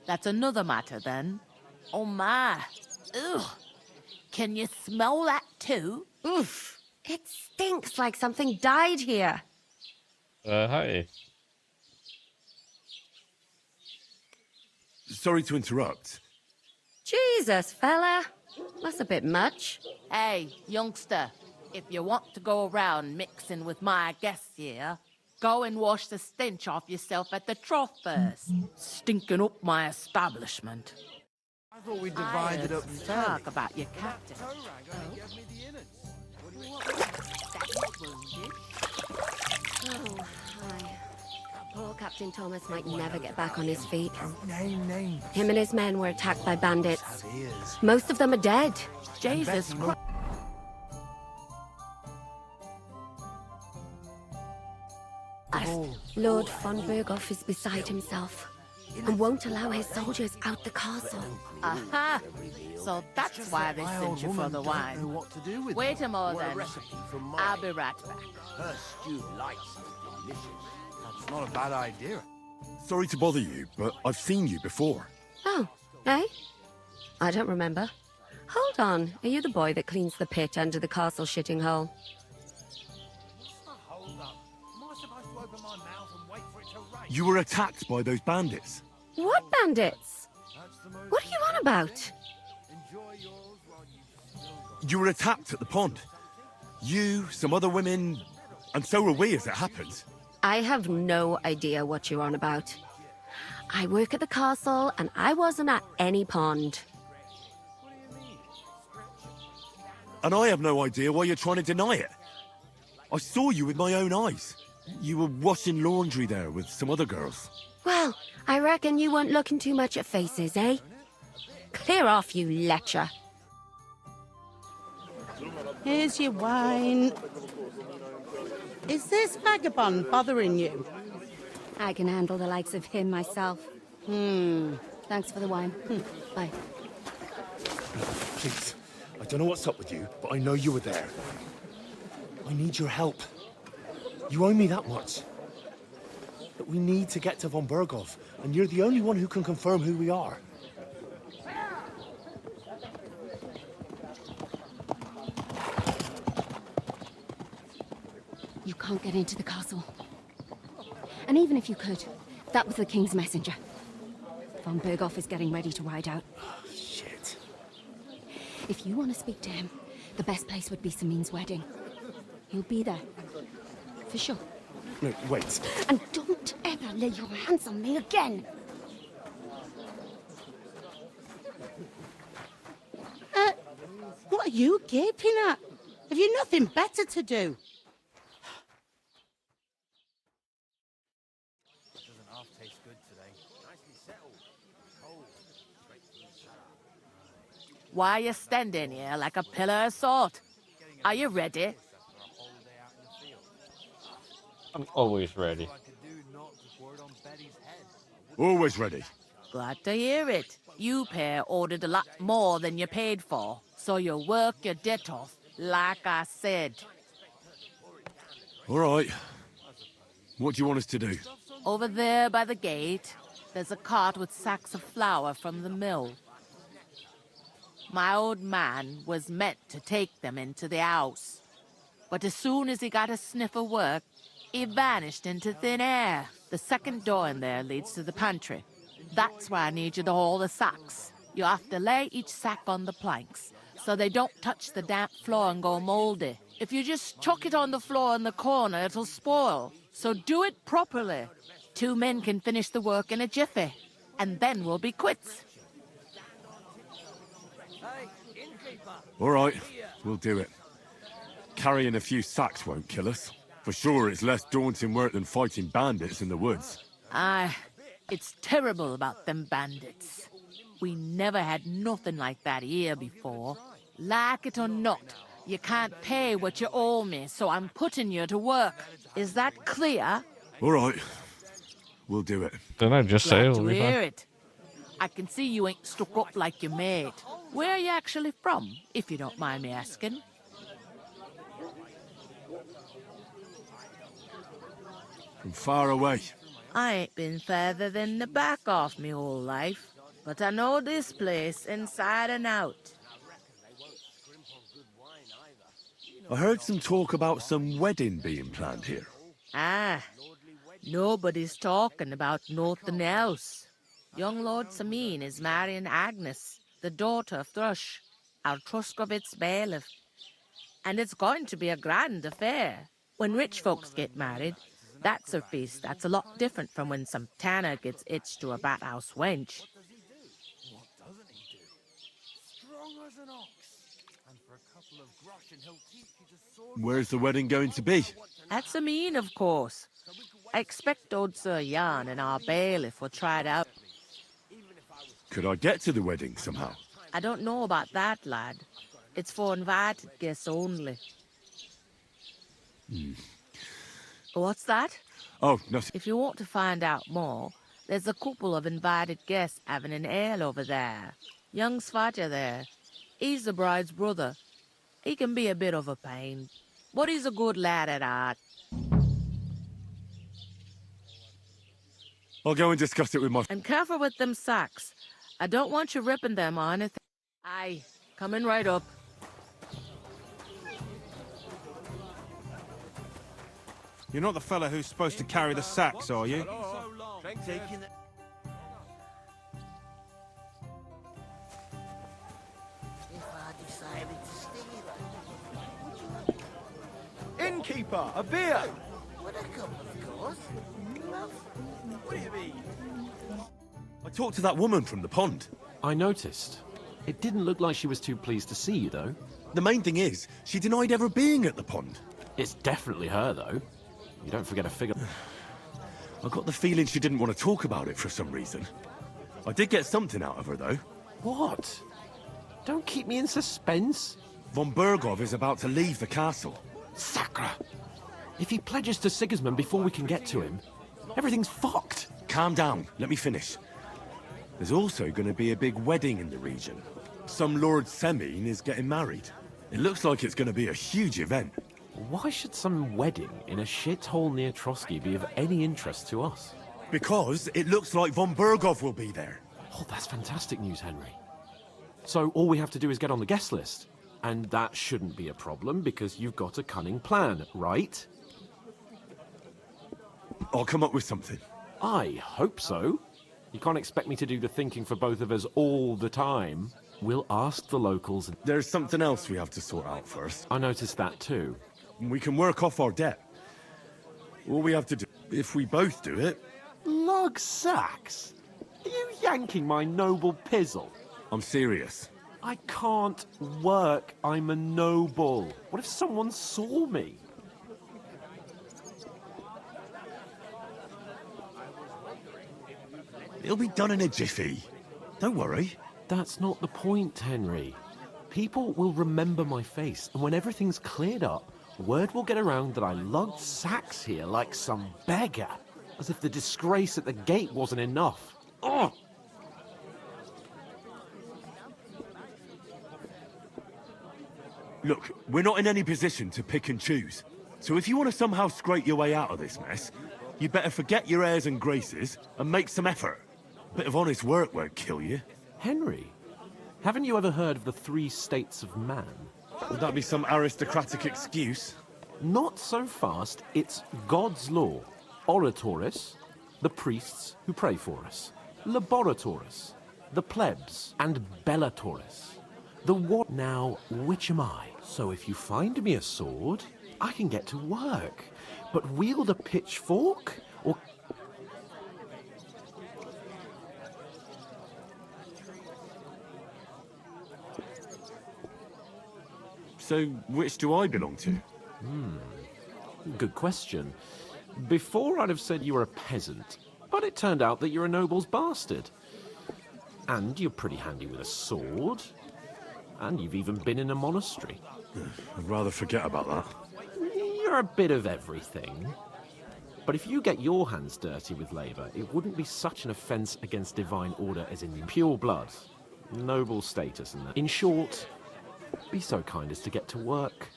that's another matter then. Oh my. Ugh. Can you smell that too? Oof. It stinks like something died here. Hi. Sorry to interrupt. Cheers. Jesus, fella. That's a bit much. Hey, youngster, if you want to go around mixing with my guests here, go and wash the stench off yourself at the trough first. Stinking up my establishment. I thought we I divided heard up some fairly. talk about your captain. Oh, hi. Poor Captain Thomas might never get back on his feet. Name names. Him and his men were attacked by bandits. Most of them are dead. Jesus Christ. Lord von Berghoff is beside himself and won't allow his soldiers out the castle. Aha! So that's why they sent you for the wine. Wait a moment, then. I'll be right back. Her stewed lights are delicious. That's not a bad idea. Sorry to bother you, but I've seen you before. Oh, eh? I don't remember. Hold on, are you the boy that cleans the pit under the castle shitting hole? You were attacked by those bandits. What bandits? What are you on about? You were attacked at the pond. You, some other women, and so were we as it happens. I have no idea what you're on about. I work at the castle and I wasn't at any pond. And I have no idea why you're trying to deny it. I saw you with my own eyes. You were washing laundry there with some other girls. Well, I reckon you weren't looking too much at faces, eh? Clear off, you lecher. Here's your wine. Is this vagabond bothering you? I can handle the likes of him myself. Thanks for the wine. Bye. Please, I don't know what's up with you, but I know you were there. I need your help. You owe me that much. But we need to get to von Berghoff, and you're the only one who can confirm who we are. You can't get into the castle. And even if you could, that was the king's messenger. Von Berghoff is getting ready to ride out. Shit. If you want to speak to him, the best place would be Samin's wedding. He'll be there. For sure. No, wait. And don't ever lay your hands on me again! What are you gaping at? Have you nothing better to do? Why are you standing here like a pillar of salt? Are you ready? I'm always ready. Always ready. Glad to hear it. You pair ordered a lot more than you paid for, so you work your debt off, like I said. All right. What do you want us to do? Over there by the gate, there's a cart with sacks of flour from the mill. My old man was meant to take them into the house, but as soon as he got a sniff of work, he vanished into thin air. The second door in there leads to the pantry. That's where I need you to haul the sacks. You have to lay each sack on the planks, so they don't touch the damp floor and go moldy. If you just chuck it on the floor in the corner, it'll spoil. So do it properly. 2 men can finish the work in a jiffy, and then we'll be quits. All right, we'll do it. Carrying a few sacks won't kill us. For sure, it's less daunting work than fighting bandits in the woods. Aye, it's terrible about them bandits. We never had nothing like that here before. Like it or not, you can't pay what you owe me, so I'm putting you to work. Is that clear? All right, we'll do it. Didn't I just say Glad it'll to be hear fine? it. I can see you ain't stuck up like your mate. Where are you actually from, if you don't mind me asking? From far away. I ain't been further than the back off me whole life, but I know this place inside and out. I heard some talk about some wedding being planned here. Ah, nobody's talking about nothing else. Young Lord Samin is marrying Agnes, the daughter of Thrush, our Truskovitz bailiff. And it's going to be a grand affair. When rich folks get married, that's a feast that's a lot different from when some tanner gets itched to a bat-house wench. What doesn't he do? Strong as an ox. And for a couple of groschen, he'll teach you to sword. Where's the wedding going to be? That's a mean, of course. I expect old Sir Jan and our bailiff will try it out. Could I get to the wedding somehow? I don't know about that, lad. It's for invited guests only. What's that? Oh, nothing. If you want to find out more, there's a couple of invited guests having an ale over there. Young Svaja there. He's the bride's brother. He can be a bit of a pain, but he's a good lad at heart. I'll go and discuss it with my... And careful with them sacks. I don't want you ripping them or anything. Aye, coming right up. You're not the fella who's supposed to carry the sacks, are you? Innkeeper, a beer! Would a couple, of course. What do you mean? I talked to that woman from the pond. I noticed. It didn't look like she was too pleased to see you, though. The main thing is, she denied ever being at the pond. It's definitely her, though. You don't forget a figure. I got the feeling she didn't want to talk about it for some reason. I did get something out of her, though. What? Don't keep me in suspense. Von Bergov is about to leave the castle. Sacra! If he pledges to Sigismund before we can get to him, everything's fucked. Calm down. Let me finish. There's also going to be a big wedding in the region. Some Lord Semine is getting married. It looks like it's going to be a huge event. Why should some wedding in a shithole near Trotsky be of any interest to us? Because it looks like Von Bergov will be there. Oh, that's fantastic news, Henry. So all we have to do is get on the guest list. And that shouldn't be a problem because you've got a cunning plan, right? I'll come up with something. I hope so. You can't expect me to do the thinking for both of us all the time. We'll ask the locals. There's something else we have to sort out first. I noticed that too. We can work off our debt. All we have to do, if we both do it... Lug sacks? Are you yanking my noble pizzle? I'm serious. I can't work. I'm a noble. What if someone saw me? It'll be done in a jiffy. Don't worry. That's not the point, Henry. People will remember my face, and when everything's cleared up, word will get around that I lugged sacks here like some beggar, as if the disgrace at the gate wasn't enough. Ugh! Look, we're not in any position to pick and choose. So if you want to somehow scrape your way out of this mess, you'd better forget your airs and graces and make some effort. Bit of honest work won't kill you. Henry, haven't you ever heard of the 3 states of man? Would that be some aristocratic excuse? Not so fast. It's God's law. Oratoris, the priests who pray for us. Laboratoris, the plebs. And Bellatoris, the what? Now, which am I? So if you find me a sword, I can get to work. But wield a pitchfork? Or... So, which do I belong to? Good question. Before I'd have said you were a peasant, but it turned out that you're a noble's bastard. And you're pretty handy with a sword. And you've even been in a monastery. I'd rather forget about that. You're a bit of everything. But if you get your hands dirty with labour, it wouldn't be such an offence against divine order as in pure blood, noble status and that. In short, be so kind as to get to work.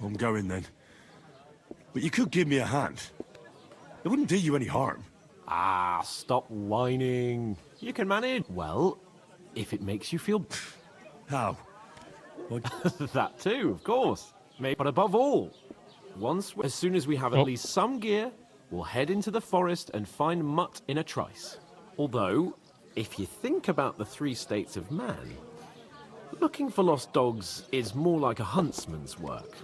I'm going then. But you could give me a hand. It wouldn't do you any harm. Ah, stop whining. You can manage. Well, if it makes you feel... How? That too, of course. But above all, as soon as we have at least some gear, we'll head into the forest and find Mutt in a trice. Although, If you think about the three states of man, looking for lost dogs is more like a huntsman's work.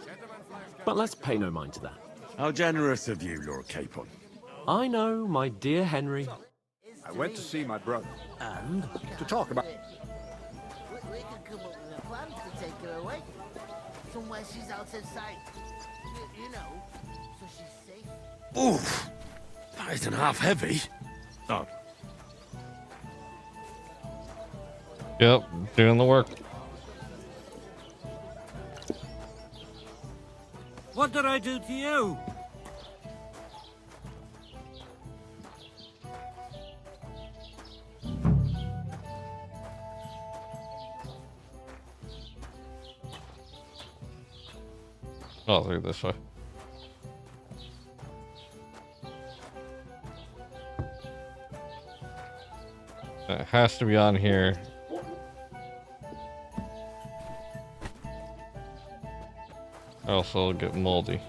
But let's pay no mind to that. How generous of you, Lord Capon. I know, my dear Henry. I went to see my brother, and to talk about... We can come up with a plan to take her away. Somewhere she's out of sight. You know, so she's safe. Oof! That isn't half heavy. Oh. Yep, doing the work. What did I do to you? Oh, through this way. It has to be on here. Or else it'll get moldy.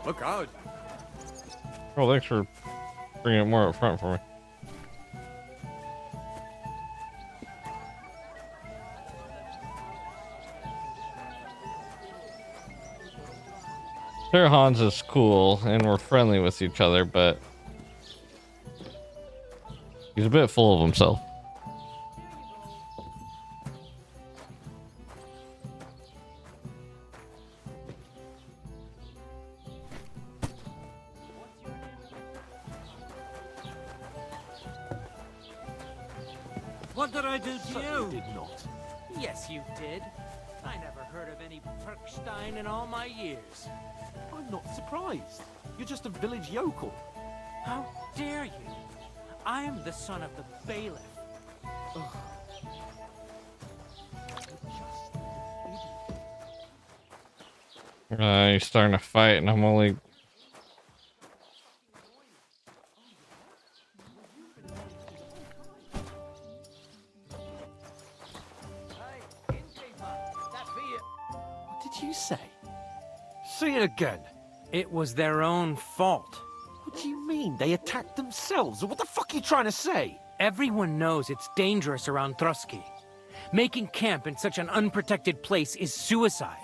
Look out! Oh, thanks for bringing it more up front for me. Sir Hans is cool and we're friendly with each other, but he's a bit full of himself. What did I do to you? Did not. Yes, you did. I never heard of any Perkstein in all my years. I'm not surprised. You're just a village yokel. How dare you? I am the son of the bailiff. He's starting to fight and I'm only... What did you say? Say it again. It was their own fault. What do you mean? They attacked themselves? What the fuck are you trying to say? Everyone knows it's dangerous around Trotsky. Making camp in such an unprotected place is suicide.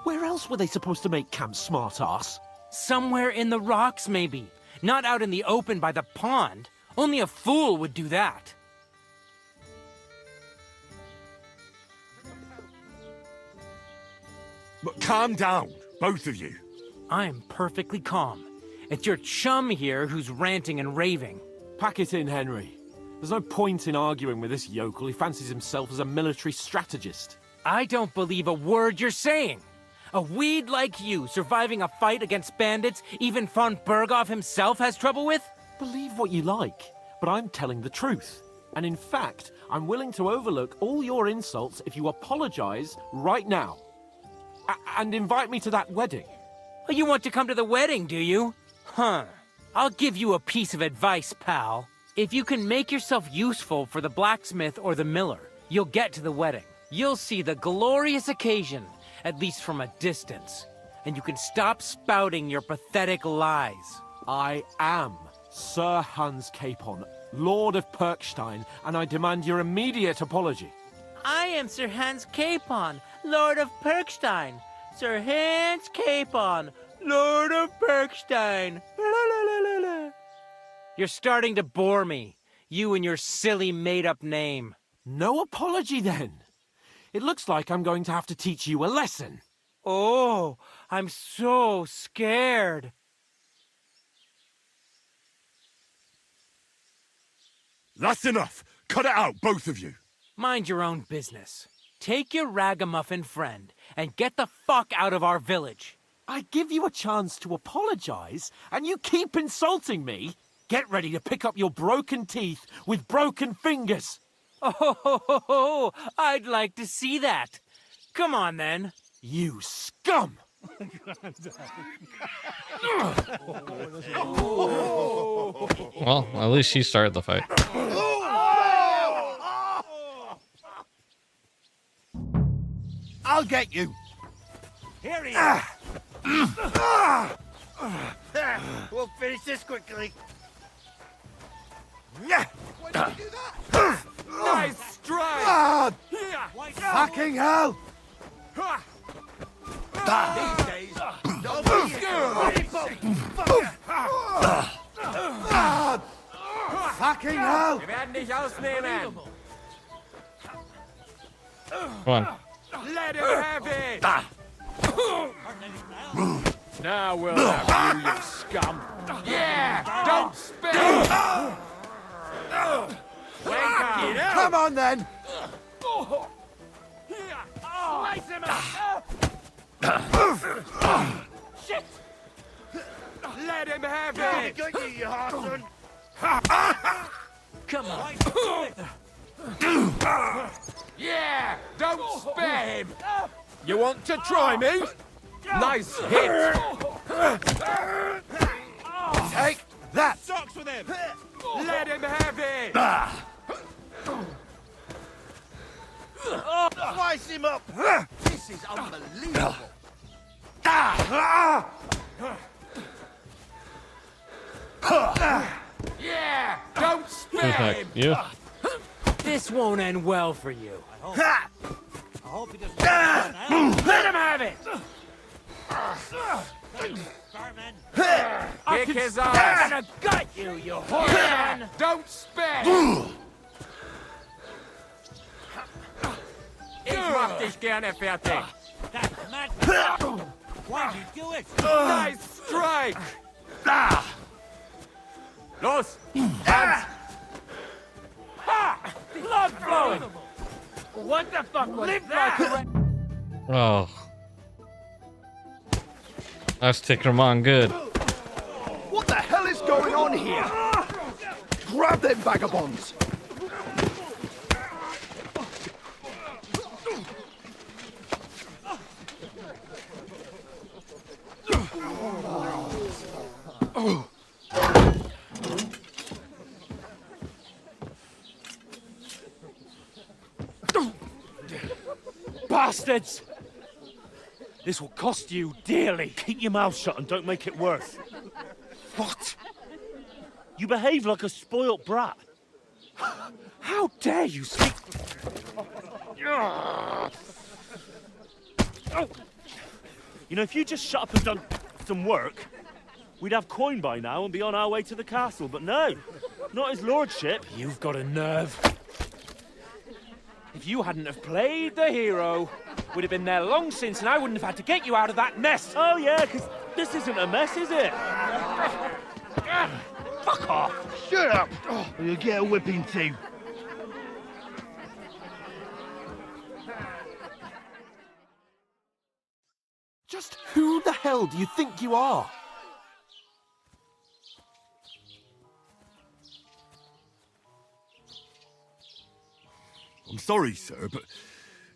Where else were they supposed to make camp, smart-ass? Somewhere in the rocks, maybe. Not out in the open by the pond. Only a fool would do that. But calm down, both of you. I'm perfectly calm. It's your chum here who's ranting and raving. Pack it in, Henry. There's no point in arguing with this yokel. He fancies himself as a military strategist. I don't believe a word you're saying. A weed like you surviving a fight against bandits even von Berghoff himself has trouble with? Believe what you like, but I'm telling the truth. And in fact, I'm willing to overlook all your insults if you apologize right now. And invite me to that wedding. Oh, you want to come to the wedding, do you? Huh. I'll give you a piece of advice, pal. If you can make yourself useful for the blacksmith or the miller, you'll get to the wedding. You'll see the glorious occasion, at least from a distance. And you can stop spouting your pathetic lies. I am Sir Hans Capon, Lord of Perkstein, and I demand your immediate apology. I am Sir Hans Capon, Lord of Perkstein. Sir Hans Capon, Lord of Perkstein. La, la, la, la, la. You're starting to bore me. You and your silly made-up name. No apology, then. It looks like I'm going to have to teach you a lesson. Oh, I'm so scared. That's enough. Cut it out, both of you. Mind your own business. Take your ragamuffin friend and get the fuck out of our village. I give you a chance to apologize, and you keep insulting me. Get ready to pick up your broken teeth with broken fingers. Oh, I'd like to see that. Come on, then. You scum! Well, at least she started the fight. I'll get you. Here he is. We'll finish this quickly. Why did you do that? Nice strike! Fucking hell! These days, don't be Fucking hell! Wir werden dich ausnehmen. Come on. Let him have it. Now we'll have you, you scum. Yeah, don't spit. Come on then! Slice him up! Shit! Let him have it! Got you, you Harson! Come on! Yeah, don't spare him. You want to try me? Nice hit. Take that! Socks with him! Let him have it. Slice him up! This is unbelievable! Yeah, don't spare him. You. This won't end well for you. I hope he doesn't. Let him have it! Kick his ass. I'm gonna gut you, you whoreman! Don't spare him. Ich mach dich gerne fertig. Why'd you do it? Nice strike. Los, Hans. Ha! Blood flowing! What the fuck was that? Oh. That's taking him on good. What the hell is going on here? Grab them vagabonds! Bastards! This will cost you dearly. Keep your mouth shut and don't make it worse. What? You behave like a spoilt brat. How dare you speak? You know, if you just shut up and done some work, we'd have coin by now and be on our way to the castle. But no, not his lordship. You've got a nerve. If you hadn't have played the hero, we'd have been there long since, and I wouldn't have had to get you out of that mess. Oh yeah, because this isn't a mess, is it? Fuck off! Shut up! Or you'll get a whipping too. Just who the hell do you think you are? I'm sorry, sir, but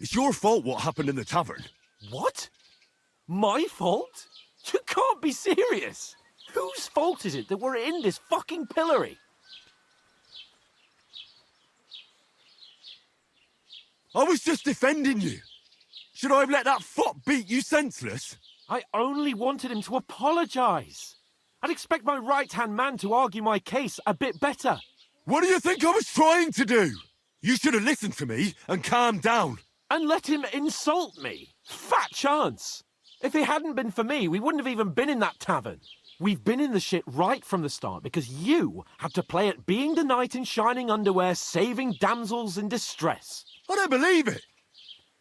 it's your fault what happened in the tavern. What? My fault? You can't be serious. Whose fault is it that we're in this fucking pillory? I was just defending you. Should I have let that fop beat you senseless? I only wanted him to apologise. I'd expect my right-hand man to argue my case a bit better. What do you think I was trying to do? You should have listened to me and calmed down. And let him insult me. Fat chance. If it hadn't been for me, we wouldn't have even been in that tavern. We've been in the shit right from the start because you had to play at being the knight in shining underwear, saving damsels in distress. I don't believe it.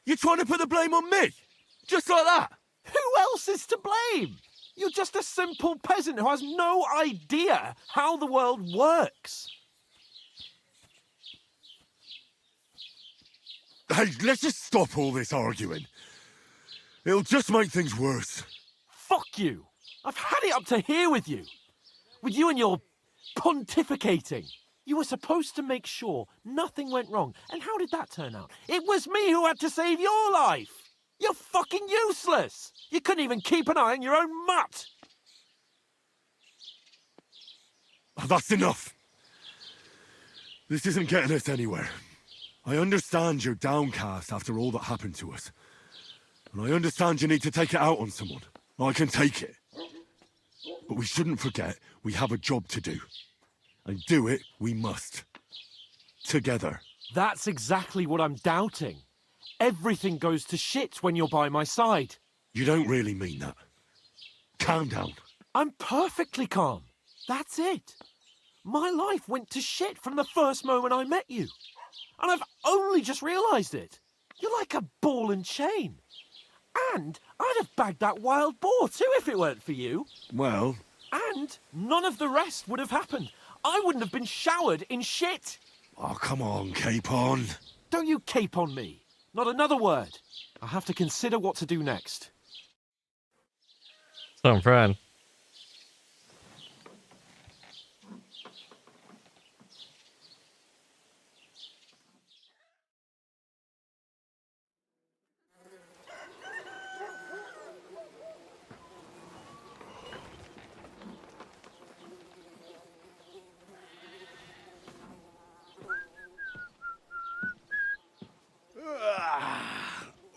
You're trying to put the blame on me? Just like that? Who else is to blame? You're just a simple peasant who has no idea how the world works. Hey, let's just stop all this arguing. It'll just make things worse. Fuck you. I've had it up to here with you. With you and your pontificating. You were supposed to make sure nothing went wrong. And how did that turn out? It was me who had to save your life. You're fucking useless. You couldn't even keep an eye on your own mutt. Oh, that's enough. This isn't getting us anywhere. I understand you're downcast after all that happened to us. And I understand you need to take it out on someone. I can take it. But we shouldn't forget we have a job to do. And do it we must. Together. That's exactly what I'm doubting. Everything goes to shit when you're by my side. You don't really mean that. Calm down. I'm perfectly calm. That's it. My life went to shit from the first moment I met you. And I've only just realised it. You're like a ball and chain. And I'd have bagged that wild boar too if it weren't for you. Well... And none of the rest would have happened. I wouldn't have been showered in shit. Oh, come on, Capon. Don't you cape on me. Not another word. I'll have to consider what to do next. So, friend.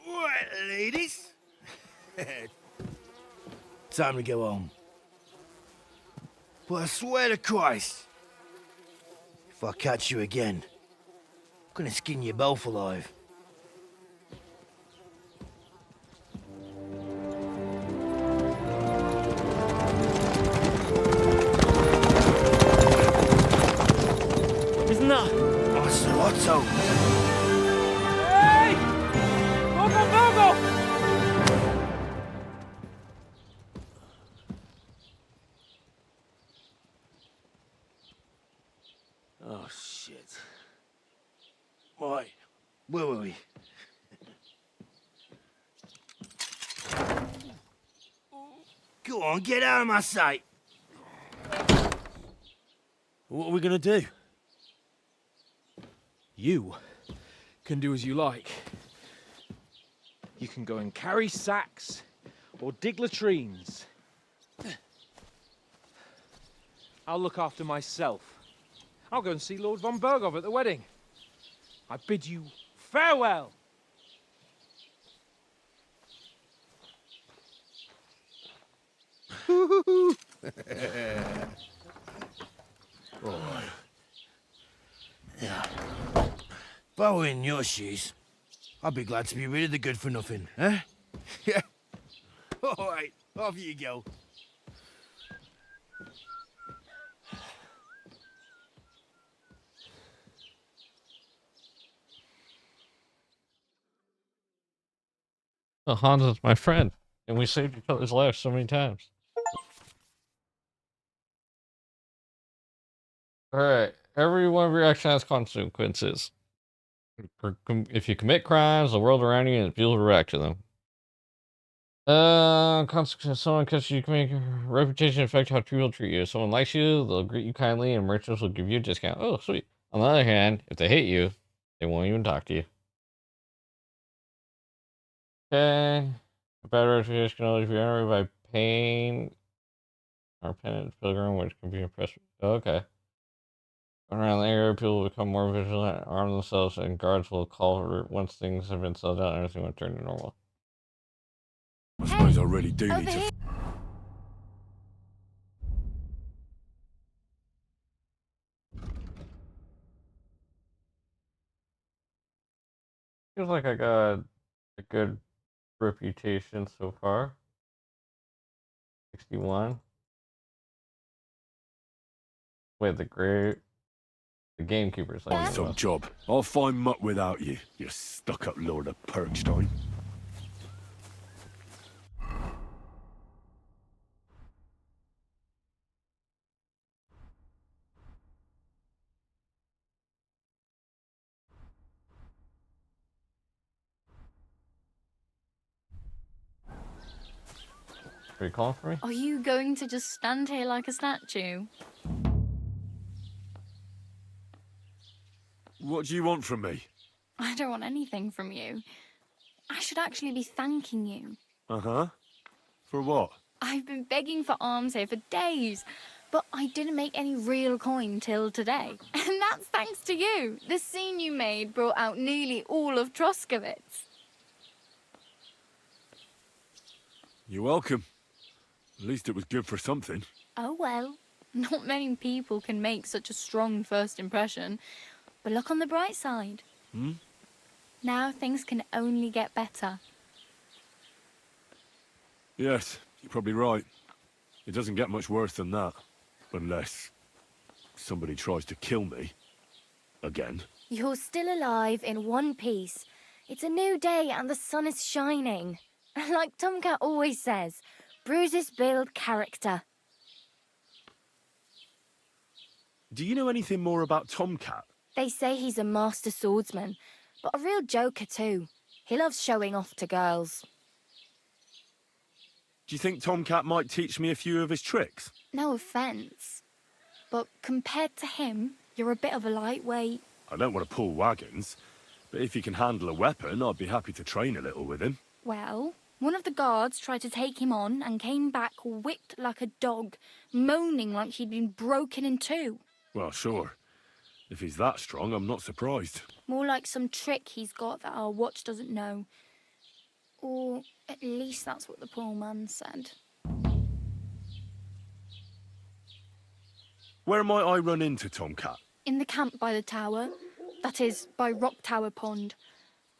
Right, ladies. Time to go home. But I swear to Christ, if I catch you again, I'm gonna skin you both alive. Isn't that? Oh, it's Otto. Hey! Bogo! Oh, shit. Right, where were we? Go on, get out of my sight. What are we gonna do? You can do as you like. You can go and carry sacks or dig latrines. I'll look after myself. I'll go and see Lord von Bergov at the wedding. I bid you farewell. Alright. Yeah. If I were in your shoes, I'd be glad to be rid of the good for nothing, eh? Yeah. Alright, off you go. Well, Hans is my friend, and we saved each other's lives so many times. Alright, every one of your actions has consequences. If you commit crimes, the world around you and people will react to them. Consequences, someone because you can make your reputation affect how people treat you. If someone likes you, they'll greet you kindly, and merchants will give you a discount. Oh, sweet. On the other hand, if they hate you, they won't even talk to you. Okay. A bad reputation can only be generated by pain or penitent pilgrim, which can be impressive. Okay. Around the area, people will become more vigilant, arm themselves, and guards will call once things have been settled down and everything will turn to normal. I suppose I really do need to... Feels like I got a good reputation so far. 61. Wait, the gamekeeper's like Some job. I'll find mutt without you, you stuck-up Lord of Perkstein. Are you calling for me? Are you going to just stand here like a statue? What do you want from me? I don't want anything from you. I should actually be thanking you. Uh-huh. For what? I've been begging for alms here for days, but I didn't make any real coin till today. And that's thanks to you. The scene you made brought out nearly all of Troskowitz. You're welcome. At least it was good for something. Oh well. Not many people can make such a strong first impression. But look on the bright side. Hmm? Now things can only get better. Yes, you're probably right. It doesn't get much worse than that. Unless somebody tries to kill me. Again. You're still alive in one piece. It's a new day and the sun is shining. Like Tomcat always says, bruises build character. Do you know anything more about Tomcat? They say he's a master swordsman, but a real joker too. He loves showing off to girls. Do you think Tomcat might teach me a few of his tricks? No offence, but compared to him, you're a bit of a lightweight. I don't want to pull wagons, but if he can handle a weapon, I'd be happy to train a little with him. Well, one of the guards tried to take him on and came back whipped like a dog, moaning like he'd been broken in two. Well, sure. If he's that strong, I'm not surprised. More like some trick he's got that our watch doesn't know. Or at least that's what the poor man said. Where might I run into Tomcat? In the camp by the tower. That is, by Rock Tower Pond.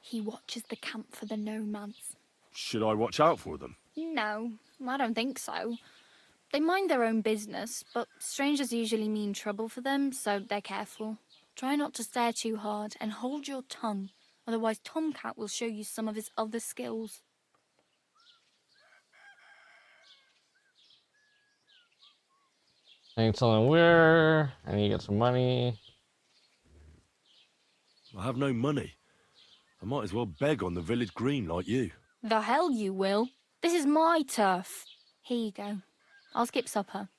He watches the camp for the nomads. Should I watch out for them? No, I don't think so. They mind their own business, but strangers usually mean trouble for them, so they're careful. Try not to stare too hard and hold your tongue, otherwise Tomcat will show you some of his other skills. Ain't telling where. I need to get some money. I have no money. I might as well beg on the village green like you. The hell you will. This is my turf. Here you go. I'll skip supper.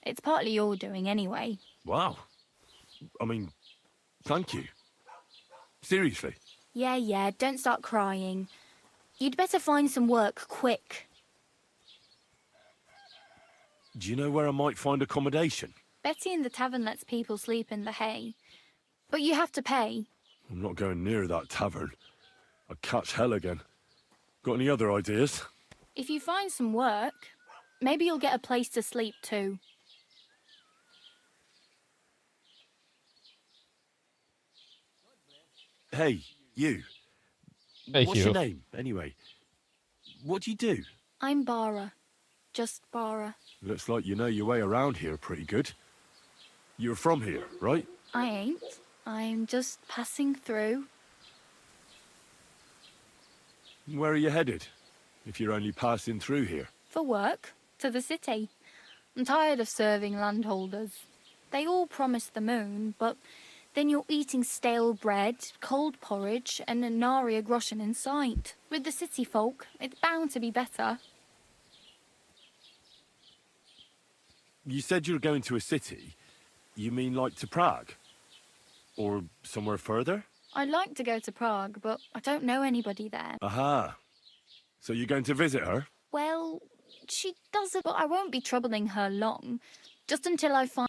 It's partly your doing anyway. Wow. I mean, thank you. Seriously. Yeah, don't start crying. You'd better find some work quick. Do you know where I might find accommodation? Betty in the tavern lets people sleep in the hay. But you have to pay. I'm not going near that tavern. I'd catch hell again. Got any other ideas? If you find some work, maybe you'll get a place to sleep too. Hey, you. Hey, What's you. your name, anyway? What do you do? I'm Bara. Just Bara. Looks like you know your way around here pretty good. You're from here, right? I ain't. I'm just passing through. Where are you headed? If you're only passing through here. For work. To the city. I'm tired of serving landholders. They all promise the moon, but then you're eating stale bread, cold porridge, and a nary a groschen in sight. With the city folk, it's bound to be better. You said you were going to a city. You mean like to Prague? Or somewhere further? I'd like to go to Prague, but I don't know anybody there. Aha. So you're going to visit her? Well, she does it, but I won't be troubling her long. Just until I find...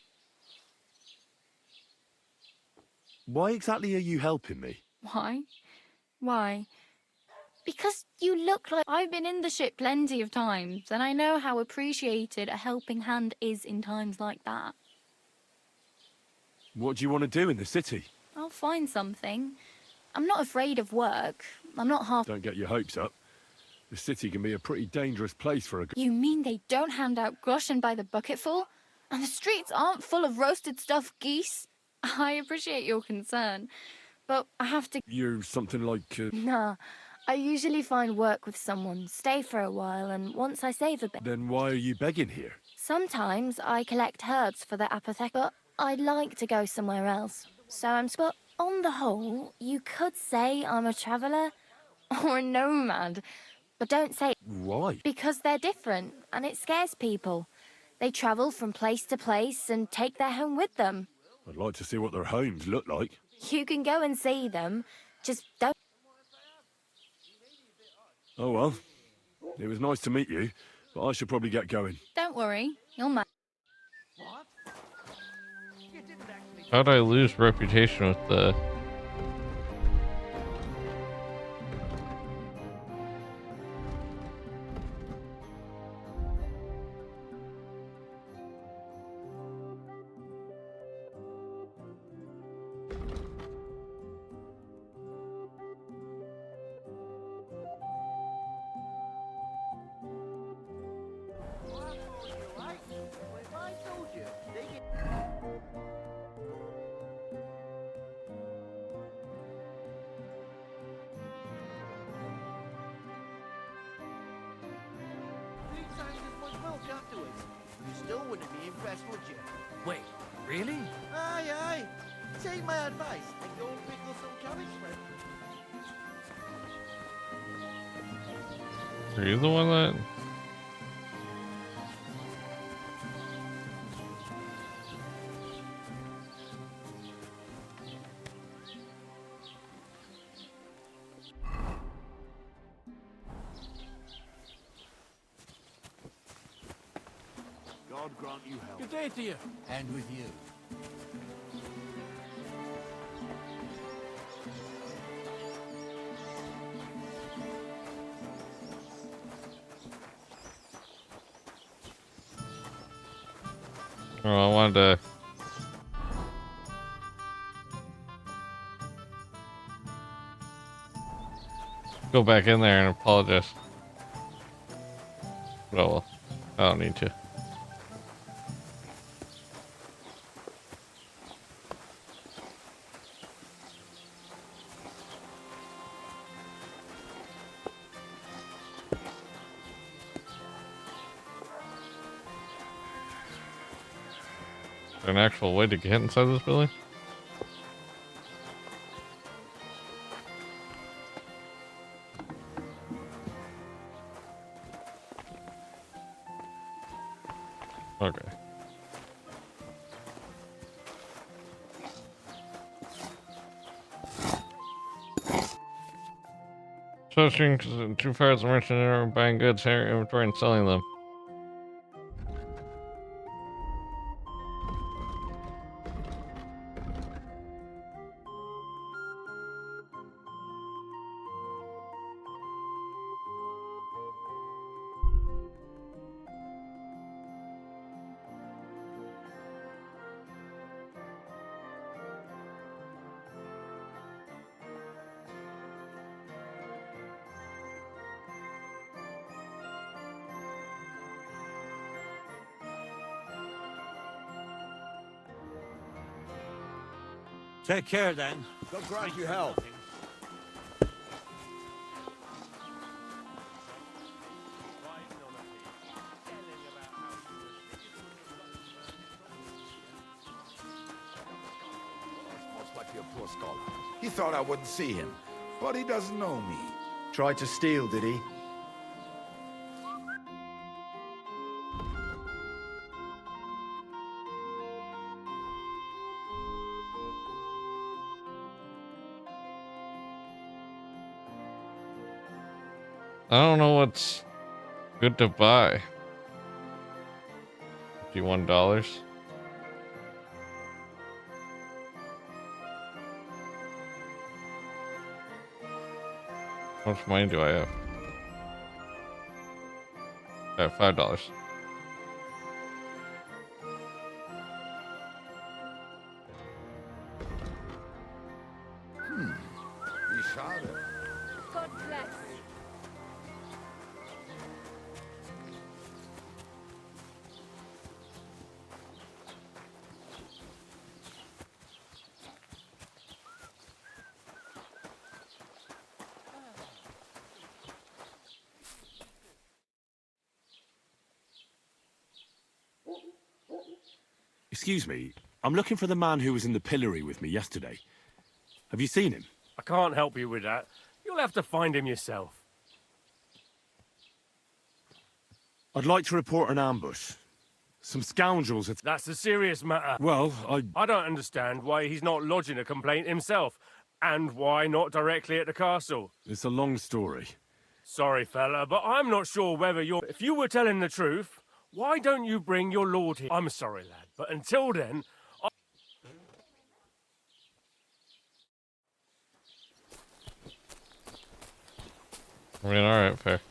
Why exactly are you helping me? Why? Why? Because you look like... I've been in the ship plenty of times, and I know how appreciated a helping hand is in times like that. What do you want to do in the city? I'll find something. I'm not afraid of work. I'm not half... Don't get your hopes up. The city can be a pretty dangerous place for a... You mean they don't hand out groschen by the bucketful? And the streets aren't full of roasted stuffed geese? I appreciate your concern, but I have to... You're something like... Nah, I usually find work with someone, stay for a while, and once I save a bit... Then why are you begging here? Sometimes I collect herbs for the apothecary, but I'd like to go somewhere else. So but on the whole, you could say I'm a traveller or a nomad. But don't say... Why? Because they're different, and it scares people. They travel from place to place and take their home with them. I'd like to see what their homes look like. You can go and see them, just don't... Oh well. It was nice to meet you, but I should probably get going. Don't worry, you'll manage. How'd I lose reputation with the... afterwards. You still wouldn't be impressed, would you? Wait, really? Aye, aye. Take my advice and go and pickle some cabbage, friend. Are you the one that? God grant you health. Good day to you. And with you. Oh, I wanted to go back in there and apologize. Oh well, I don't need to. Is there an actual way to get inside this building? Okay. Searching two fires of merchant and buying goods, hair inventory, and selling them. Take care then. God grant you health. Most likely a poor scholar. He thought I wouldn't see him, but he doesn't know me. Tried to steal, did he? I don't know what's good to buy. $51. How much money do I have? I have $5. Wie schade. God bless. Excuse me, I'm looking for the man who was in the pillory with me yesterday. Have you seen him? I can't help you with that. You'll have to find him yourself. I'd like to report an ambush. Some scoundrels have... That's a serious matter. Well, I don't understand why he's not lodging a complaint himself. And why not directly at the castle. It's a long story. Sorry, fella, but I'm not sure whether you're... If you were telling the truth, why don't you bring your lord here? I'm sorry, lad, but until then... I mean, alright, fair.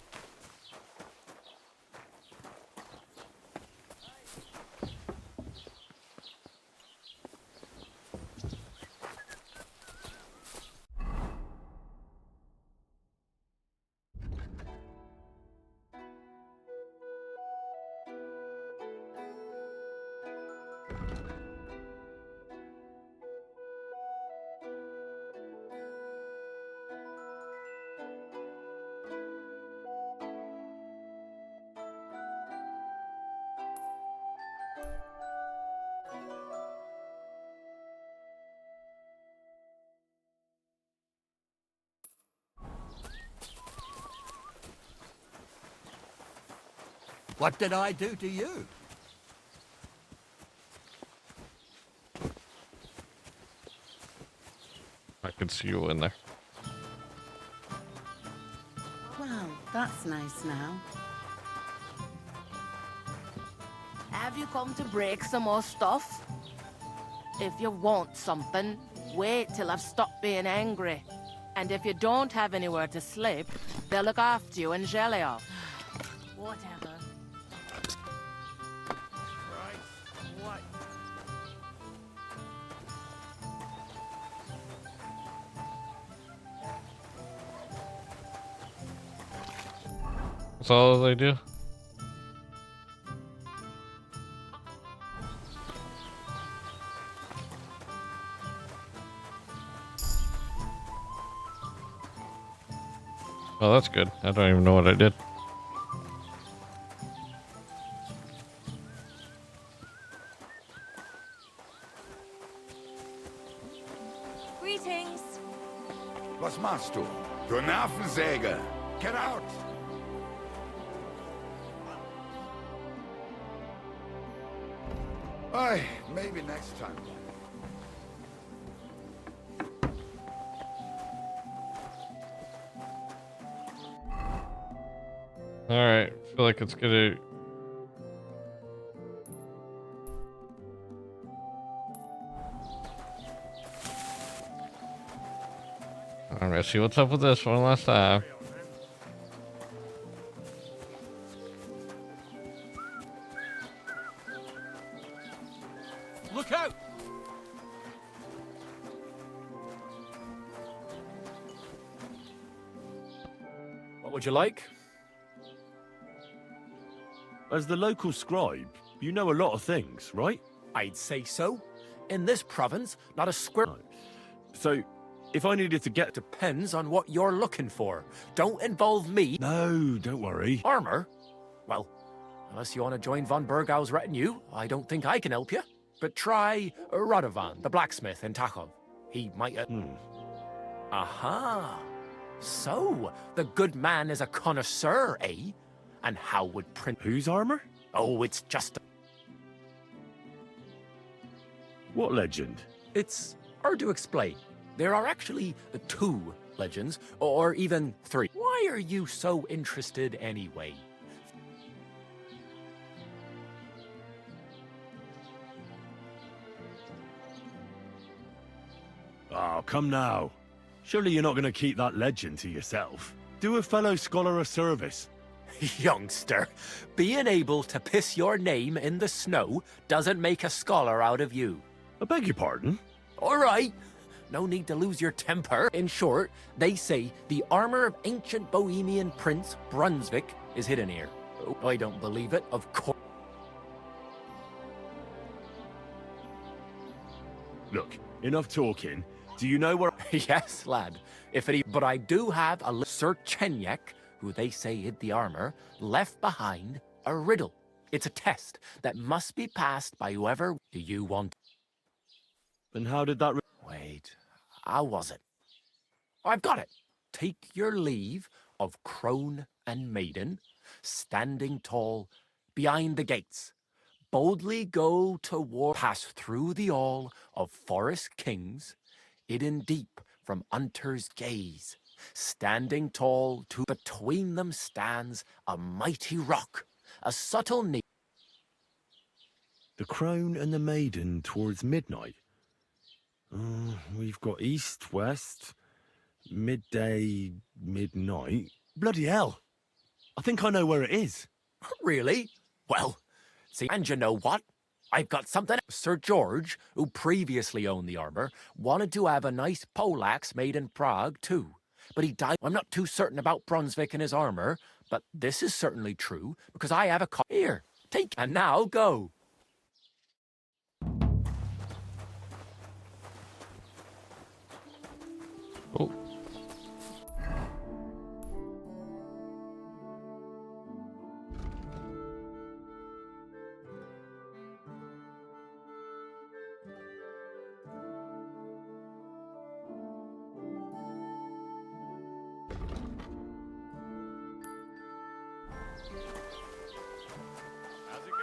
What did I do to you? I can see you in there. Well, that's nice now. Have you come to break some more stuff? If you want something, wait till I've stopped being angry. And if you don't have anywhere to sleep, they'll look after you in Gelio. Whatever. That's all they do? Well, that's good. I don't even know what I did. Greetings. Was machst du? Du Nervensäge! Get out! Aye, maybe next time. Alright, feel like it's gonna... I'm gonna see what's up with this one last time. Look out! What would you like? As the local scribe, you know a lot of things, right? I'd say so. In this province, not a square... So, if I needed to get... Depends on what you're looking for. Don't involve me. No, don't worry. Armor? Well, unless you want to join von Burgau's retinue, I don't think I can help you. But try Radovan, the blacksmith in Tachov. He might... Aha! So, the good man is a connoisseur, eh? And how would print... Whose armor? Oh, it's just... What legend? It's hard to explain. There are actually 2 legends, or even 3. Why are you so interested anyway? Oh, come now. Surely you're not going to keep that legend to yourself. Do a fellow scholar a service. Youngster, being able to piss your name in the snow doesn't make a scholar out of you. I beg your pardon? All right. No need to lose your temper. In short, they say the armor of ancient Bohemian Prince Brunswick is hidden here. Oh, I don't believe it, of course. Look, enough talking. Do you know where... Yes, lad. But I do have a Sir Chenyek, who they say hid the armor, left behind a riddle. It's a test that must be passed by whoever... Do you want... And how did that... Wait, how was it? I've got it. Take your leave of crone and maiden, standing tall behind the gates. Boldly go to war, pass through the all of forest kings, hidden deep from hunter's gaze. Standing tall, between them stands a mighty rock, a subtle need. The crone and the maiden towards midnight. We've got east, west, midday, midnight. Bloody hell! I think I know where it is. Really? Well, see, and you know what? I've got something. Sir George, who previously owned the armor, wanted to have a nice poleaxe made in Prague, too. But he died. I'm not too certain about Brunswick and his armor, but this is certainly true, because I have a here. Take, and now go. Oh.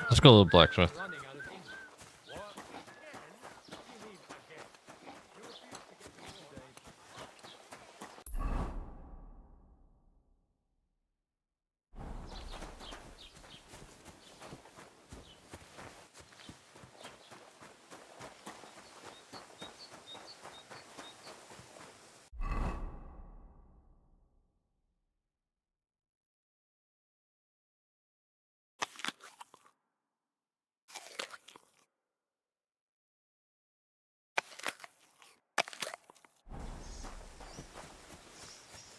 Let's go to the blacksmith.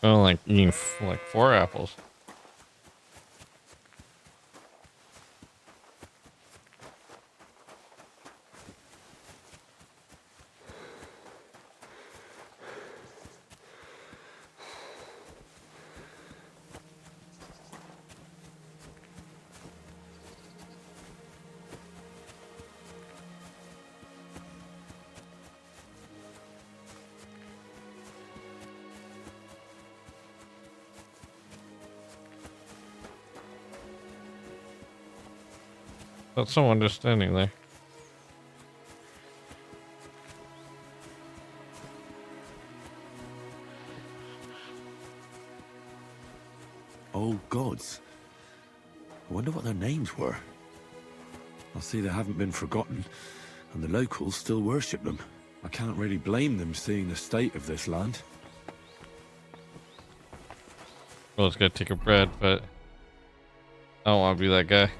I don't like eating like 4 apples. But someone just standing there. Old gods. I wonder what their names were. I see they haven't been forgotten, and the locals still worship them. I can't really blame them seeing the state of this land. Well, it's gonna take a bread, but I don't want to be that guy.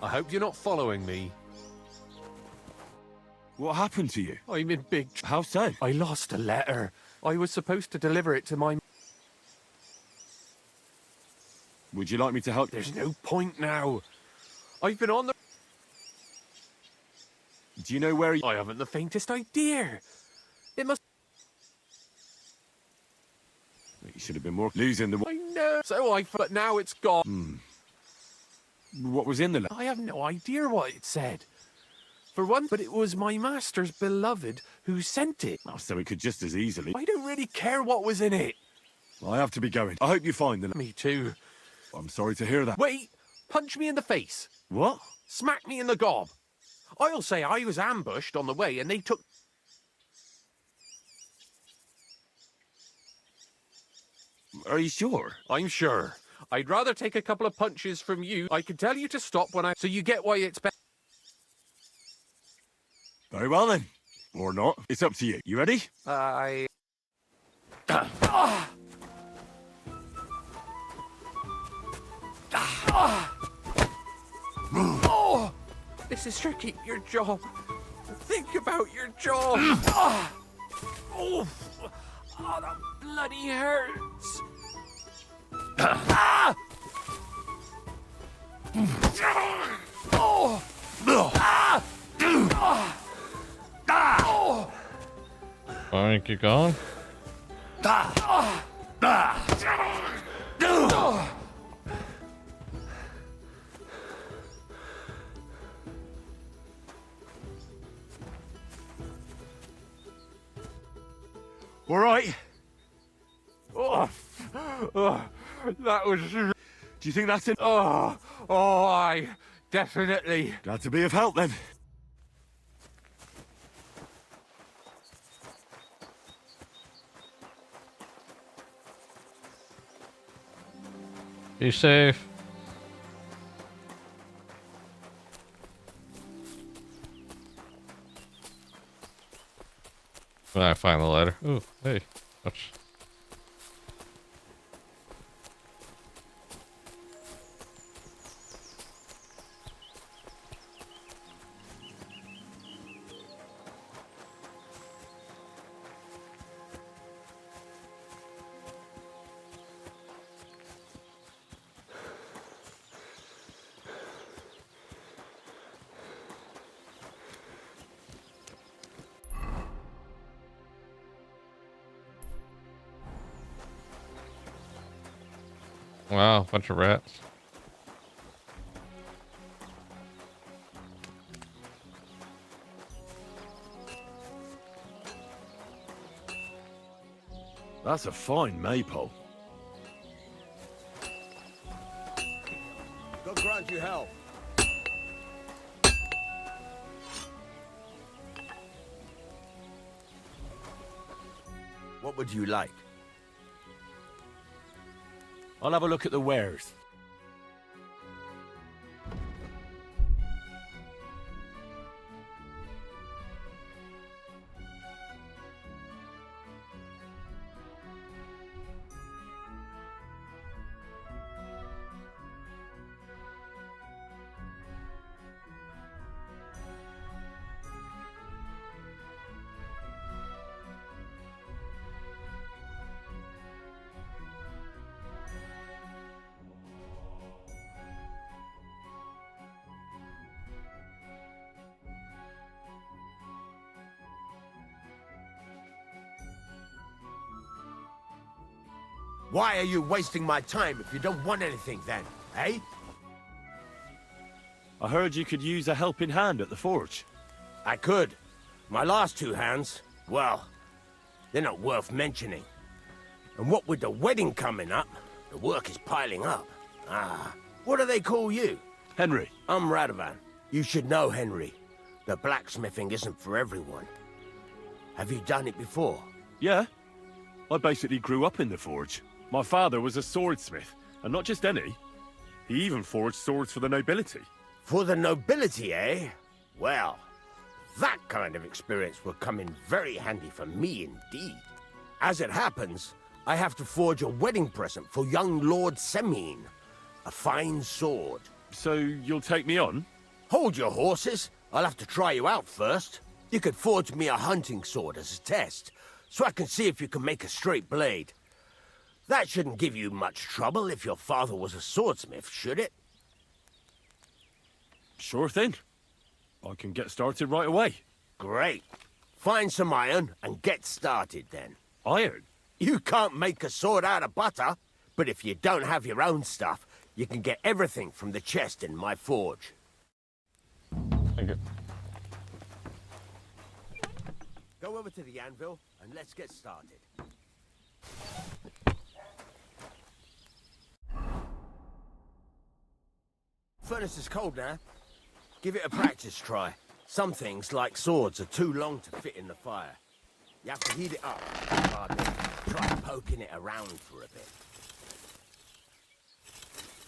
I hope you're not following me. What happened to you? I'm in big... How so? I lost a letter. I was supposed to deliver it to my... Would you like me to help? There's no point now. I've been on the... Do you know where I haven't the faintest idea. It must... You should have been more losing the... I know. But now it's gone. What was in the letter? I have no idea what it said. For one, but it was my master's beloved who sent it. Oh, so it could just as easily... I don't really care what was in it. I have to be going. I hope you find the... Me too. I'm sorry to hear that. Wait! Punch me in the face. What? Smack me in the gob. I'll say I was ambushed on the way and they took... Are you sure? I'm sure. I'd rather take a couple of punches from you. I can tell you to stop when I... So you get why it's better. Very well then. Or not. It's up to you. You ready? This is tricky. Your jaw. Think about your jaw. Oh, that bloody hurts. Fine, keep going. All right. That was... Do you think that's it? I definitely... Glad to be of help then. Be safe. When I find the letter. Ooh, hey. Ouch. Wow, bunch of rats. That's a fine maypole. God grant you health. What would you like? I'll have a look at the wares. Why are you wasting my time if you don't want anything then, eh? I heard you could use a helping hand at the forge. I could. My last two hands, well, they're not worth mentioning. And what with the wedding coming up, the work is piling up. What do they call you? Henry. I'm Radovan. You should know, Henry. The blacksmithing isn't for everyone. Have you done it before? Yeah. I basically grew up in the forge. My father was a swordsmith, and not just any. He even forged swords for the nobility. For the nobility, eh? Well, that kind of experience will come in very handy for me indeed. As it happens, I have to forge a wedding present for young Lord Semine. A fine sword. So you'll take me on? Hold your horses. I'll have to try you out first. You could forge me a hunting sword as a test, so I can see if you can make a straight blade. That shouldn't give you much trouble if your father was a swordsmith, should it? Sure thing. I can get started right away. Great. Find some iron and get started then. Iron? You can't make a sword out of butter, but if you don't have your own stuff, you can get everything from the chest in my forge. Thank you. Go over to the anvil and let's get started. Furnace is cold now. Give it a practice try. Some things, like swords, are too long to fit in the fire. You have to heat it up. Try poking it around for a bit.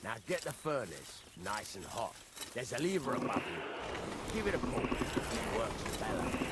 Now get the furnace nice and hot. There's a lever above you. Give it a pull. It works better.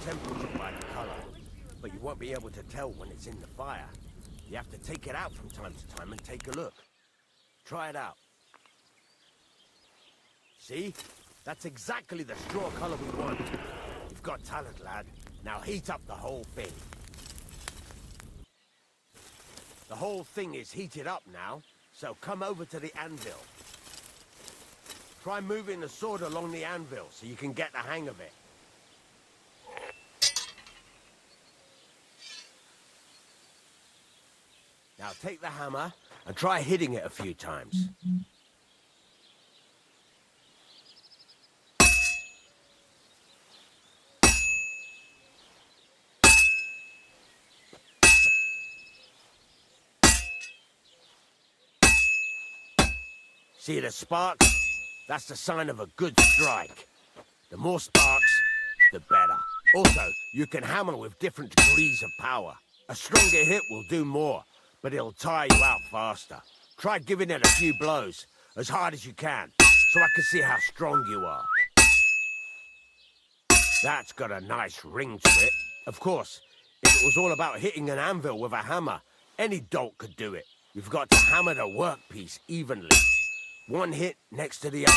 Temperature by the color, but you won't be able to tell when it's in the fire. You have to take it out from time to time and take a look. Try it out. See? That's exactly the straw color we want. You've got talent, lad. Now heat up the whole thing. The whole thing is heated up now, so come over to the anvil. Try moving the sword along the anvil so you can get the hang of it. Now take the hammer and try hitting it a few times. See the sparks? That's the sign of a good strike. The more sparks, the better. Also, you can hammer with different degrees of power. A stronger hit will do more, but it'll tire you out faster. Try giving it a few blows, as hard as you can, so I can see how strong you are. That's got a nice ring to it. Of course, if it was all about hitting an anvil with a hammer, any dolt could do it. You've got to hammer the workpiece evenly. One hit next to the other.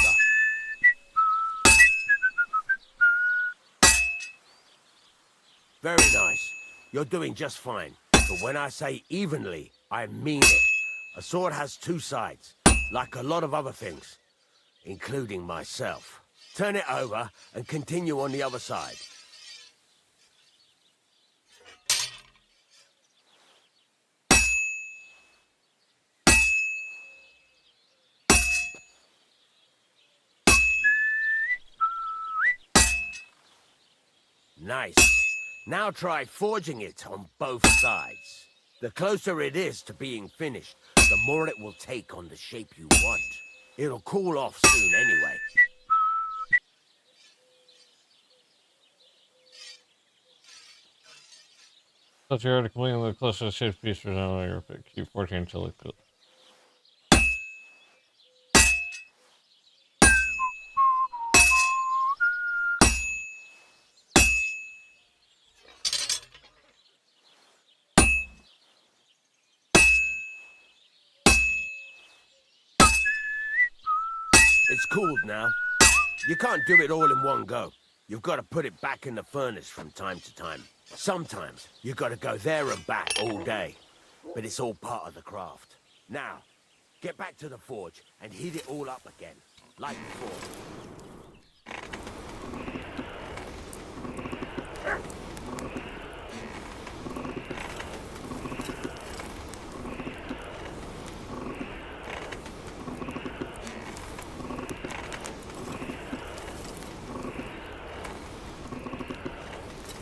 Very nice. You're doing just fine. But when I say evenly, I mean it. A sword has two sides, like a lot of other things, including myself. Turn it over and continue on the other side. Nice. Now try forging it on both sides. The closer it is to being finished, the more it will take on the shape you want. It'll cool off soon anyway. But you're already completing the closest shaped piece for now. Your pick. Keep 14 until it goes. It's cooled now. You can't do it all in one go. You've got to put it back in the furnace from time to time. Sometimes you've got to go there and back all day. But it's all part of the craft. Now, get back to the forge and heat it all up again, like before.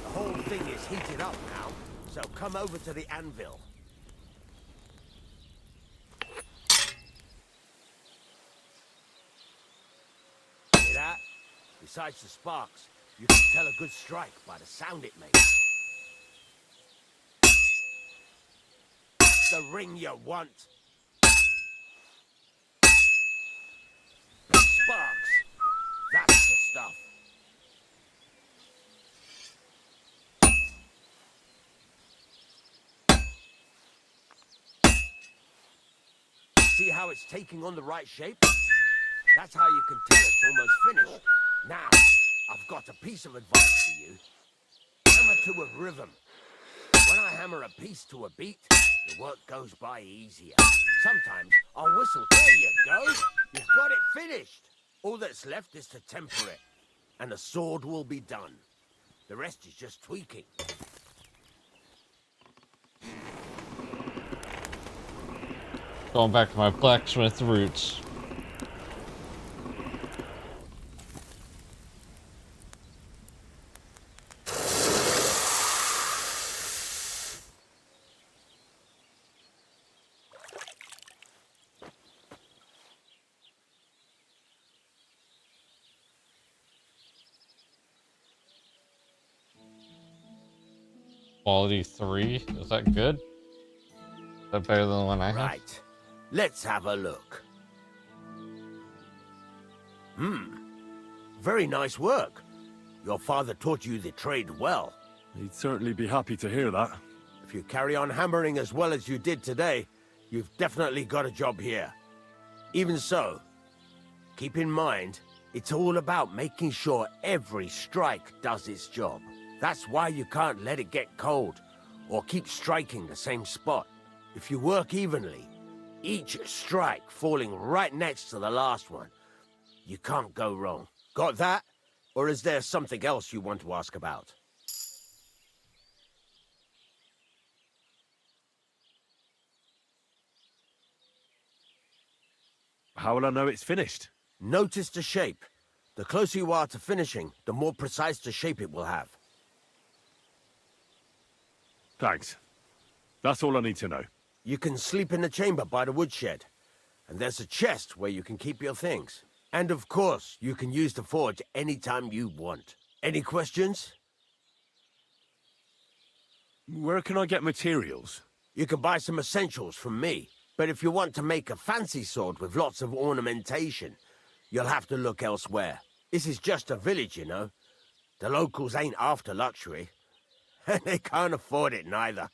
The whole thing is heated up now, so come over to the anvil. See that? Besides the sparks, you can tell a good strike by the sound it makes. That's the ring you want. Sparks. That's the stuff. See how it's taking on the right shape? That's how you can tell it's almost finished. Now, I've got a piece of advice for you. Hammer to a rhythm. When I hammer a piece to a beat, the work goes by easier. Sometimes I'll whistle, there you go. You've got it finished. All that's left is to temper it, and the sword will be done. The rest is just tweaking. Going back to my blacksmith roots. Quality 3? Is that good? Is that better than the one I have? Right. Let's have a look. Very nice work. Your father taught you the trade well. He'd certainly be happy to hear that. If you carry on hammering as well as you did today, you've definitely got a job here. Even so, keep in mind, it's all about making sure every strike does its job. That's why you can't let it get cold, or keep striking the same spot. If you work evenly, each strike falling right next to the last one, you can't go wrong. Got that? Or is there something else you want to ask about? How will I know it's finished? Notice the shape. The closer you are to finishing, the more precise the shape it will have. Thanks. That's all I need to know. You can sleep in the chamber by the woodshed. And there's a chest where you can keep your things. And of course, you can use the forge anytime you want. Any questions? Where can I get materials? You can buy some essentials from me. But if you want to make a fancy sword with lots of ornamentation, you'll have to look elsewhere. This is just a village, you know. The locals ain't after luxury. And they can't afford it neither.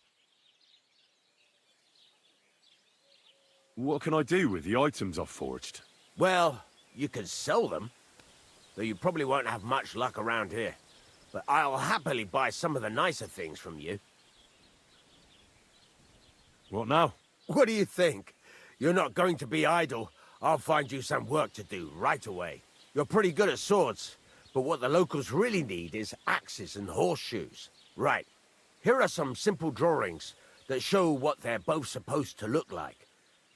What can I do with the items I've forged? Well, you can sell them, though you probably won't have much luck around here. But I'll happily buy some of the nicer things from you. What now? What do you think? You're not going to be idle. I'll find you some work to do right away. You're pretty good at swords, but what the locals really need is axes and horseshoes. Right. Here are some simple drawings that show what they're both supposed to look like.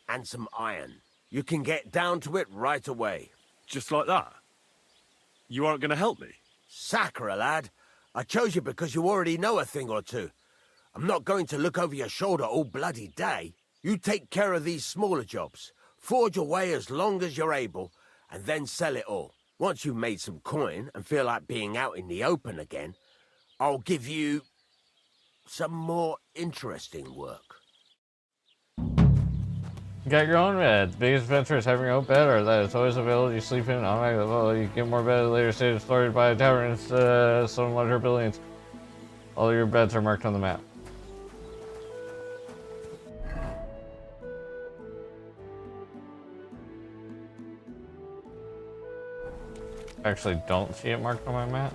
And some iron. You can get down to it right away. Just like that? You aren't going to help me? Sacre, lad. I chose you because you already know a thing or two. I'm not going to look over your shoulder all bloody day. You take care of these smaller jobs. Forge away as long as you're able, and then sell it all. Once you've made some coin and feel like being out in the open again, I'll give you some more interesting work. You got your own bed. The biggest adventure is having your own bed, or that it's always available. You sleep in it automatically. Well, you get more bed at a later stage, explored by taverns, some larger buildings. All your beds are marked on the map. Actually, don't see it marked on my map.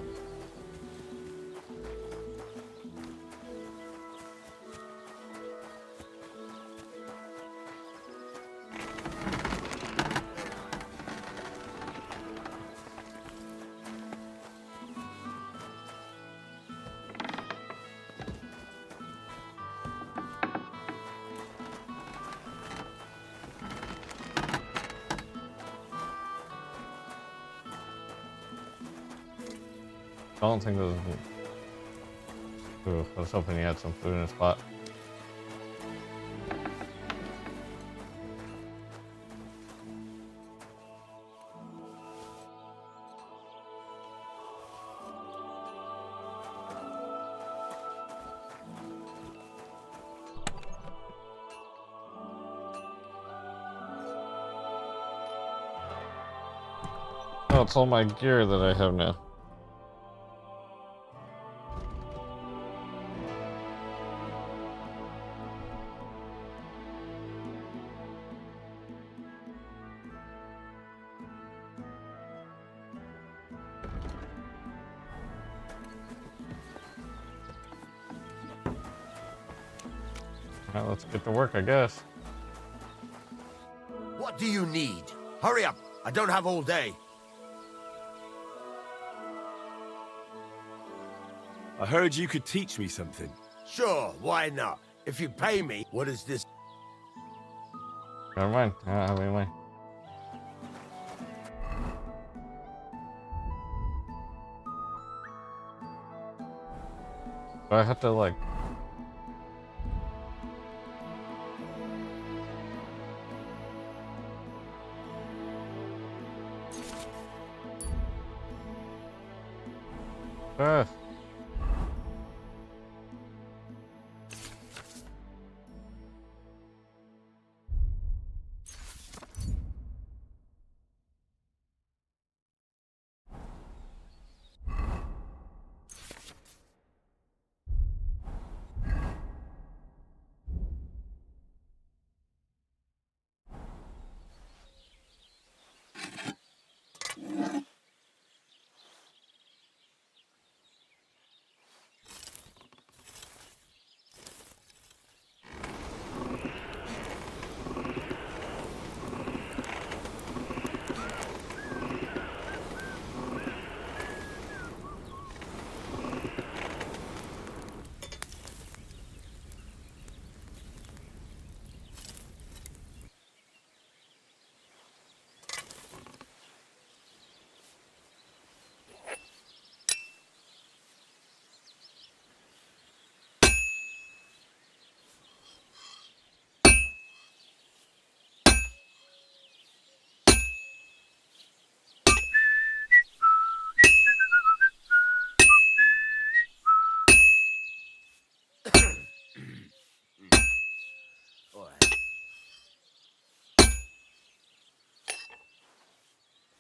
I don't think there's... Ooh, I was hoping he had some food in his spot. Oh, it's all my gear that I have now. Alright, let's get to work, I guess. What do you need? Hurry up! I don't have all day. I heard you could teach me something. Sure, why not? If you pay me, what is this? Never mind, I don't have any money. Do I have to, like...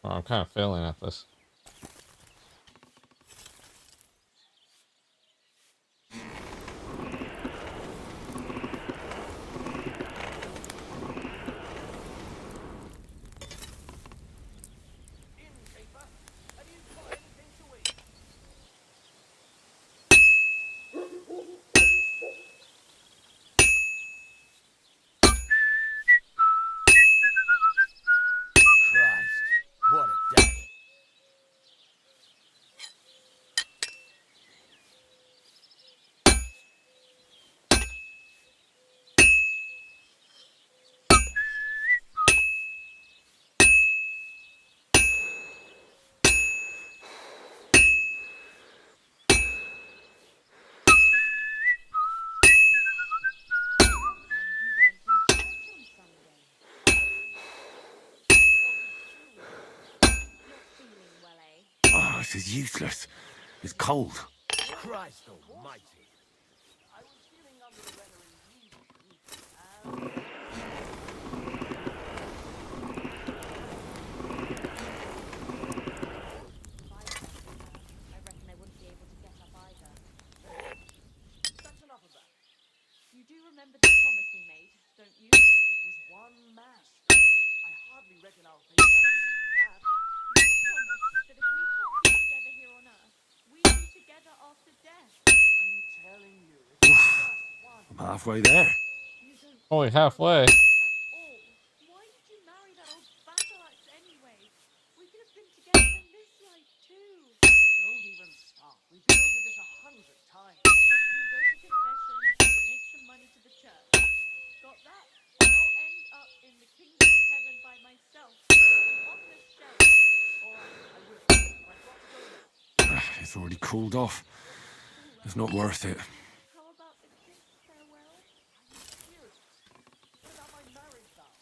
Oh, I'm kind of failing at this. This is useless. It's cold. Christ almighty. That's enough of that. You do remember the promise we made, don't you? It was one mast. I hardly reckon I'll pay damnation for that. You promised that if we can't be together here on Earth, we'd be together after death. I'm telling you, it's just one. I'm halfway there. You don't Only halfway. at all. Why did you marry that old Basilisk anyway? We could have been together in this life too. Don't even start. We've been over this 100 times. You'll go to confession, donate some money to the church. Got that? Or I'll end up in the kingdom of heaven by myself, on the shelf. All right, I will. But I've got to go now. It's already cooled off. It's not worth it. How about a kiss farewell? Are you serious? What about my marriage vows?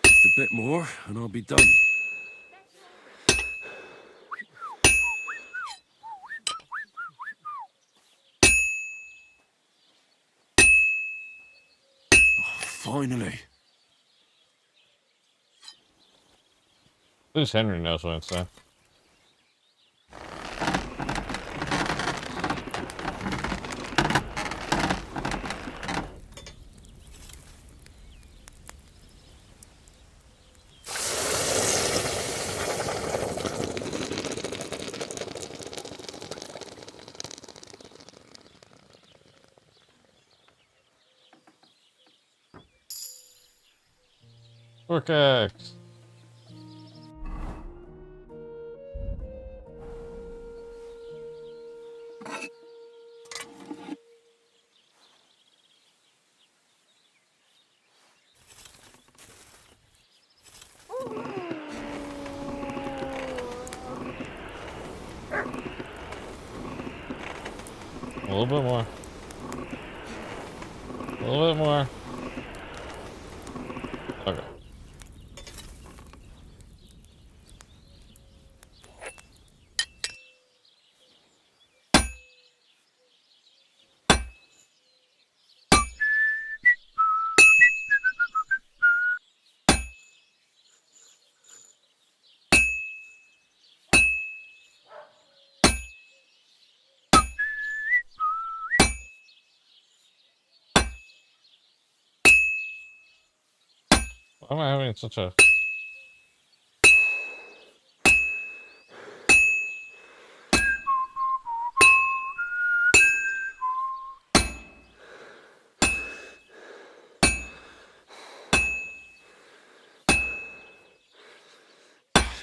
Just a bit more, and I'll be done. Oh, finally. At least Henry knows what it's saying. Orcax. A little bit more. A little bit more. Okay. Why am I having such a...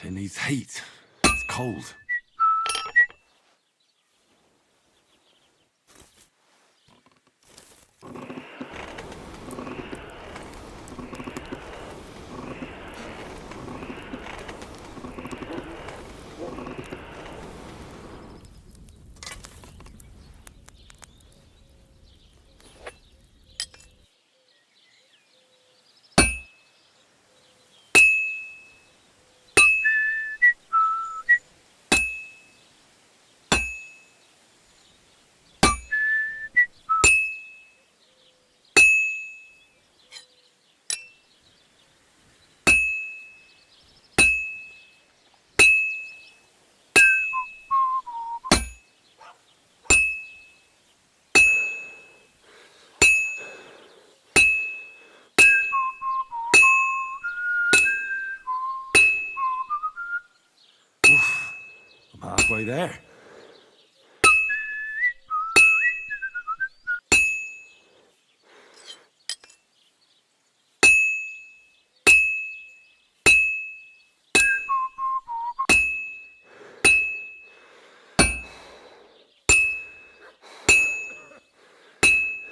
It needs heat. It's cold. I'm halfway there.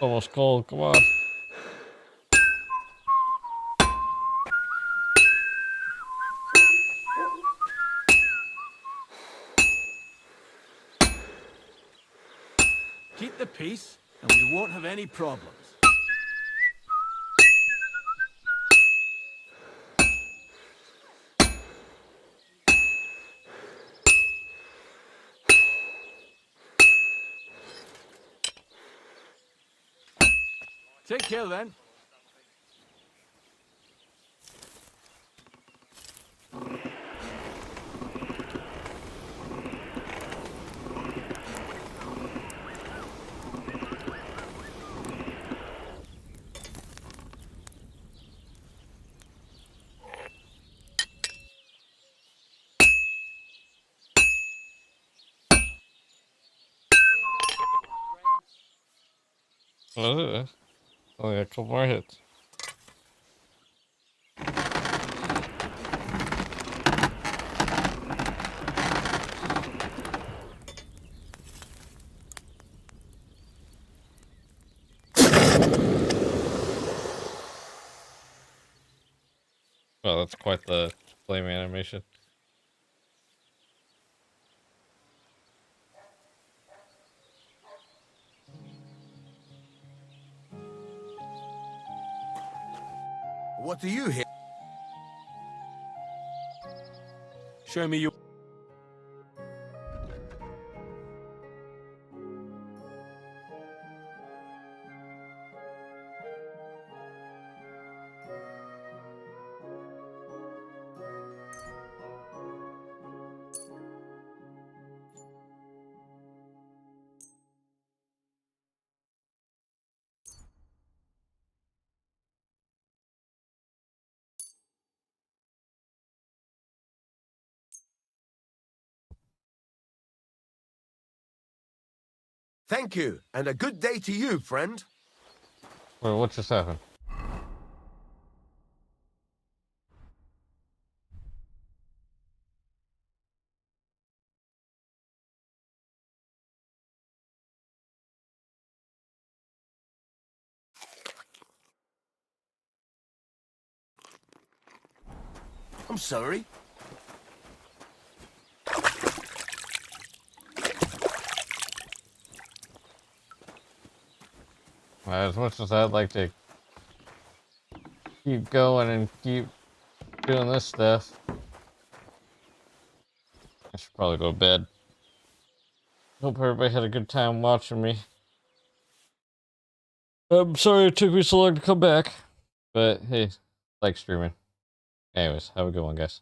almost cold. Come on. Keep the peace, and we won't have any problems. Take care, then. Only a couple more hits. Well, that's quite the flame animation. What do you hear? Show me your... Thank you, and a good day to you, friend. Wait, what just happened? I'm sorry. As much as I'd like to keep going and keep doing this stuff, I should probably go to bed. Hope everybody had a good time watching me. I'm sorry it took me so long to come back, but hey, like streaming. Anyways, have a good one, guys.